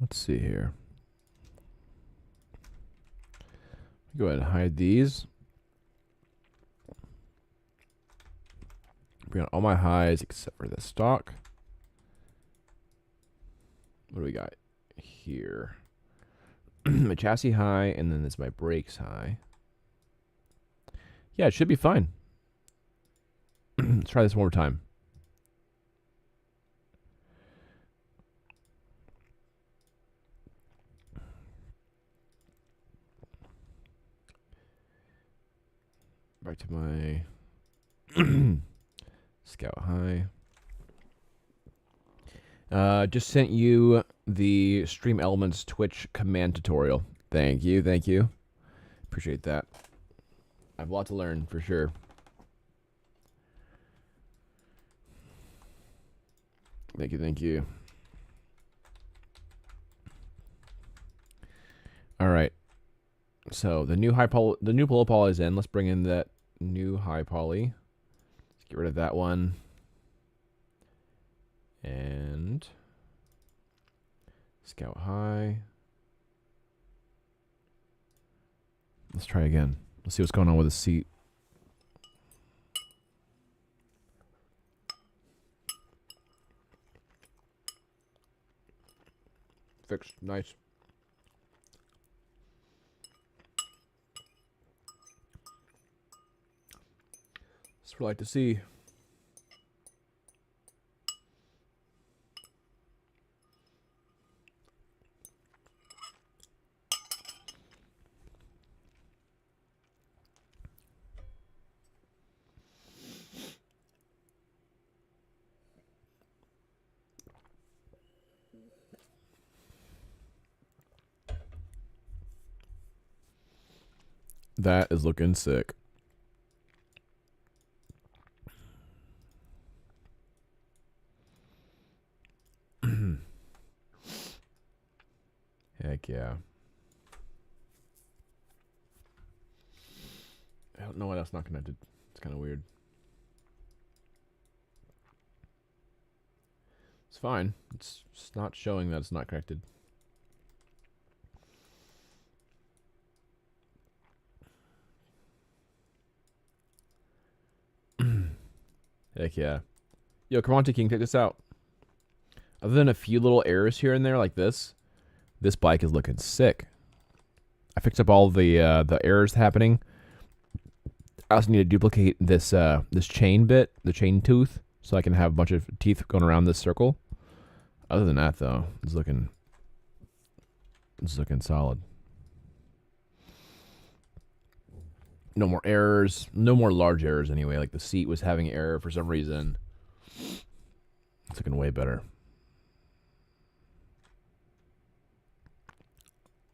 Let's see here. Go ahead and hide these. Bring on all my highs except for the stock. What do we got here? My chassis high, and then it's my brakes high. Yeah, it should be fine. Let's try this one more time. Back to my Scout High. Just sent you the Stream Elements Twitch command tutorial. Thank you, thank you. Appreciate that. I have a lot to learn for sure. Thank you, thank you. All right. So the new low poly is in. Let's bring in that new high poly. Let's get rid of that one. And Scout High. Let's try again. Let's see what's going on with the seat. Fixed. Nice. That's what I like to see. That is looking sick. Heck yeah. I don't know why that's not connected. It's kind of weird. It's fine. It's just not showing that it's not connected. Heck yeah. Yo, come on, King, check this out. Other than a few little errors here and there like this bike is looking sick. I fixed up all the errors happening. I also need to duplicate this this chain bit, the chain tooth, so I can have a bunch of teeth going around this circle. Other than that, though, it's looking solid. No more errors. No more large errors anyway. Like the seat was having error for some reason. It's looking way better.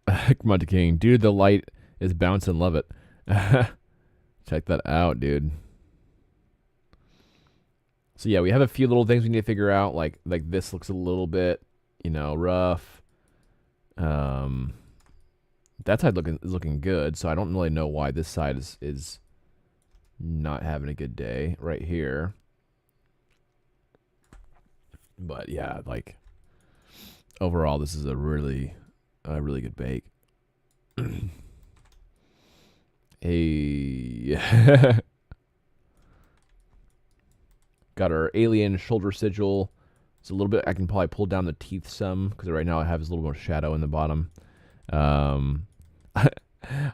Come on, King. Dude, the light is bouncing. Love it. Check that out, dude. So yeah, we have a few little things we need to figure out. Like this looks a little bit, rough. That side is looking good. So I don't really know why this side is not having a good day right here. But yeah, like overall, this is a really good bake. Hey. Got our alien shoulder sigil. It's a little bit, I can probably pull down the teeth some, because right now I have this little more shadow in the bottom. I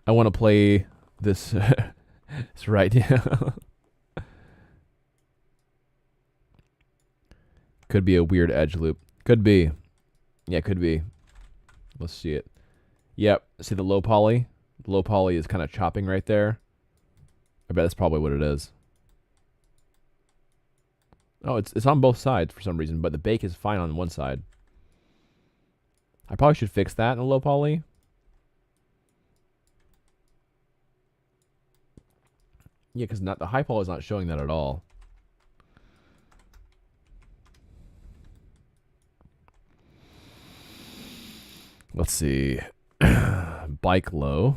want to play this, this right now. Could be a weird edge loop. Could be. Yeah, could be. Let's see it. Yep, see the low poly? The low poly is kind of chopping right there. I bet that's probably what it is. Oh, it's on both sides for some reason, but the bake is fine on one side. I probably should fix that in a low poly. Yeah, because the high poly is not showing that at all. Let's see. Bike low.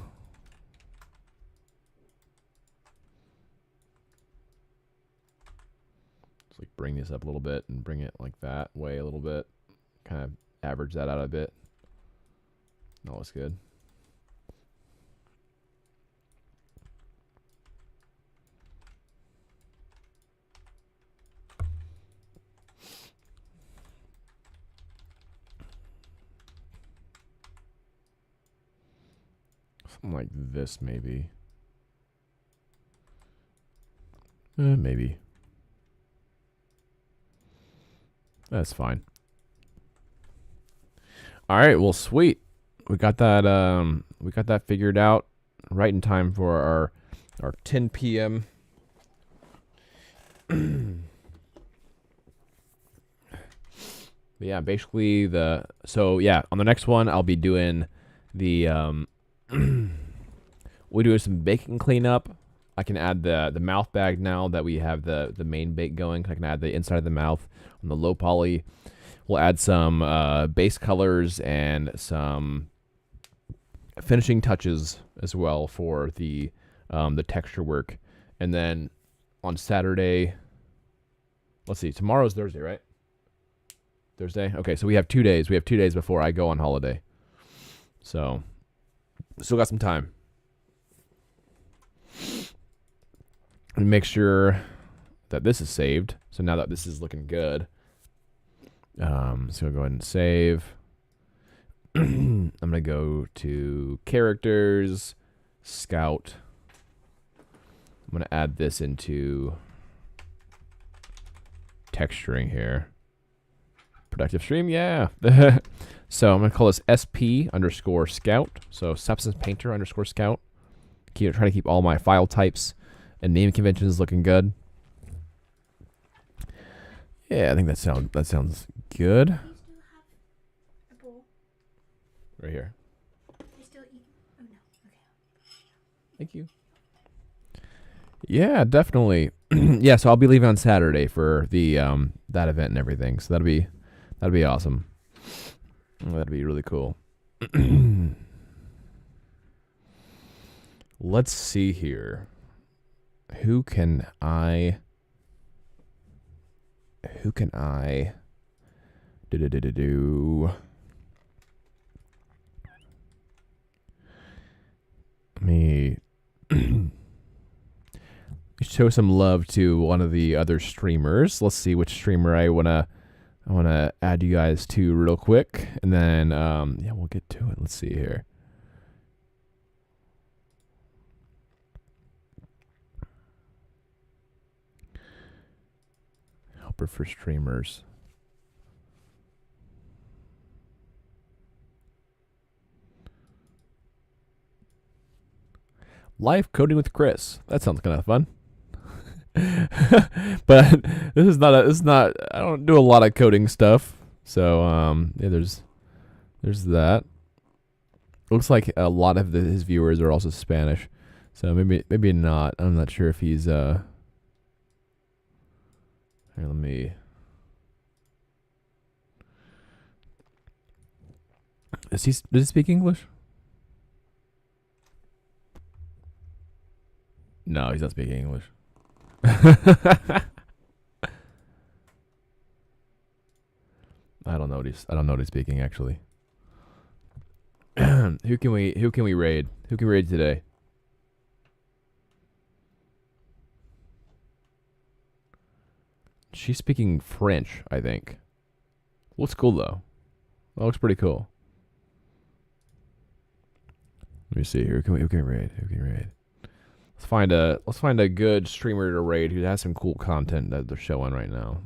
Like bring this up a little bit and bring it like that way a little bit. Kind of average that out a bit. No, that's good. Something like this, maybe. Maybe. That's fine. All right, well, sweet. We got that figured out right in time for our 10 p.m. Yeah, basically on the next one I'll be doing the we're doing some baking cleanup. I can add the mouth bag now that we have the main bake going. I can add the inside of the mouth on the low poly. We'll add some base colors and some finishing touches as well for the texture work. And then on Saturday, let's see, tomorrow's Thursday, right? Thursday? Okay, so we have 2 days. We have 2 days before I go on holiday. So, still got some time. And make sure that this is saved. So now that this is looking good, so I'll go ahead and save. I'm going to go to characters, scout. I'm going to add this into texturing here. Productive stream, yeah. So I'm going to call this SP_scout. So substance painter _ scout. Trying to keep all my file types and name conventions looking good. Yeah, I think that sounds good. Do you still have a bowl? Right here. You still eat? Oh no. Okay. Thank you. Yeah, definitely. Yeah, so I'll be leaving on Saturday for the that event and everything. So that'll be awesome. That'd be really cool. Let's see here. Who can I do? Let me show some love to one of the other streamers. Let's see which streamer I wanna add you guys to real quick, and then yeah, we'll get to it. Let's see here. Helper for streamers. Live coding with Chris. That sounds kind of fun. But this is not I don't do a lot of coding stuff. So yeah, there's that. Looks like a lot of his viewers are also Spanish. So maybe not. I'm not sure if he's Here, let me. Does he speak English? No, he's not speaking English. I don't know what he's speaking actually. Who can we raid? Who can we raid today? She's speaking French, I think. Looks cool though. That looks pretty cool. Let me see here. Who can we raid? Who can we raid? Let's find a good streamer to raid who has some cool content that they're showing right now.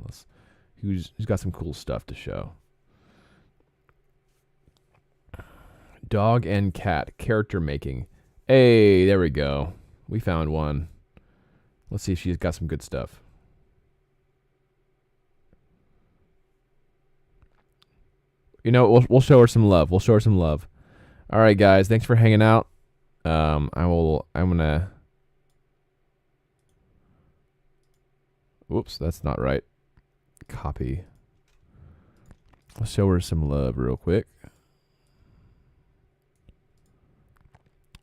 Who's got some cool stuff to show. Dog and cat character making. Hey, there we go. We found one. Let's see if she's got some good stuff. You know, we'll show her some love. We'll show her some love. All right, guys. Thanks for hanging out. I'm gonna. Whoops, that's not right. Copy. Let's show her some love real quick.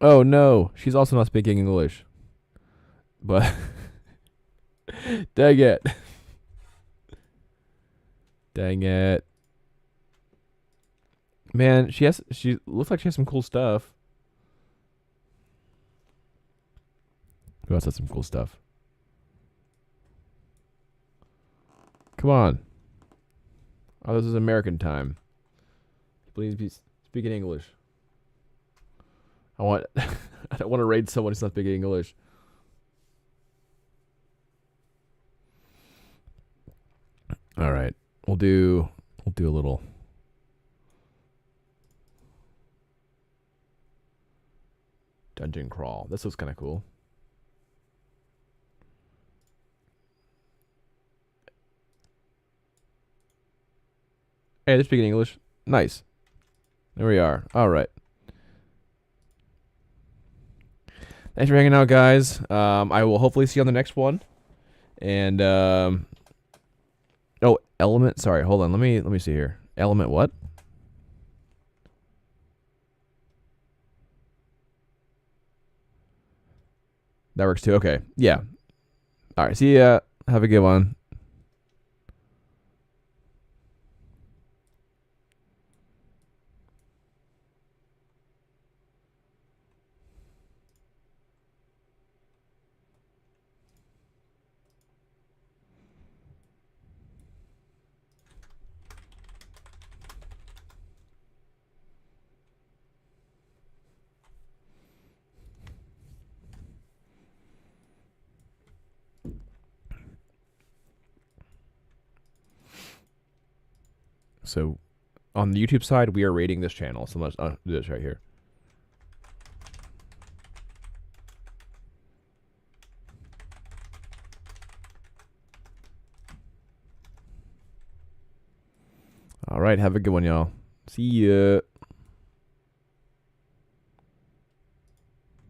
Oh no, she's also not speaking English. But dang it. Dang it. Man, she looks like she has some cool stuff. Who else has some cool stuff? Come on. Oh, this is American time. Please be speaking English. I don't want to raid someone who's not speaking English. All right. We'll do a little dungeon crawl. This looks kind of cool. Hey, they're speaking English. Nice. There we are. All right. Thanks for hanging out, guys. I will hopefully see you on the next one. And oh, element. Sorry, hold on. Let me see here. Element what? That works too. Okay. Yeah. All right. See ya. Have a good one. So, on the YouTube side, we are rating this channel. So let's do this right here. All right, have a good one, y'all. See ya.